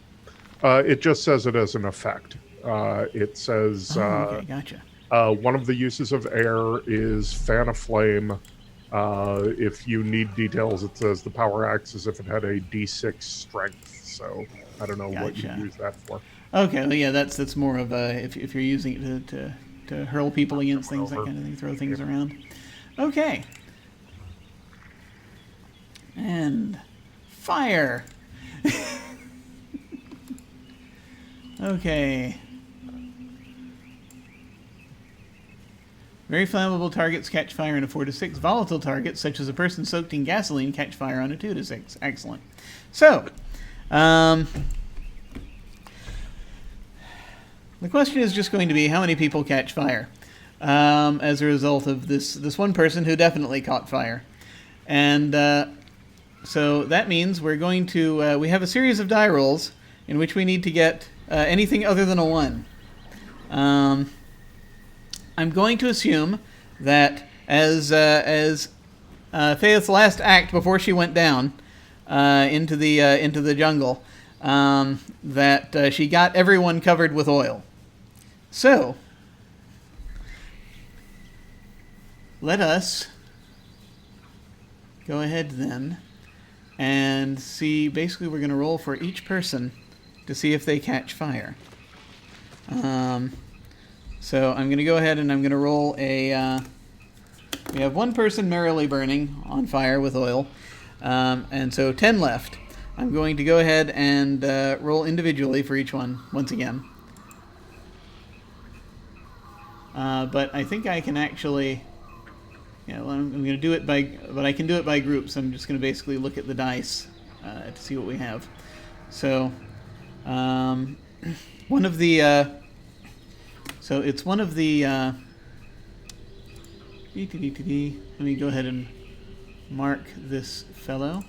Speaker 5: It just says it as an effect. It says
Speaker 1: Okay, gotcha.
Speaker 5: one of the uses of air is fan a flame. If you need details, it says the power acts as if it had a d6 strength. So I don't know what you
Speaker 1: Gotcha.
Speaker 5: use that for.
Speaker 1: Okay, well, yeah, that's more of a if you're using it to hurl people against things, that kind of thing, throw things around. Okay. And fire. Okay. Very flammable targets catch fire on a 4 to 6. Volatile targets, such as a person soaked in gasoline, catch fire on a 2 to 6. Excellent. So, the question is just going to be how many people catch fire as a result of this one person who definitely caught fire. And so that means we're going to... we have a series of die rolls in which we need to get anything other than a 1. I'm going to assume that as Faith's last act before she went down into the jungle, that she got everyone covered with oil. So let us go ahead then and see. Basically, we're going to roll for each person to see if they catch fire. So I'm going to go ahead and I'm going to roll a... we have 1 person merrily burning on fire with oil, and so 10 left. I'm going to go ahead and roll individually for each one, once again. But I think I can actually... Yeah, well, I'm going to do it but I can do it by groups. I'm just going to basically look at the dice to see what we have. So, one of the, so it's one of the, let me go ahead and mark this fellow.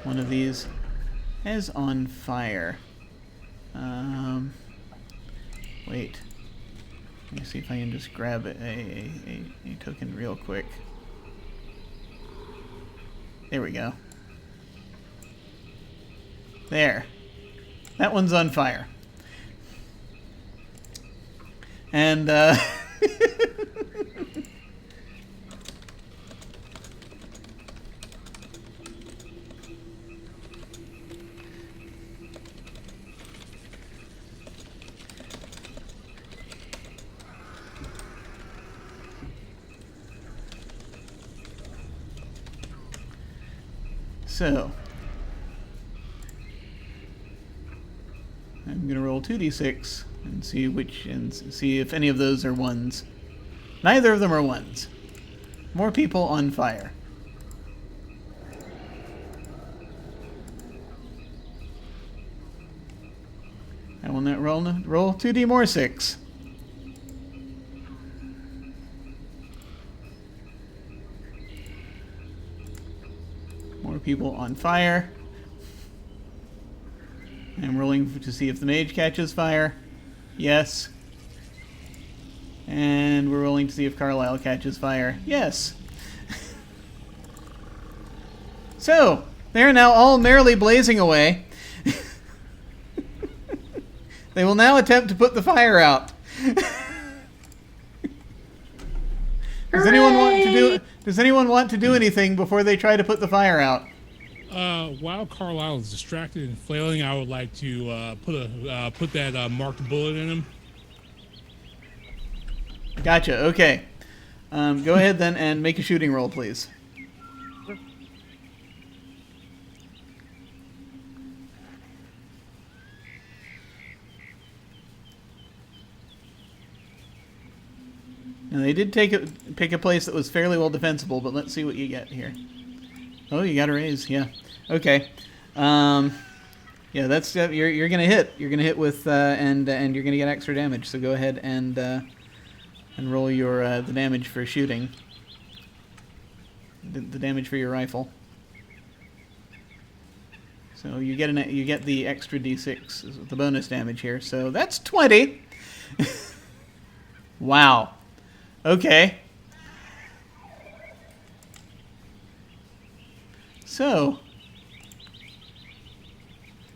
Speaker 1: One of these is on fire. Wait. Let me see if I can just grab a token real quick. There we go. There. That one's on fire. And, so, I'm gonna roll 2d6 and see if any of those are ones. Neither of them are ones. More people on fire. I will not roll 2d more 6. More people on fire. I'm rolling to see if the mage catches fire. Yes. And we're rolling to see if Carlisle catches fire. Yes. So, they're now all merrily blazing away. They will now attempt to put the fire out. Does anyone want to do anything before they try to put the fire out?
Speaker 4: While Carlisle is distracted and flailing, I would like to put that marked bullet in him.
Speaker 1: Gotcha. Okay. Go ahead then and make a shooting roll, please. Now they did pick a place that was fairly well defensible, but let's see what you get here. Oh, you got a raise, yeah. Okay. Yeah, that's you're gonna hit. You're gonna hit with and you're gonna get extra damage. So go ahead and roll your the damage for shooting. The damage for your rifle. So you get the extra d6, the bonus damage here. So that's 20. Wow. Okay. So,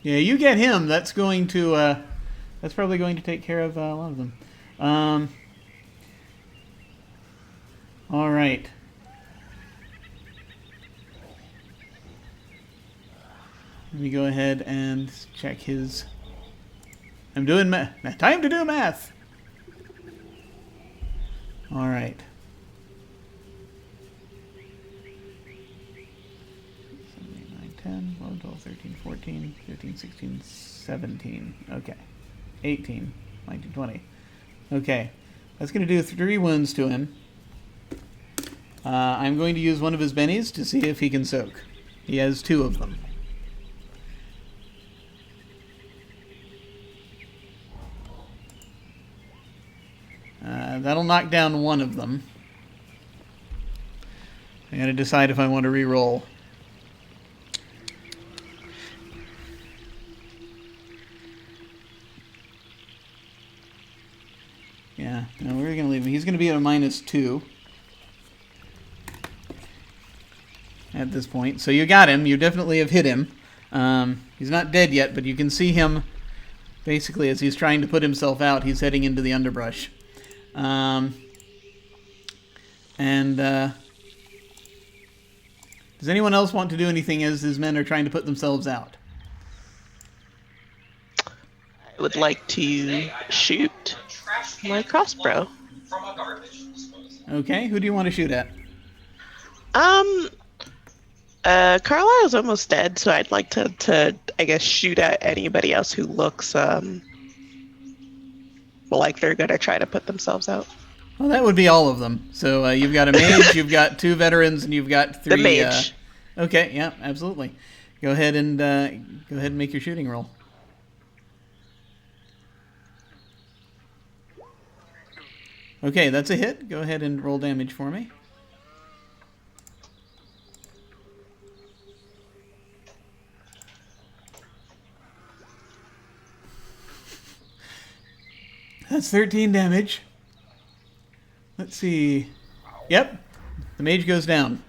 Speaker 1: yeah, you get him. That's going to, that's probably going to take care of a lot of them. All right. Let me go ahead and check his. I'm doing math. Time to do math. All right. 7, 8, 9, 10, 11, 12, 13, 14, 15, 16, 17. Okay. 18, 19, 20. Okay. That's going to do 3 wounds to him. I'm going to use one of his bennies to see if he can soak. He has 2 of them. That'll knock down 1 of them. I gotta decide if I want to re-roll. Yeah, no, we're gonna leave him. He's gonna be at a -2 at this point. So you got him. You definitely have hit him. He's not dead yet, but you can see him basically as he's trying to put himself out. He's heading into the underbrush. Does anyone else want to do anything as his men are trying to put themselves out?
Speaker 3: I would like to shoot my crossbow.
Speaker 8: From a garbage disposal.
Speaker 1: Okay, who do you want to shoot at?
Speaker 3: Carlisle's almost dead, so I'd like to I guess shoot at anybody else who looks like they're gonna try to put themselves out.
Speaker 1: Well, that would be all of them. So you've got a mage, you've got 2 veterans, and you've got 3.
Speaker 3: The mage.
Speaker 1: Okay, yeah, absolutely. Go ahead and make your shooting roll. Okay, that's a hit. Go ahead and roll damage for me. That's 13 damage. Let's see. Yep, the mage goes down.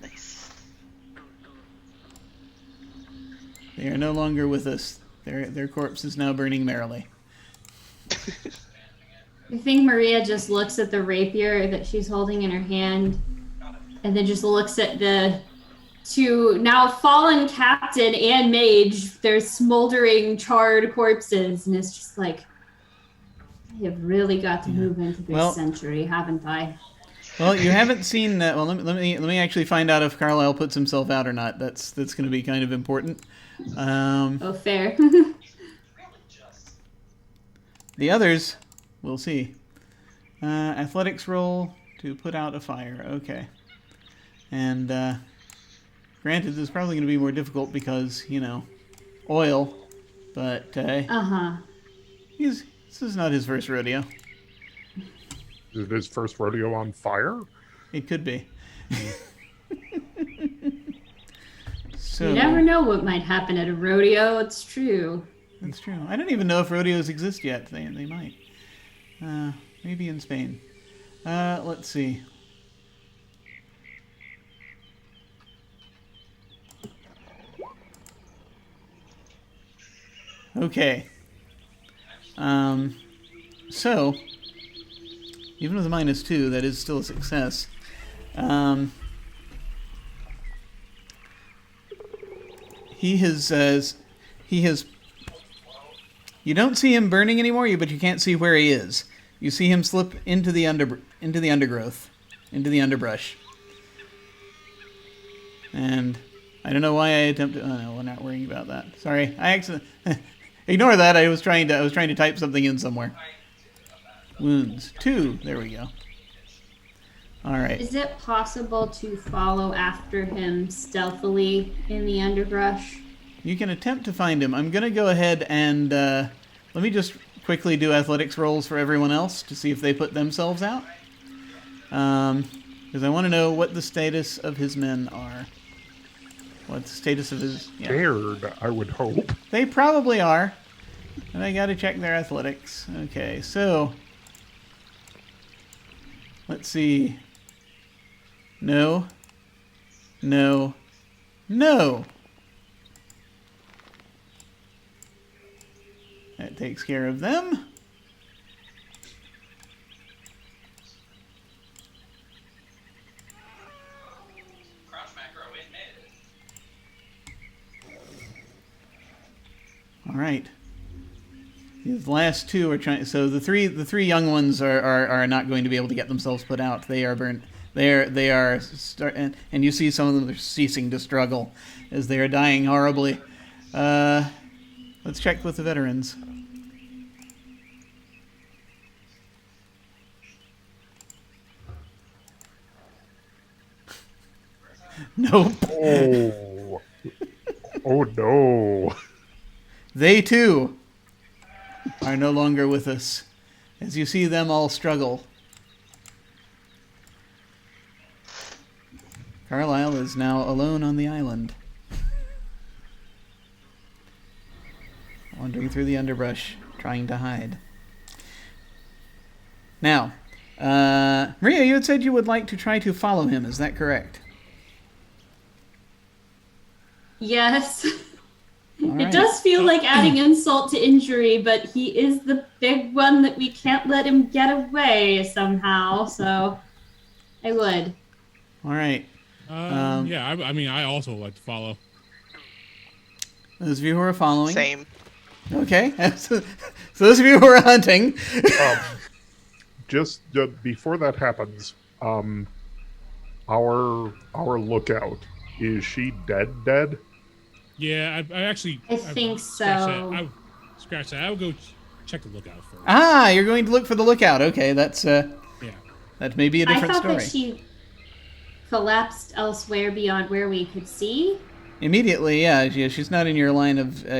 Speaker 3: Nice.
Speaker 1: They are no longer with us. Their corpse is now burning merrily.
Speaker 6: I think Maria just looks at the rapier that she's holding in her hand and then just looks at the 2 now fallen captain and mage, their smoldering, charred corpses, and it's just like, I have really got to move into this century, haven't I?
Speaker 1: Well, you haven't seen that. Well, let me actually find out if Carlisle puts himself out or not. That's going to be kind of important.
Speaker 6: Oh, fair.
Speaker 1: The others, we'll see. Athletics roll to put out a fire. Okay. And granted, this is probably going to be more difficult because, oil. But this is not his first rodeo.
Speaker 5: Is it his first rodeo on fire?
Speaker 1: It could be. So,
Speaker 6: you never know what might happen at a rodeo. It's true.
Speaker 1: That's true. I don't even know if rodeos exist yet. They might. Maybe in Spain. Let's see. Okay. So, even with a -2, that is still a success. He has. You don't see him burning anymore, but you can't see where he is. You see him slip into the undergrowth, into the underbrush. And I don't know why I attempted. Oh no, we're not worrying about that. Sorry, I accidentally ignore that. I was trying to type something in somewhere. Wounds 2. There we go. All right.
Speaker 6: Is it possible to follow after him stealthily in the underbrush?
Speaker 1: You can attempt to find him. I'm going to go ahead and let me just quickly do athletics rolls for everyone else to see if they put themselves out. Because I want to know what the status of his men are. What the status of his... Yeah.
Speaker 5: Scared, I would hope.
Speaker 1: They probably are. And I got to check their athletics. Okay, so... Let's see. No. No. No! That takes care of them.
Speaker 8: Crouch macro, it made it.
Speaker 1: All right. The last 2 are trying. So the three young ones are not going to be able to get themselves put out. They are burnt. They are and you see some of them are ceasing to struggle as they are dying horribly. Let's check with the veterans. Nope.
Speaker 5: Oh. Oh no.
Speaker 1: They too are no longer with us as you see them all struggle. Carlisle is now alone on the island, wandering through the underbrush, trying to hide. Now, Maria, you had said you would like to try to follow him. Is that correct?
Speaker 6: Yes.
Speaker 1: All
Speaker 6: It
Speaker 1: right.
Speaker 6: does feel like adding insult to injury, but he is the big one that we can't let him get away somehow, so I would.
Speaker 1: All right.
Speaker 4: Yeah, I mean, I also would like to follow.
Speaker 1: Those of you who are following.
Speaker 3: Same.
Speaker 1: Okay. So those of you who are hunting.
Speaker 5: Just before that happens, our lookout, is she dead?
Speaker 4: Yeah, I actually.
Speaker 6: I think
Speaker 4: scratch
Speaker 6: so.
Speaker 4: that. Scratch that. I would go check the lookout first.
Speaker 1: Ah, you're going to look for the lookout. Okay, that's
Speaker 4: Yeah.
Speaker 1: that may be a different
Speaker 6: I thought
Speaker 1: story.
Speaker 6: that she collapsed elsewhere beyond where we could see.
Speaker 1: Immediately, yeah, she's not in your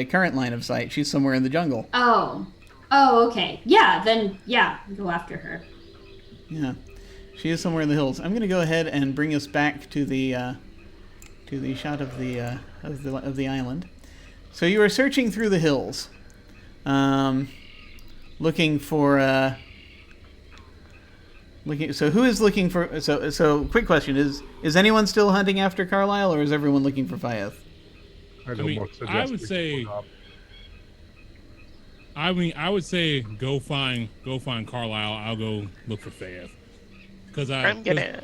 Speaker 1: current line of sight. She's somewhere in the jungle.
Speaker 6: Oh, okay. Then go after her.
Speaker 1: Yeah, she is somewhere in the hills. I'm going to go ahead and bring us back to the shot of the island. So you are searching through the hills, looking for. So who is looking for? So quick question: Is anyone still hunting after Carlisle, or is everyone looking for Fyeth?
Speaker 4: I would say go find Carlisle. I'll go look for Fyeth. Because
Speaker 3: I'm gonna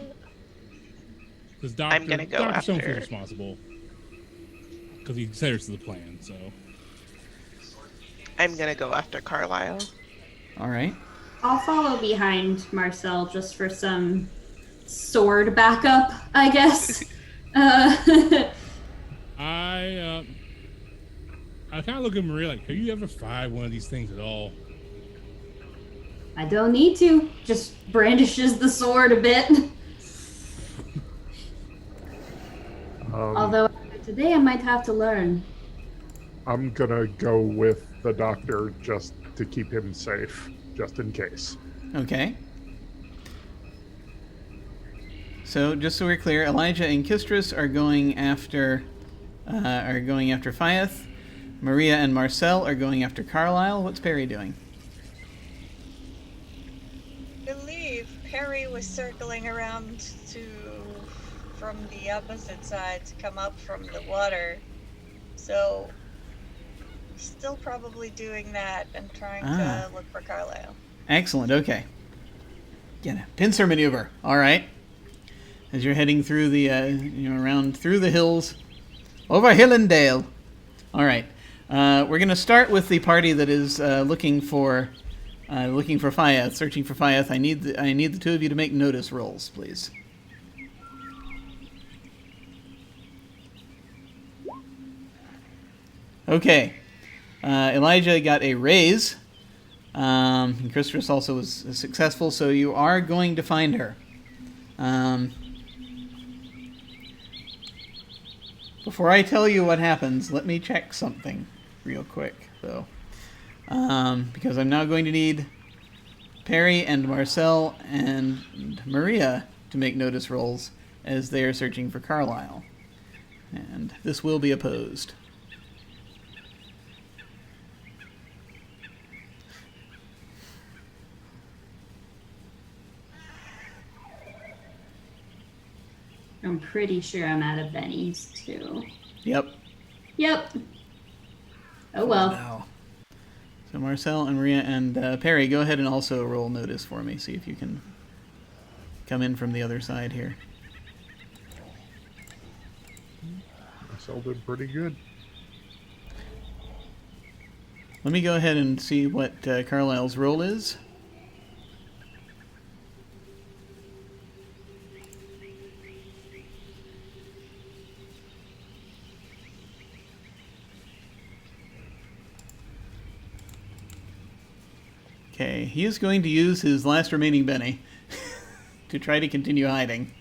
Speaker 3: go
Speaker 4: Dr. Stone
Speaker 3: after.
Speaker 4: feels responsible. Because he said it's the plan. So
Speaker 3: I'm gonna go after Carlisle.
Speaker 1: All right.
Speaker 6: I'll follow behind Marcel just for some sword backup, I guess.
Speaker 4: I kind of look at Maria like, have you ever fired one of these things at all?
Speaker 6: I don't need to. Just brandishes the sword a bit. Although today I might have to learn.
Speaker 5: I'm gonna go with the doctor just to keep him safe, just in case.
Speaker 1: Okay. So just so we're clear, Elijah and Kistris are going after Fyeth. Maria and Marcel are going after Carlisle. What's Perry doing?
Speaker 2: I believe Perry was circling around from the opposite side to come up from the water. So still probably doing that and trying to look for Carlisle.
Speaker 1: Excellent. Okay. Get a pincer maneuver. All right. As you're heading through the around through the hills, over hill and dale. All right. We're going to start with the party that is looking for Fyeth, searching for Fyeth. I need the two of you to make notice rolls, please. Okay. Elijah got a raise. And Kistris also was successful, so you are going to find her. Before I tell you what happens, let me check something real quick, though. Because I'm now going to need Perry and Marcel and Maria to make notice rolls as they are searching for Carlisle. And this will be opposed.
Speaker 6: I'm pretty sure I'm out of bennies, too.
Speaker 1: Yep.
Speaker 6: Oh, well.
Speaker 1: Wow. So Marcel and Maria and Perry, go ahead and also roll notice for me. See if you can come in from the other side here.
Speaker 5: Marcel did pretty good.
Speaker 1: Let me go ahead and see what Carlisle's roll is. Okay, he is going to use his last remaining Benny to try to continue hiding.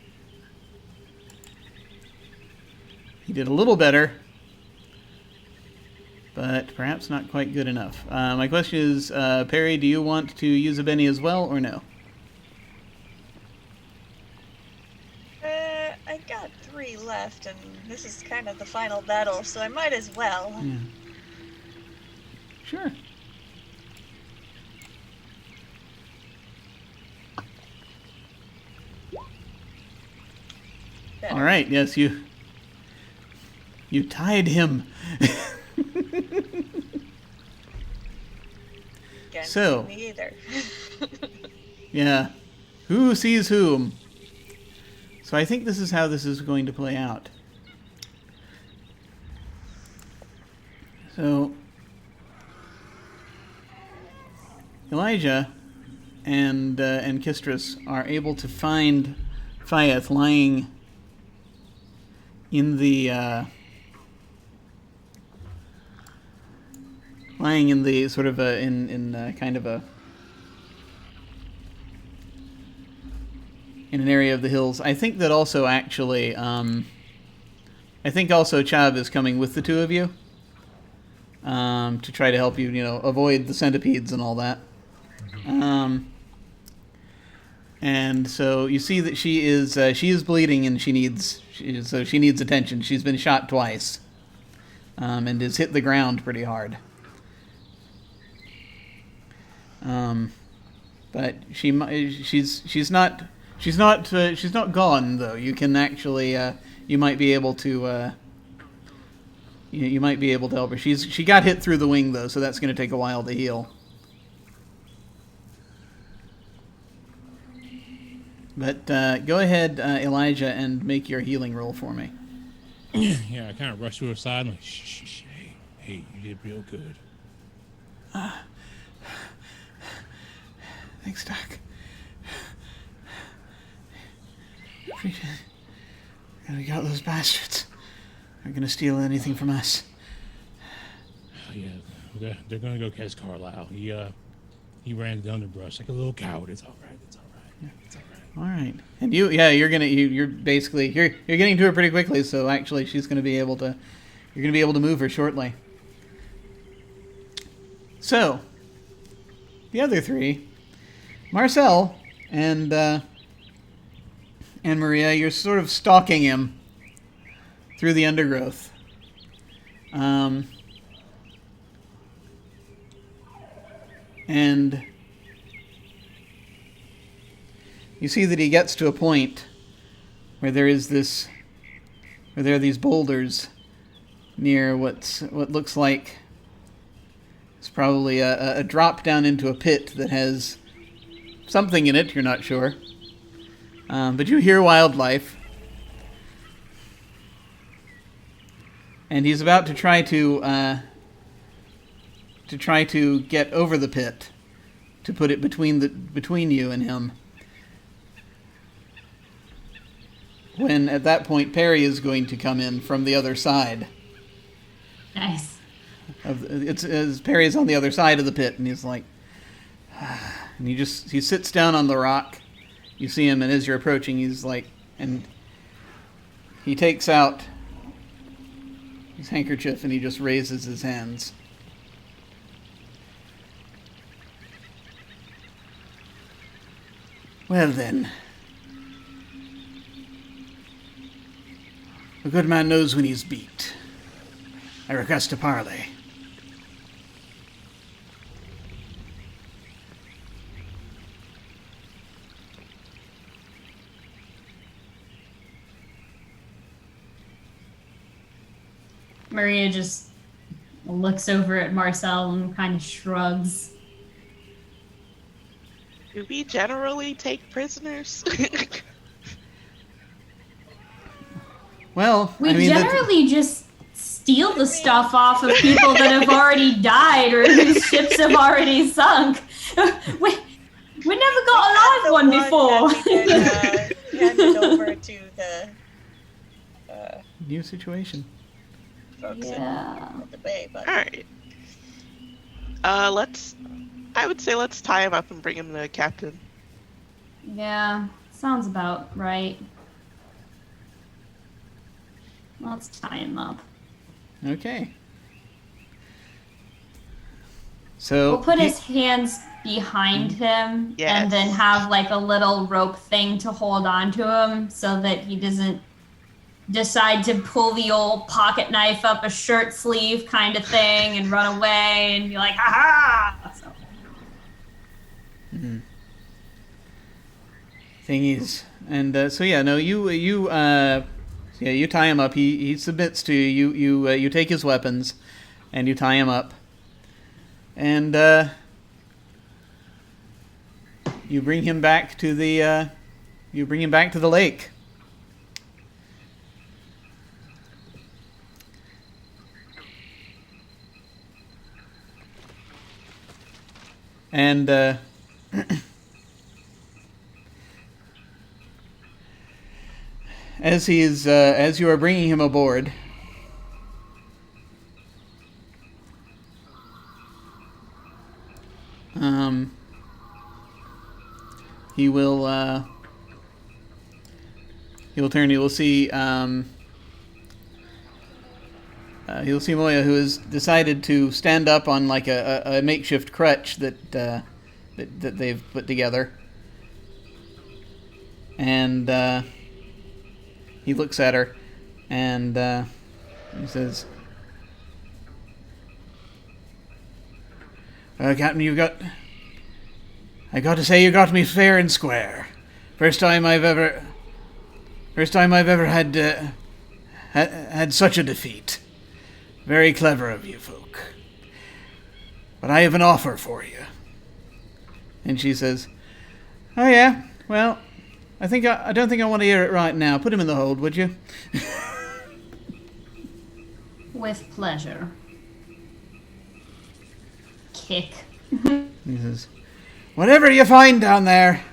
Speaker 1: He did a little better, but perhaps not quite good enough. My question is, Perry, do you want to use a Benny as well, or no?
Speaker 2: I got 3 left, and this is kind of the final battle, so I might as well.
Speaker 1: Yeah. Sure.
Speaker 2: Better.
Speaker 1: All right, yes, you tied him.
Speaker 2: Can't
Speaker 1: So.
Speaker 2: see me either.
Speaker 1: Yeah. Who sees whom? So I think this is how this is going to play out. So Elijah and Kistris are able to find Fyeth lying in the lying in the sort of in kind of a in an area of the hills. I think that also actually, I think also Chav is coming with the two of you to try to help you, avoid the centipedes and all that. And so you see that she is bleeding and she needs attention. She's been shot twice, and has hit the ground pretty hard. But she's not gone though. You can actually you might be able to you might be able to help her. She got hit through the wing though, so that's going to take a while to heal. But go ahead, Elijah, and make your healing roll for me.
Speaker 4: Yeah, I kind of rushed to her side. Like, shh, hey, you did real good.
Speaker 1: Thanks, Doc. Appreciate it. We got those bastards. They're gonna steal anything from us.
Speaker 4: Oh, yeah, they're gonna go catch Carlisle. He ran the underbrush like a little coward. It's all right. Yeah, it's all right.
Speaker 1: All right, and you're basically you're getting to her pretty quickly. So actually, you're gonna be able to move her shortly. So the other three, Marcel and Maria, you're sort of stalking him through the undergrowth. And you see that he gets to a point where there are these boulders near what looks like it's probably a drop down into a pit that has something in it. You're not sure, but you hear wildlife, and he's about to try to get over the pit to put it between you and him. When at that point Perry is going to come in from the other side.
Speaker 6: Nice.
Speaker 1: Perry is on the other side of the pit, and he's like, and he sits down on the rock. You see him, and as you're approaching, he's like, and he takes out his handkerchief and he just raises his hands. Well then. A good man knows when he's beat. I request a parley.
Speaker 6: Maria just looks over at Marcel and kind of shrugs.
Speaker 3: Do we generally take prisoners?
Speaker 1: Well,
Speaker 6: We generally just steal the stuff off of people that have already died or whose ships have already sunk. We never got a live one before.
Speaker 2: Hand it over to the
Speaker 1: new situation.
Speaker 2: folks
Speaker 6: Yeah.
Speaker 2: at the bay. But
Speaker 3: All right. I would say let's tie him up and bring him to the captain.
Speaker 6: Yeah, sounds about right. Let's tie him up.
Speaker 1: Okay. So
Speaker 6: We'll put his hands behind him
Speaker 3: Yes.
Speaker 6: and then have like a little rope thing to hold on to him so that he doesn't decide to pull the old pocket knife up a shirt sleeve kind of thing and run away and be like, ha-ha! So,
Speaker 1: thingies, and you tie him up. He submits to you. You take his weapons, and you tie him up, and you bring him back to the lake. And as you are bringing him aboard, he will turn. He will see. He'll see Moya, who has decided to stand up on like a makeshift crutch that they've put together, and he looks at her, and he says, "Captain, I got to say, you got me fair and square. First time I've ever had such a defeat. Very clever of you folk. But I have an offer for you." And she says, "Oh yeah, well, I don't think I want to hear it right now. Put him in the hold, would you?"
Speaker 6: With pleasure. Kick.
Speaker 1: He says, "Whatever you find down there,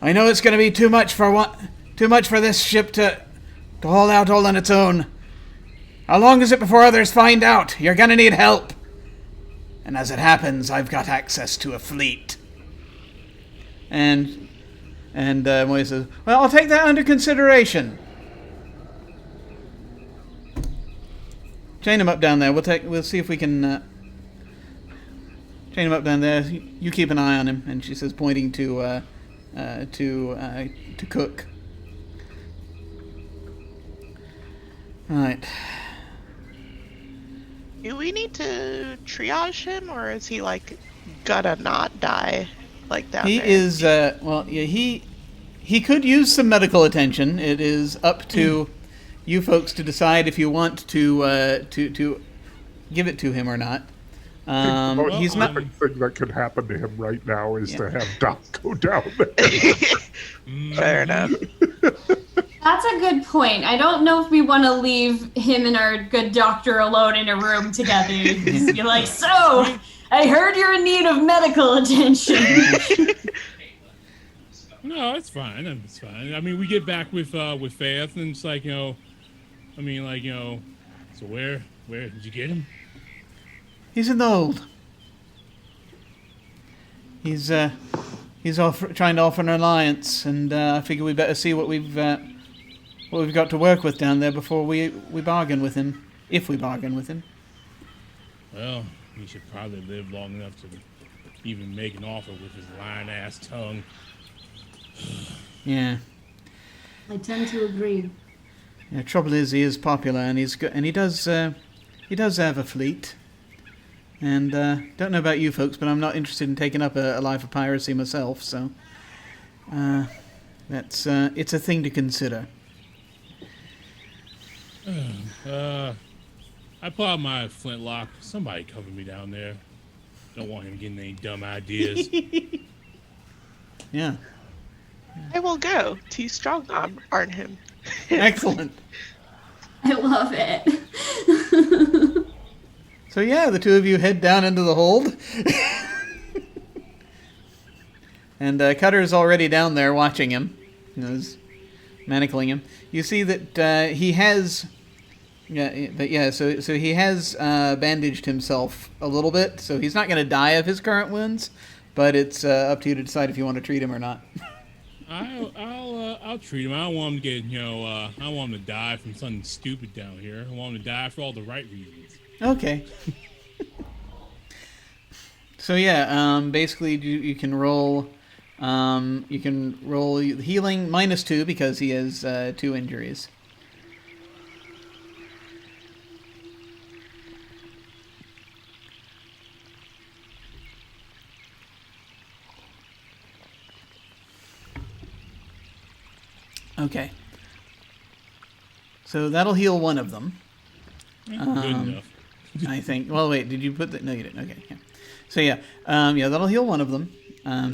Speaker 1: I know it's going to be too much for this ship to haul out all on its own. How long is it before others find out? You're going to need help. And as it happens, I've got access to a fleet." And Moya says, "Well, I'll take that under consideration. Chain him up down there. We'll see if we can chain him up down there. You keep an eye on him." And she says, pointing to Cook. Right.
Speaker 3: Do we need to triage him, or is he like gonna not die like down
Speaker 1: He
Speaker 3: there?
Speaker 1: is he could use some medical attention. It is up to you folks to decide if you want to give it to him or not. He's not.
Speaker 5: The thing that could happen to him right now is to have Doc go down there.
Speaker 3: Fair enough.
Speaker 6: That's a good point. I don't know if we want to leave him and our good doctor alone in a room together. Just be like, "So, I heard you're in need of medical attention."
Speaker 4: No, it's fine. It's fine. I mean, we get back with Faith, and it's like, so where did you get him?
Speaker 1: He's in the hold. He's trying to offer an alliance, and I figure we better see what we've got to work with down there before we bargain with him, if we bargain with him.
Speaker 4: Well, he should probably live long enough to even make an offer with his lying-ass tongue.
Speaker 1: Yeah.
Speaker 6: I tend to agree.
Speaker 1: The trouble is, he is popular, and he does have a fleet. And don't know about you folks, but I'm not interested in taking up a life of piracy myself. So it's a thing to consider.
Speaker 4: I pull out my flintlock. Somebody cover me down there. Don't want him getting any dumb ideas.
Speaker 1: Yeah.
Speaker 3: I will go. Too strong aren't him.
Speaker 1: Excellent.
Speaker 6: I love it.
Speaker 1: So yeah, the two of you head down into the hold. And Cutter is already down there watching him. He's manacling him. You see that he has... So he has bandaged himself a little bit, so he's not going to die of his current wounds, but it's up to you to decide if you want to treat him or not.
Speaker 4: I'll treat him. I don't want him to get, I don't want him to die from something stupid down here. I want him to die for all the right reasons.
Speaker 1: Okay. So yeah, basically you can roll healing -2 because he has 2 injuries. Okay. So that'll heal one of them.
Speaker 4: Good enough.
Speaker 1: I think. Well, wait. Did you put that? No, you didn't. Okay. Yeah. So yeah, that'll heal one of them,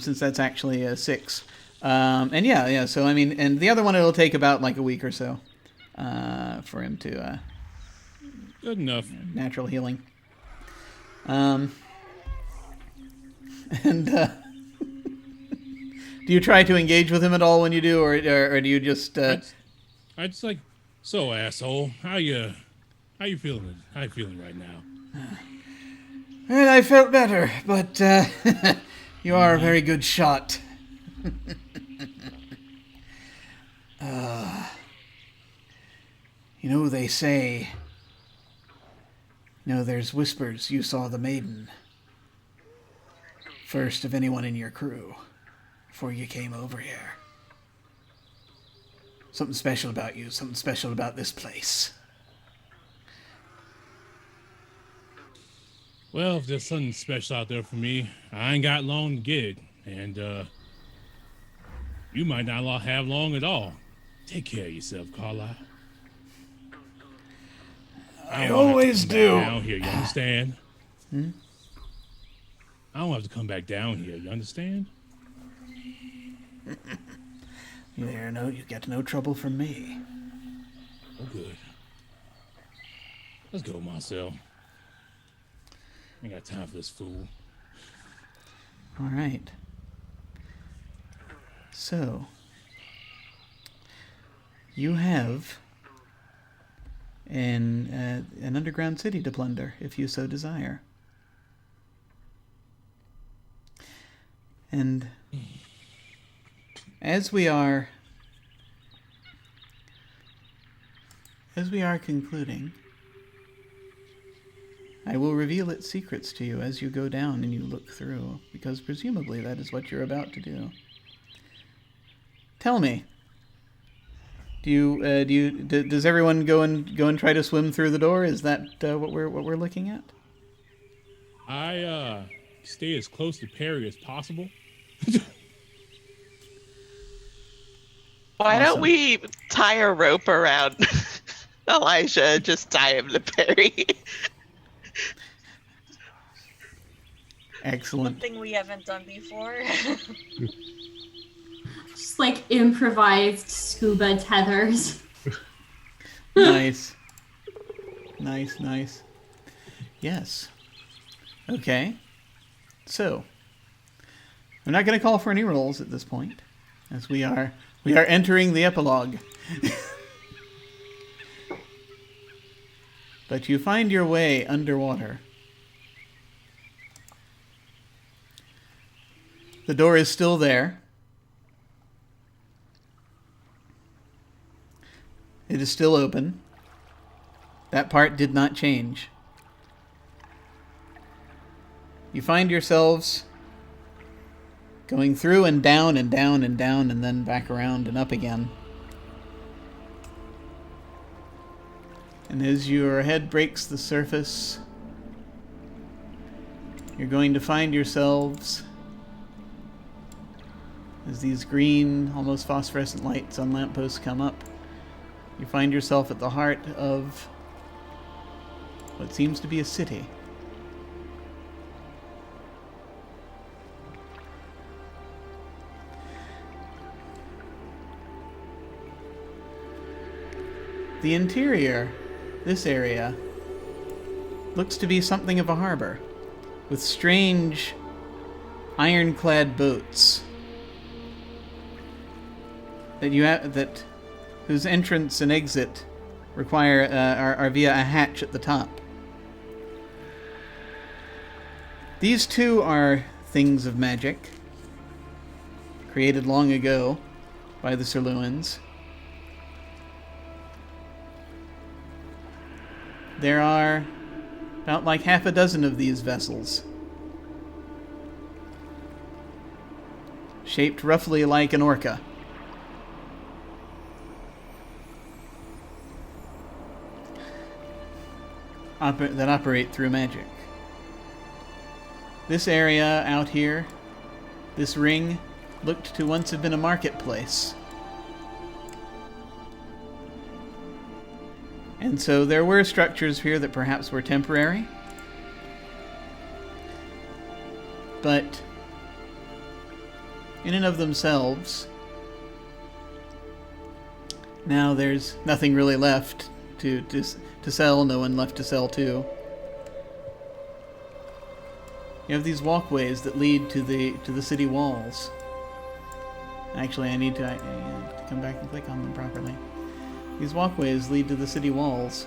Speaker 1: since that's actually a 6. And yeah. So I mean, and the other one it'll take about like a week or so, for him to.
Speaker 4: Good enough.
Speaker 1: Natural healing. And do you try to engage with him at all when you do, or do you just?
Speaker 4: I just like, so asshole, how you feeling? How you feeling right now?
Speaker 1: Well, I felt better, but You are a very good shot. You know, they say... You know, there's whispers you saw the maiden. First of anyone in your crew. Before you came over here. Something special about you. Something special about this place.
Speaker 4: Well, if there's something special out there for me, I ain't got long to get it. And, you might not have long at all. Take care of yourself, Carlisle.
Speaker 1: I always do.
Speaker 4: Down here, you understand? I don't have to come back down here, you understand?
Speaker 1: You get no trouble from me.
Speaker 4: Oh, good. Let's go, Marcel. Ain't got time for this fool.
Speaker 1: All right. So, you have an underground city to plunder, if you so desire. And as we are concluding, I will reveal its secrets to you as you go down and you look through, because presumably that is what you're about to do. Tell me, does everyone go and try to swim through the door? Is that what we're looking at?
Speaker 4: I stay as close to Perry as possible.
Speaker 3: Why
Speaker 1: Awesome.
Speaker 3: don't we tie a rope around Elijah and just tie him to Perry?
Speaker 1: Excellent.
Speaker 2: Something we haven't done before.
Speaker 6: Just like improvised scuba tethers.
Speaker 1: Nice. Nice. Yes. Okay. So, I'm not going to call for any rolls at this point, as we are entering the epilogue. But you find your way underwater. The door is still there. It is still open. That part did not change. You find yourselves going through and down and down and down and then back around and up again. And as your head breaks the surface, you're going to find yourselves, as these green, almost phosphorescent lights on lampposts come up, you find yourself at the heart of what seems to be a city. The interior, this area, looks to be something of a harbor, with strange, ironclad boats whose entrance and exit are via a hatch at the top. These two are things of magic, created long ago by the Serluans. There are about like half a dozen of these vessels, shaped roughly like an orca. That operate through magic. This area out here, this ring, looked to once have been a marketplace. And so there were structures here that perhaps were temporary. But in and of themselves, now there's nothing really left to sell, no one left to sell to. You have these walkways that lead to the city walls. Actually, I need to come back and click on them properly. These walkways lead to the city walls.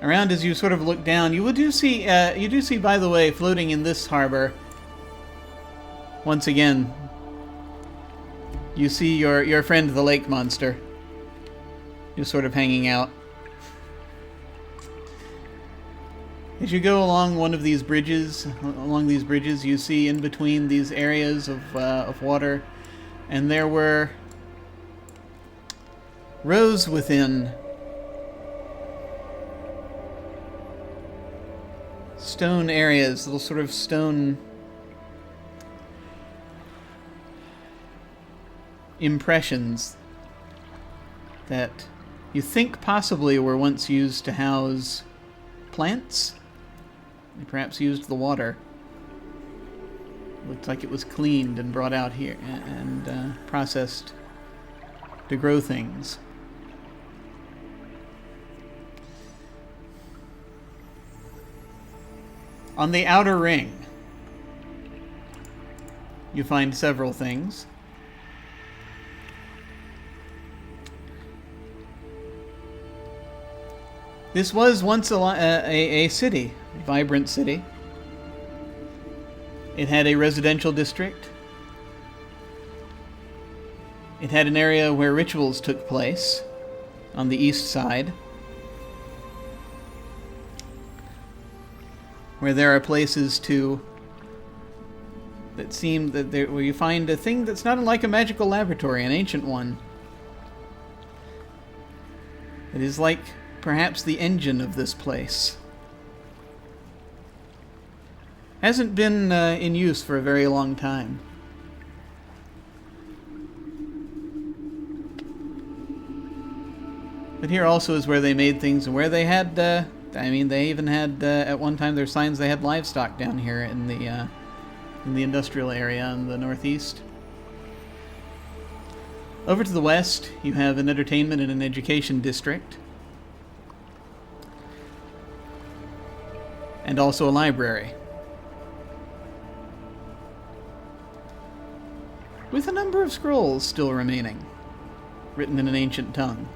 Speaker 1: Around as you sort of look down, you do see, by the way, floating in this harbor, once again, you see your friend the lake monster, just sort of hanging out. As you go along one of these bridges, you see in between these areas of water, and there were rows within stone areas, little sort of stone impressions that you think possibly were once used to house plants. They perhaps used the water. Looked like it was cleaned and brought out here and processed to grow things. On the outer ring, you find several things. This was once a city, a vibrant city. It had a residential district. It had an area where rituals took place on the east side, where there are places where you find a thing that's not unlike a magical laboratory, an ancient one. It is like perhaps the engine of this place. Hasn't been in use for a very long time. But here also is where they made things, and where they had, they even had, at one time, there's signs they had livestock down here in the industrial area in the northeast. Over to the west, you have an entertainment and an education district. And also a library. With a number of scrolls still remaining, written in an ancient tongue.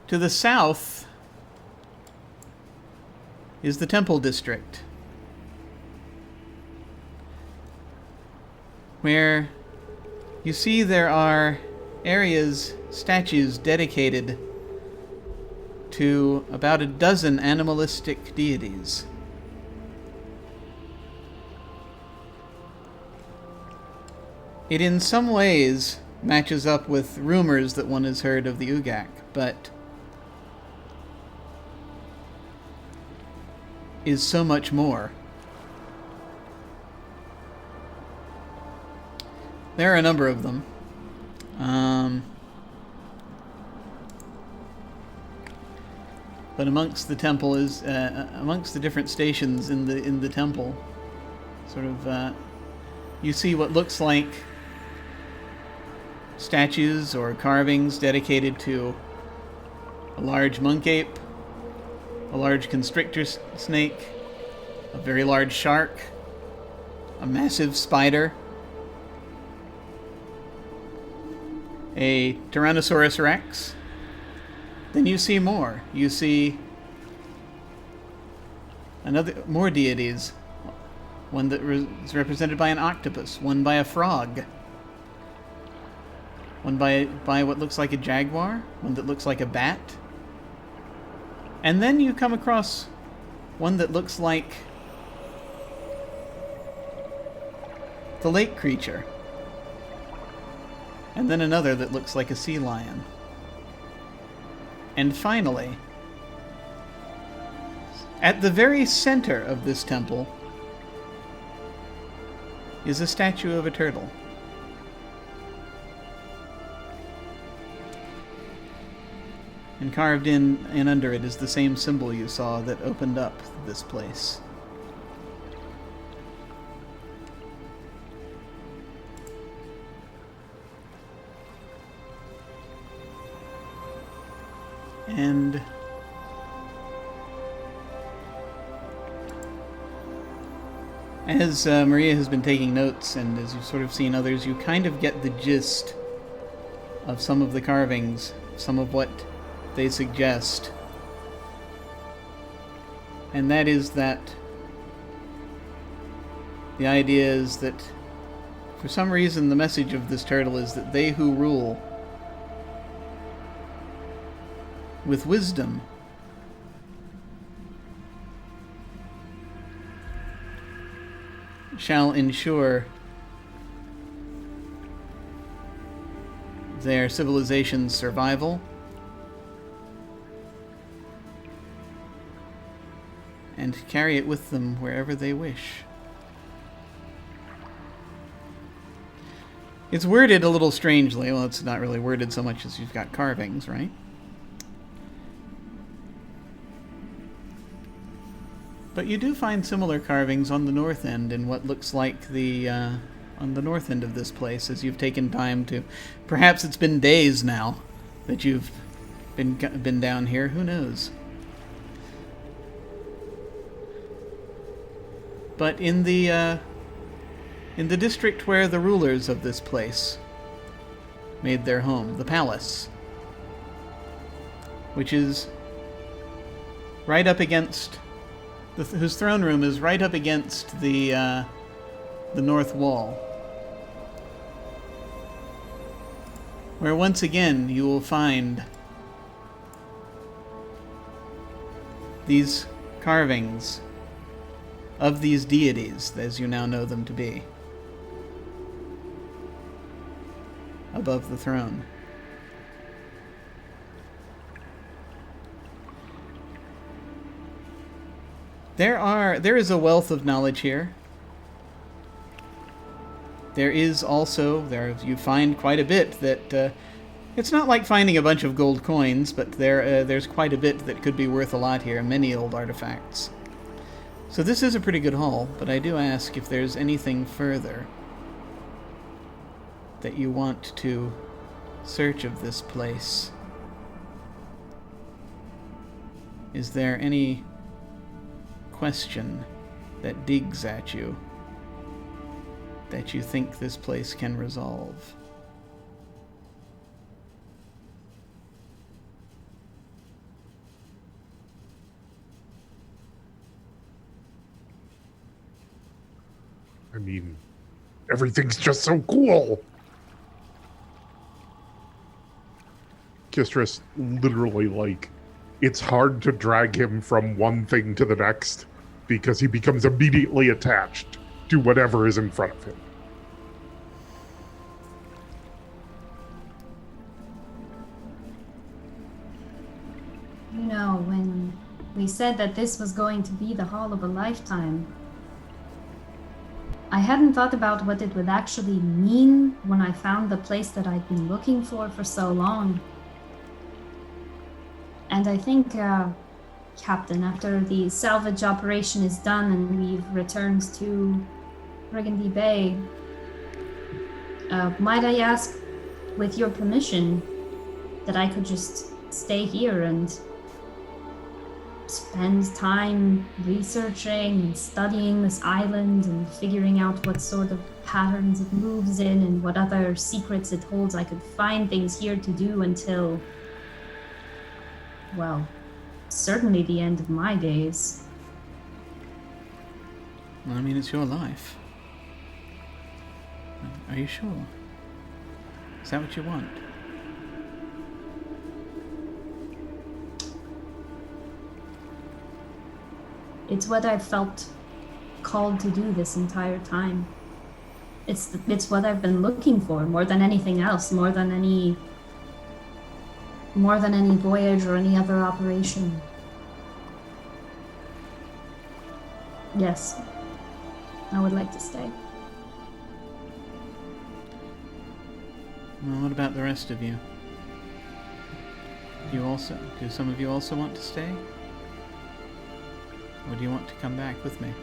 Speaker 1: To the south is the temple district, where you see there are areas, statues dedicated to about a dozen animalistic deities. It in some ways matches up with rumors that one has heard of the Ugak, but is so much more. There are a number of them. But amongst the temple is amongst the different stations in the temple, sort of you see what looks like statues or carvings dedicated to a large monk ape, a large constrictor snake, a very large shark, a massive spider, a Tyrannosaurus Rex. Then you see more. You see more deities. One that is represented by an octopus, one by a frog, one by what looks like a jaguar, one that looks like a bat. And then you come across one that looks like the lake creature. And then another that looks like a sea lion. And finally, at the very center of this temple is a statue of a turtle. And carved in and under it is the same symbol you saw that opened up this place. And as Maria has been taking notes, and as you've sort of seen others, you kind of get the gist of some of the carvings some of what they suggest. And that is that the idea is that for some reason the message of this turtle is that they who rule with wisdom shall ensure their civilization's survival and carry it with them wherever they wish. It's worded a little strangely. Well, it's not really worded so much as you've got carvings, right? But you do find similar carvings on the north end in what looks like the, on the north end of this place, as you've taken time to... Perhaps it's been days now that you've been down here. Who knows? But in the district where the rulers of this place made their home, the palace, which is right up against... whose throne room is right up against the north wall, where once again you will find these carvings of these deities, as you now know them to be, above the throne. There is a wealth of knowledge here. There is also, you find quite a bit that, it's not like finding a bunch of gold coins, but there's quite a bit that could be worth a lot here, many old artifacts. So this is a pretty good haul, but I do ask if there's anything further that you want to search of this place. Is there any question that digs at you that you think this place can resolve?
Speaker 5: I mean, everything's just so cool. Kistris literally, like, it's hard to drag him from one thing to the next because he becomes immediately attached to whatever is in front of him.
Speaker 6: You know, when we said that this was going to be the haul of a lifetime, I hadn't thought about what it would actually mean when I found the place that I'd been looking for so long. And I think, Captain, after the salvage operation is done and we've returned to Burgundy Bay, might I ask, with your permission, that I could just stay here and spend time researching and studying this island and figuring out what sort of patterns it moves in and what other secrets it holds. I could find things here to do until, well, certainly the end of my days.
Speaker 1: Well, I mean, it's your life. Are you sure? Is that what you want?
Speaker 6: It's what I've felt called to do this entire time. It's what I've been looking for more than anything else, more than any voyage or any other operation. Yes, I would like to stay.
Speaker 1: Well, what about the rest of you? Do some of you also want to stay? Or do you want to come back with me?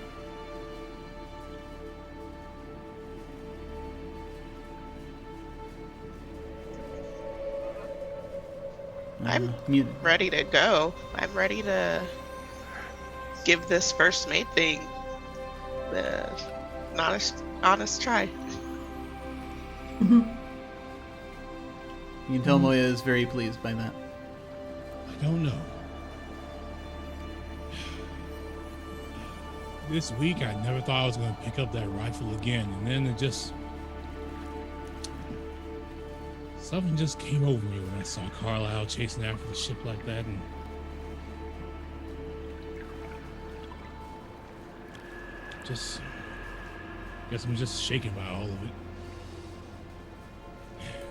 Speaker 3: I'm ready to go. I'm ready to give this first mate thing the honest try.
Speaker 1: You can tell Moya is very pleased by that.
Speaker 4: I don't know. This week, I never thought I was going to pick up that rifle again, and then it just... Something just came over me when I saw Carlisle chasing after the ship like that, and... Just... guess I'm just shaken by all of it.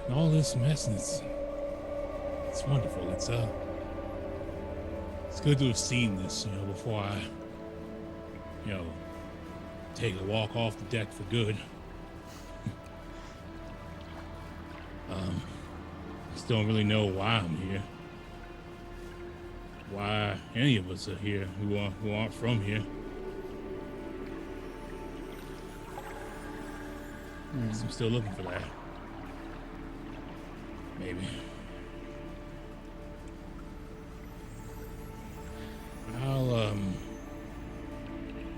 Speaker 4: And all this mess, and it's wonderful. It's good to have seen this, before I, take a walk off the deck for good. Still don't really know why I'm here. Why any of us are here who aren't from here. Guess I'm still looking for that. Maybe. I'll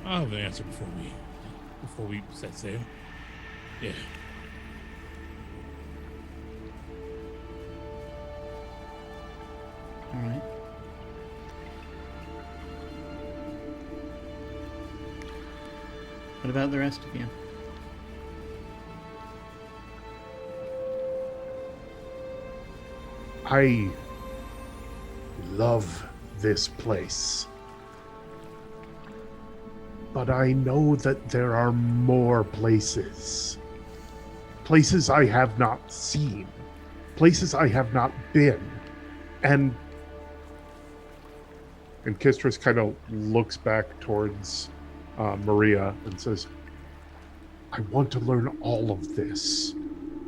Speaker 4: have an answer before we set sail. Yeah.
Speaker 1: All right. What about the rest of you?
Speaker 5: I love this place. But I know that there are more places. Places I have not seen. Places I have not been. And Kistris kind of looks back towards Maria and says, I want to learn all of this.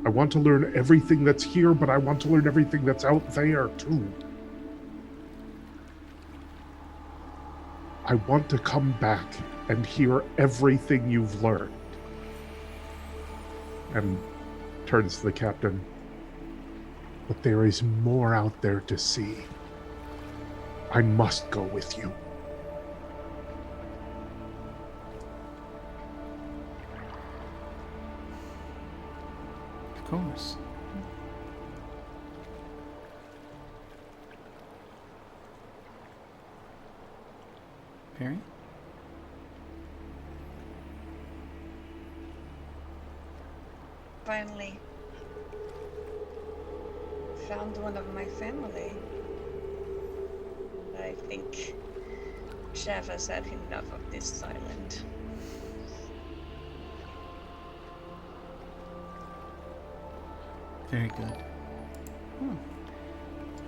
Speaker 5: I want to learn everything that's here, but I want to learn everything that's out there too. I want to come back and hear everything you've learned. And turns to the captain. But there is more out there to see. I must go with you.
Speaker 1: Of course. Perry?
Speaker 2: Finally found one of my family. I think Shava's had enough of this island.
Speaker 1: Very good. Oh.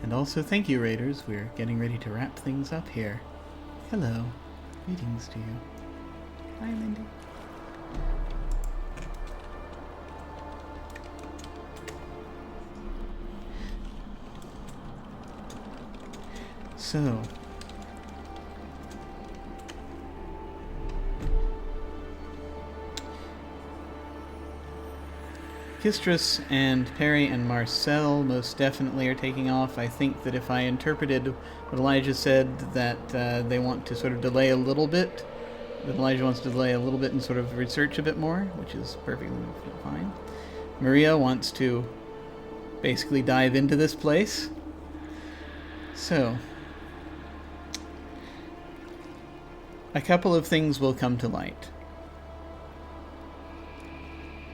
Speaker 1: And also thank you, Raiders. We're getting ready to wrap things up here. Hello. Greetings to you. Hi, Mindy. So, Kistris and Perry and Marcel most definitely are taking off. I think that if I interpreted what Elijah said, that they want to sort of delay a little bit, that Elijah wants to delay a little bit and sort of research a bit more, which is perfectly fine. Maria wants to basically dive into this place. So, a couple of things will come to light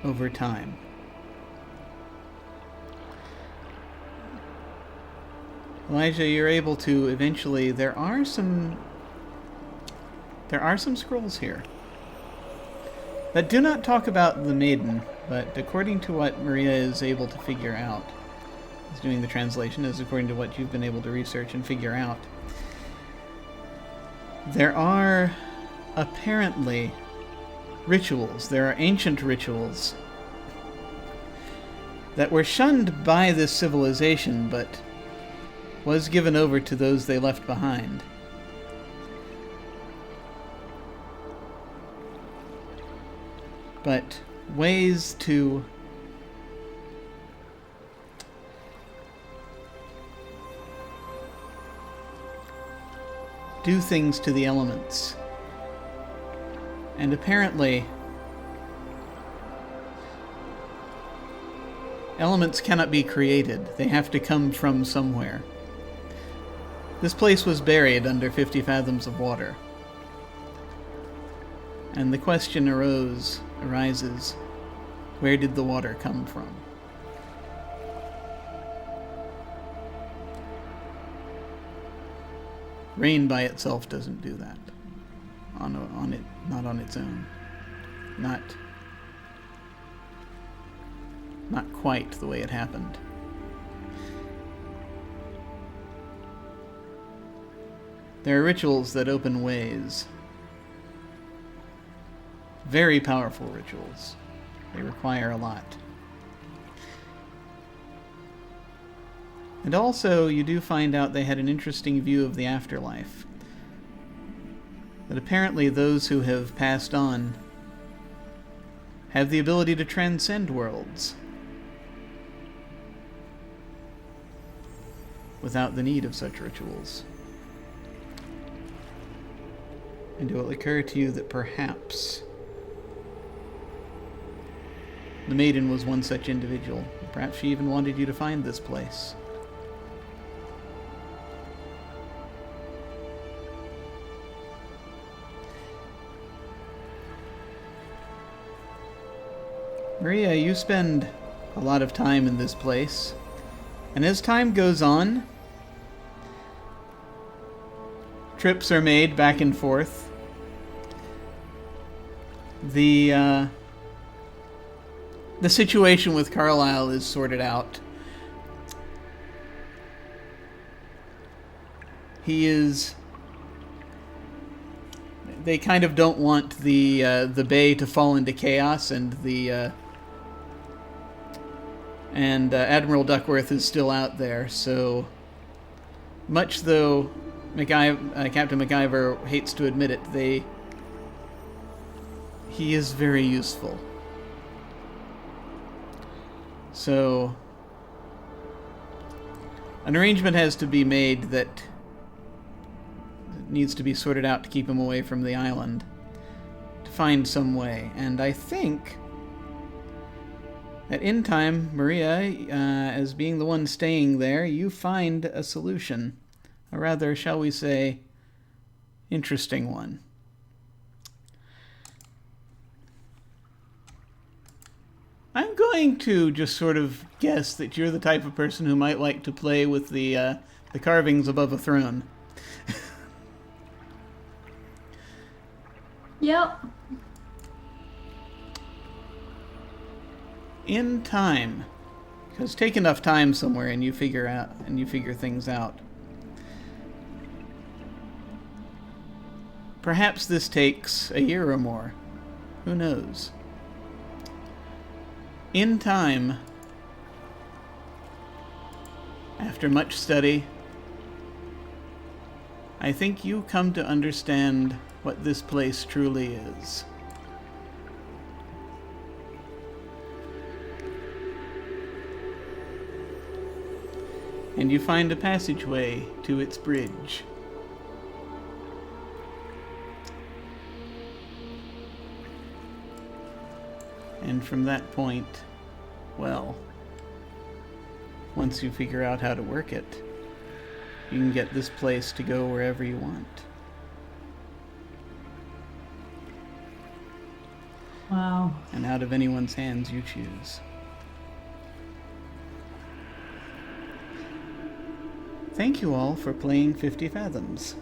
Speaker 1: over time. Elijah, you're able to eventually... There are some scrolls here that do not talk about the maiden, but according to what Maria is able to figure out, is doing the translation, is according to what you've been able to research and figure out, there are apparently rituals. There are ancient rituals that were shunned by this civilization, but was given over to those they left behind. But ways to do things to the elements. And apparently Elements cannot be created. They have to come from somewhere. This place was buried under 50 fathoms of water. And the question arises, where did the water come from? Rain by itself doesn't do that. Not on its own. Not quite the way it happened. There are rituals that open ways. Very powerful rituals. They require a lot. And also, you do find out they had an interesting view of the afterlife. That apparently those who have passed on have the ability to transcend worlds without the need of such rituals. And it will occur to you that perhaps the maiden was one such individual. Perhaps she even wanted you to find this place. Maria, you spend a lot of time in this place, and as time goes on, trips are made back and forth. The situation with Carlisle is sorted out. They kind of don't want the Bay to fall into chaos, and Admiral Duckworth is still out there. So much though Captain MacIver hates to admit it, he is very useful. So an arrangement has to be made that needs to be sorted out to keep him away from the island, to find some way. And I think that in time, Maria, as being the one staying there, you find a solution. A rather, shall we say, interesting one. I'm going to just sort of guess that you're the type of person who might like to play with the carvings above a throne.
Speaker 6: Yep.
Speaker 1: In time, because take enough time somewhere and you figure things out. Perhaps this takes a year or more. Who knows? In time, after much study, I think you come to understand what this place truly is. And you find a passageway to its bridge. And from that point, well, once you figure out how to work it, you can get this place to go wherever you want.
Speaker 6: Wow.
Speaker 1: And out of anyone's hands you choose. Thank you all for playing 50 Fathoms.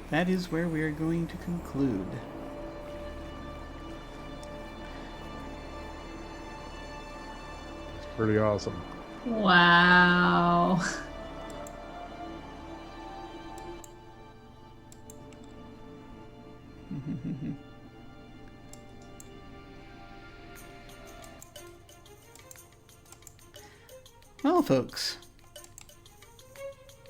Speaker 1: That is where we are going to conclude.
Speaker 5: It's pretty awesome.
Speaker 6: Wow.
Speaker 1: Well, folks,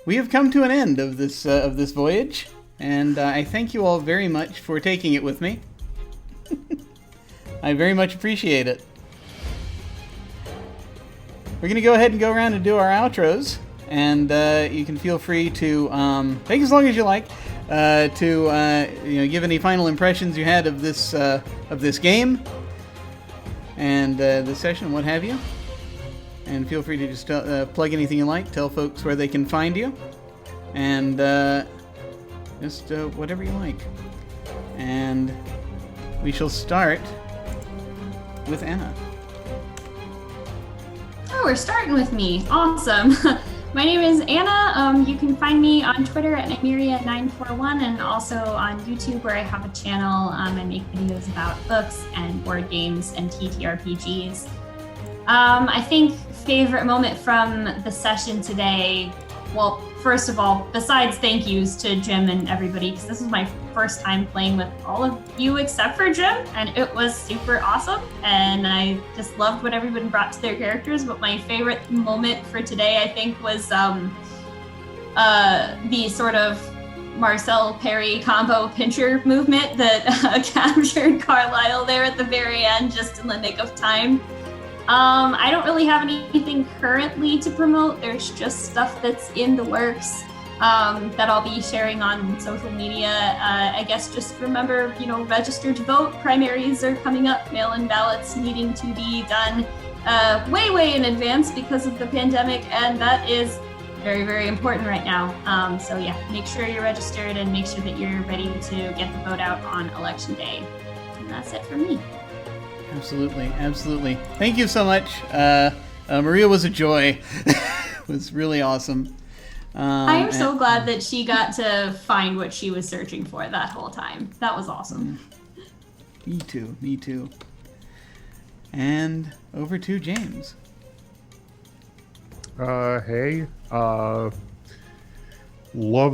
Speaker 1: we have come to an end of this voyage, and I thank you all very much for taking it with me. I very much appreciate it. We're going to go ahead and go around and do our outros, and you can feel free to take as long as you like. to give any final impressions you had of this game and the session, what have you. And feel free to just plug anything you like, tell folks where they can find you, and just whatever you like. And we shall start with Anna.
Speaker 6: Oh, we're starting with me. Awesome. My name is Anna. You can find me on Twitter at Nymeria941 and also on YouTube where I have a channel. I make videos about books and board games and TTRPGs. I think favorite moment from the session today, well, first of all, besides thank yous to Jim and everybody, because this was my first time playing with all of you except for Jim, and it was super awesome, and I just loved what everyone brought to their characters. But my favorite moment for today, I think, was the sort of Marcel Perry combo pincher movement that captured Carlisle there at the very end, just in the nick of time. I don't really have anything currently to promote. There's just stuff that's in the works that I'll be sharing on social media. I guess just remember, register to vote. Primaries are coming up. Mail-in ballots needing to be done way in advance because of the pandemic, and that is very, very important right now. So yeah, make sure you're registered and make sure that you're ready to get the vote out on election day. And that's it for me.
Speaker 1: Absolutely. Thank you so much. Maria was a joy. It was really awesome.
Speaker 6: I am so glad that she got to find what she was searching for that whole time. That was awesome.
Speaker 1: Me too. And over to James.
Speaker 5: Hey. Love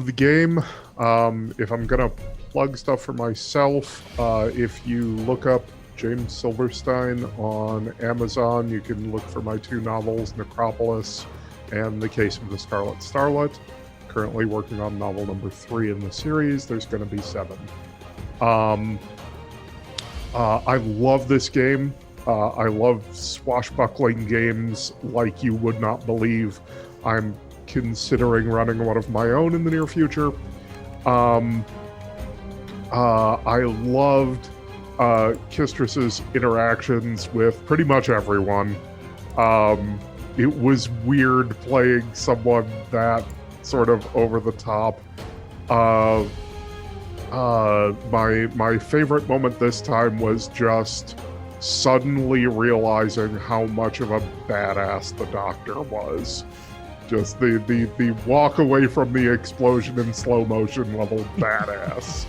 Speaker 5: the game. If I'm gonna plug stuff for myself, if you look up James Silverstein on Amazon, you can look for my 2 novels, Necropolis and The Case of the Scarlet Starlet. Currently working on novel number 3 in the series. There's going to be 7. I love this game. I love swashbuckling games like you would not believe. I'm considering running one of my own in the near future. I loved Kistrus's interactions with pretty much everyone. It was weird playing someone that sort of over the top. My favorite moment this time was just suddenly realizing how much of a badass the Doctor was. Just the walk away from the explosion in slow motion level badass.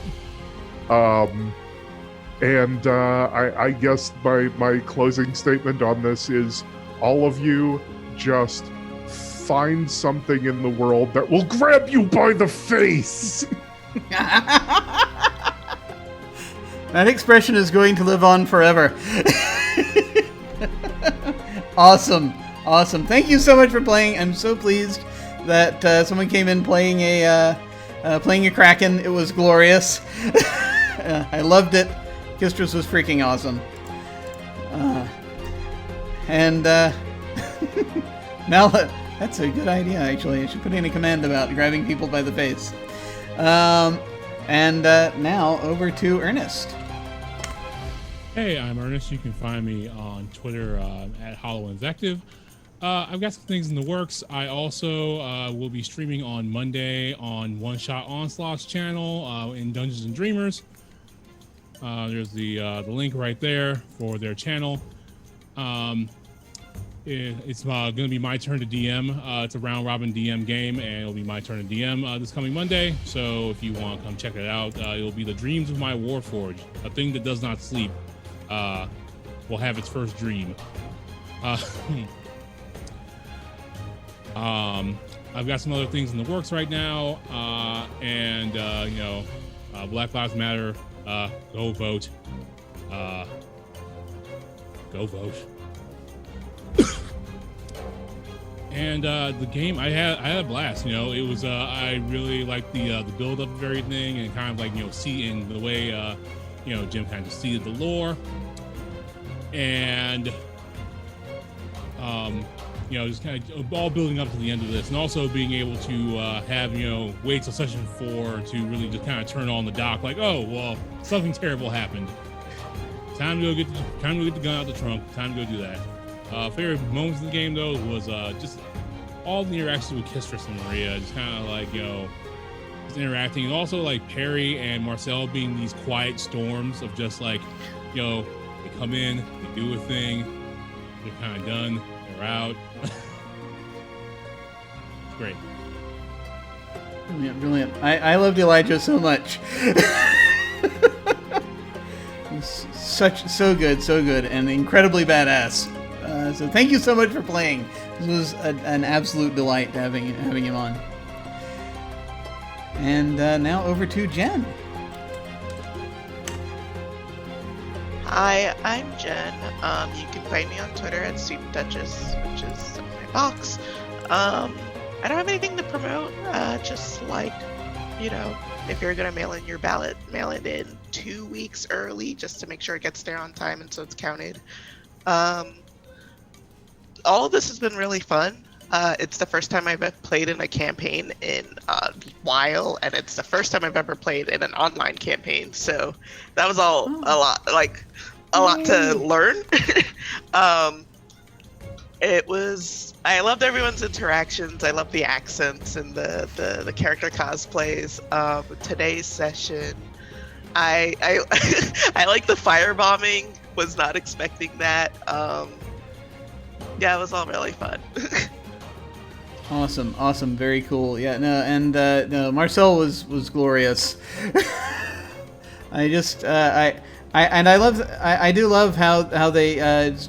Speaker 5: And I guess my closing statement on this is all of you just find something in the world that will grab you by the face.
Speaker 1: That expression is going to live on forever. Awesome. Thank you so much for playing. I'm so pleased that someone came in playing a Kraken. It was glorious. I loved it. Kistrus was freaking awesome. Now that's a good idea, actually. I should put in a command about grabbing people by the face. Now over to Ernest.
Speaker 4: Hey, I'm Ernest. You can find me on Twitter at HoloInvective. I've got some things in the works. I also will be streaming on Monday on One Shot Onslaught's channel in Dungeons and Dreamers. There's the link right there for their channel. It's going to be my turn to DM. It's a round robin DM game, and it'll be my turn to DM this coming Monday. So if you want to come check it out, it'll be the Dreams of My Warforged, a thing that does not sleep. Will have its first dream. I've got some other things in the works right now, Black Lives Matter. Go vote. Go vote. And the game, I had a blast. It was I really liked the build up of everything, and kind of like seeing the way Jim kind of seeded the lore, and just kind of all building up to the end of this, and also being able to have, wait till session 4 to really just kind of turn on the dock, like, oh, well, something terrible happened. Time to go get the gun out the trunk. Time to go do that. Favorite moments in the game, though, was just all the interactions with Kistress and Maria, just kind of like, just interacting. And also, like, Perry and Marcel being these quiet storms of just, like, they come in, they do a thing, they're kind of done, they're out. Great.
Speaker 1: Brilliant. I loved Elijah so much. So good, and incredibly badass. So thank you so much for playing. This was an absolute delight having him on. And now over to Jenn.
Speaker 3: Hi, I'm Jenn. You can find me on Twitter at Student Duchess, which is my box. I don't have anything to promote. Just like, if you're gonna mail in your ballot, mail it in 2 weeks early just to make sure it gets there on time and so it's counted. All of this has been really fun. It's the first time I've played in a campaign in a while, and it's the first time I've ever played in an online campaign. So that was all a lot to learn. I loved everyone's interactions. I loved the accents and the character cosplays. Today's session, I I like the firebombing. Was not expecting that. Yeah, it was all really fun.
Speaker 1: Awesome, very cool. Yeah, no, Marcel was glorious. I do love how they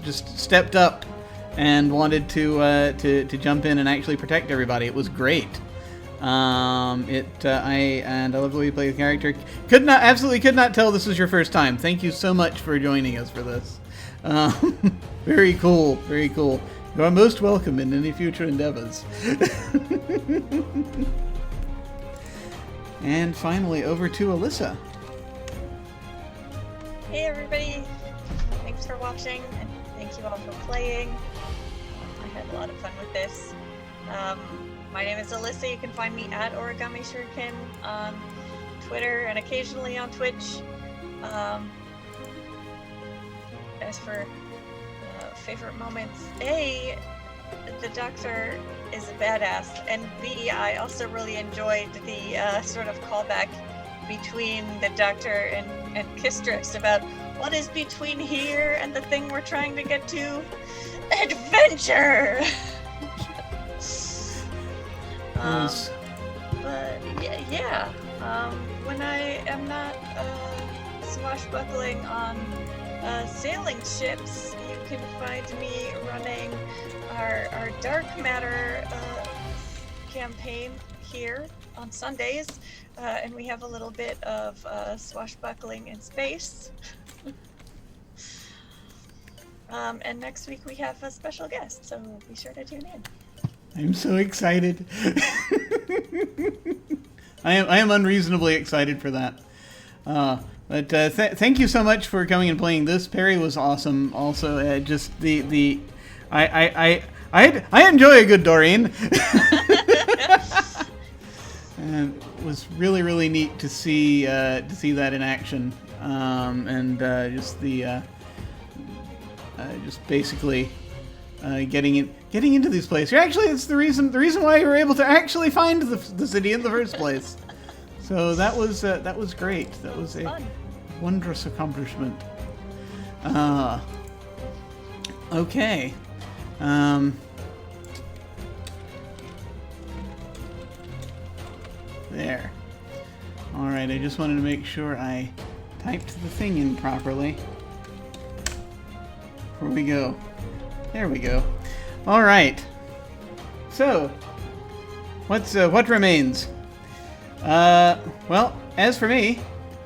Speaker 1: just stepped up and wanted to jump in and actually protect everybody. It was great. I love the way you play the character. Absolutely could not tell this was your first time. Thank you so much for joining us for this. Very cool. You are most welcome in any future endeavors. And finally, over to Alyssa.
Speaker 2: Hey everybody, thanks for watching, and thank you all for playing. I had a lot of fun with this. My name is Alyssa. You can find me at Origami Shuriken on Twitter and occasionally on Twitch. As for favorite moments, A, the Doctor is a badass, and B, I also really enjoyed the sort of callback between the Doctor and Kistress about what is between here and the thing we're trying to get to. Adventure! But yeah, when I am not swashbuckling on sailing ships, you can find me running our Dark Matter campaign here on Sundays, and we have a little bit of swashbuckling in space. And next week we have a special guest, so be sure to tune in.
Speaker 1: I'm so excited. I am unreasonably excited for that. But thank you so much for coming and playing this. Perry was awesome. Also, just I enjoy a good Doreen. And it was really neat to see that in action. Just basically getting into these places. Actually, it's the reason why you were able to actually find the city in the first place. So that was great. That was a wondrous accomplishment. Okay. There. All right. I just wanted to make sure I typed the thing in properly. Before we go. There we go. All right. So, what remains? Well, as for me,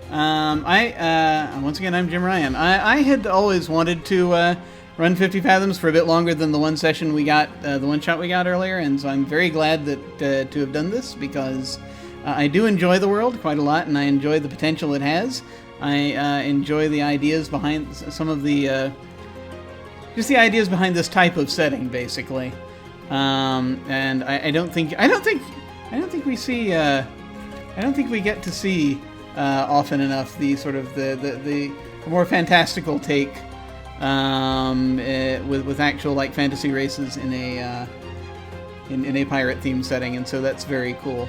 Speaker 1: once again, I'm Jim Ryan. I had always wanted to run 50 Fathoms for a bit longer than the one session we got, the one shot we got earlier, and so I'm very glad that to have done this, because I do enjoy the world quite a lot, and I enjoy the potential it has. I enjoy the ideas behind some of the just the ideas behind this type of setting, basically. And I don't think we see. I don't think we get to see often enough the sort of the more fantastical take with actual like fantasy races in a in a pirate themed setting, and so that's very cool.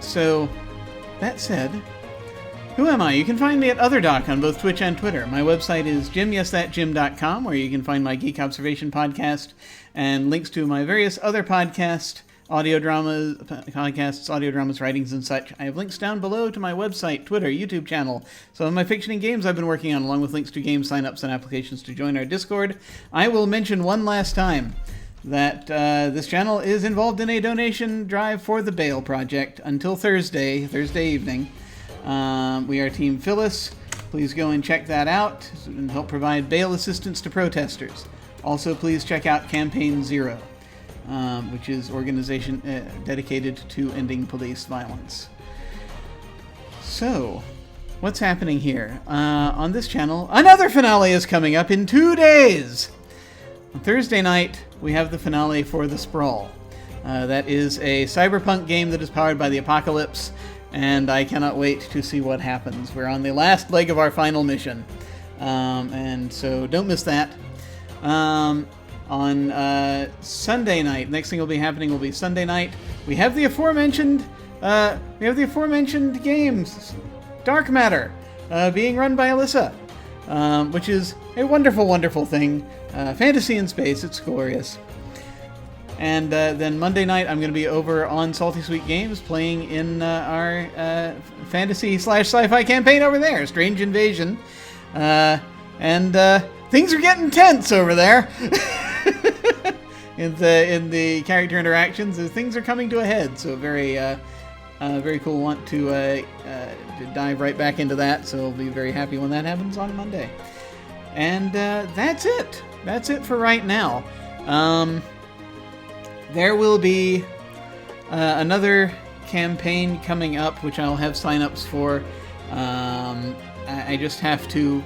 Speaker 1: So that said, who am I? You can find me at OtherDoc on both Twitch and Twitter. My website is jimyesthatjim.com, where you can find my Geek Observation podcast and links to my various other podcasts, audio dramas, writings, and such. I have links down below to my website, Twitter, YouTube channel, some of my fiction and games I've been working on, along with links to game signups and applications to join our Discord. I will mention one last time that this channel is involved in a donation drive for the Bail Project until Thursday evening. We are Team Phyllis. Please go and check that out and help provide bail assistance to protesters. Also, please check out Campaign Zero, which is an organization dedicated to ending police violence. So, what's happening here? On this channel, another finale is coming up in 2 days! On Thursday night, we have the finale for The Sprawl. That is a cyberpunk game that is powered by the apocalypse, and I cannot wait to see what happens. We're on the last leg of our final mission, and so don't miss that. On Sunday night, next thing will be happening will be Sunday night. We have the aforementioned games, Dark Matter, being run by Alyssa, which is a wonderful, wonderful thing. Fantasy in space, it's glorious. And then Monday night, I'm going to be over on Salty Sweet Games playing in our fantasy/sci-fi campaign over there, Strange Invasion. And things are getting tense over there. in the character interactions, things are coming to a head. So very cool. Want to dive right back into that. So I'll be very happy when that happens on Monday. And that's it. That's it for right now. There will be another campaign coming up, which I'll have signups for. I just have to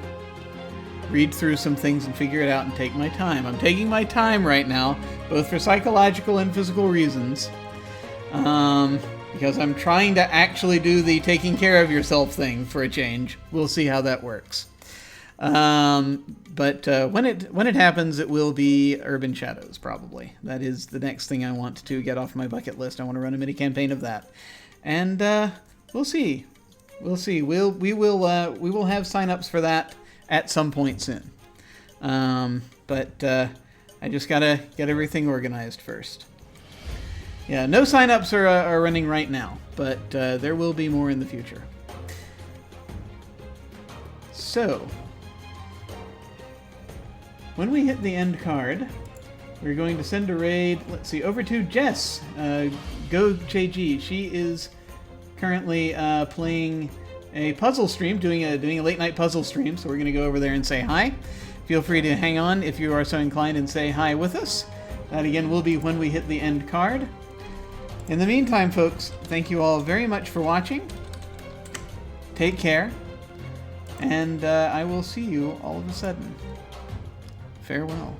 Speaker 1: read through some things and figure it out and take my time. I'm taking my time right now, both for psychological and physical reasons, because I'm trying to actually do the taking care of yourself thing for a change. We'll see how that works. But when it happens, it will be Urban Shadows, probably. That is the next thing I want to get off my bucket list. I want to run a mini campaign of that, and we'll see. We will have signups for that at some point soon. But I just gotta get everything organized first. Yeah, no signups are running right now, but there will be more in the future. So, when we hit the end card, we're going to send a raid, let's see, over to Jess, Go JG. She is currently playing a puzzle stream, doing a late night puzzle stream, so we're going to go over there and say hi. Feel free to hang on if you are so inclined and say hi with us. That again will be when we hit the end card. In the meantime, folks, thank you all very much for watching. Take care, and I will see you all of a sudden. Farewell.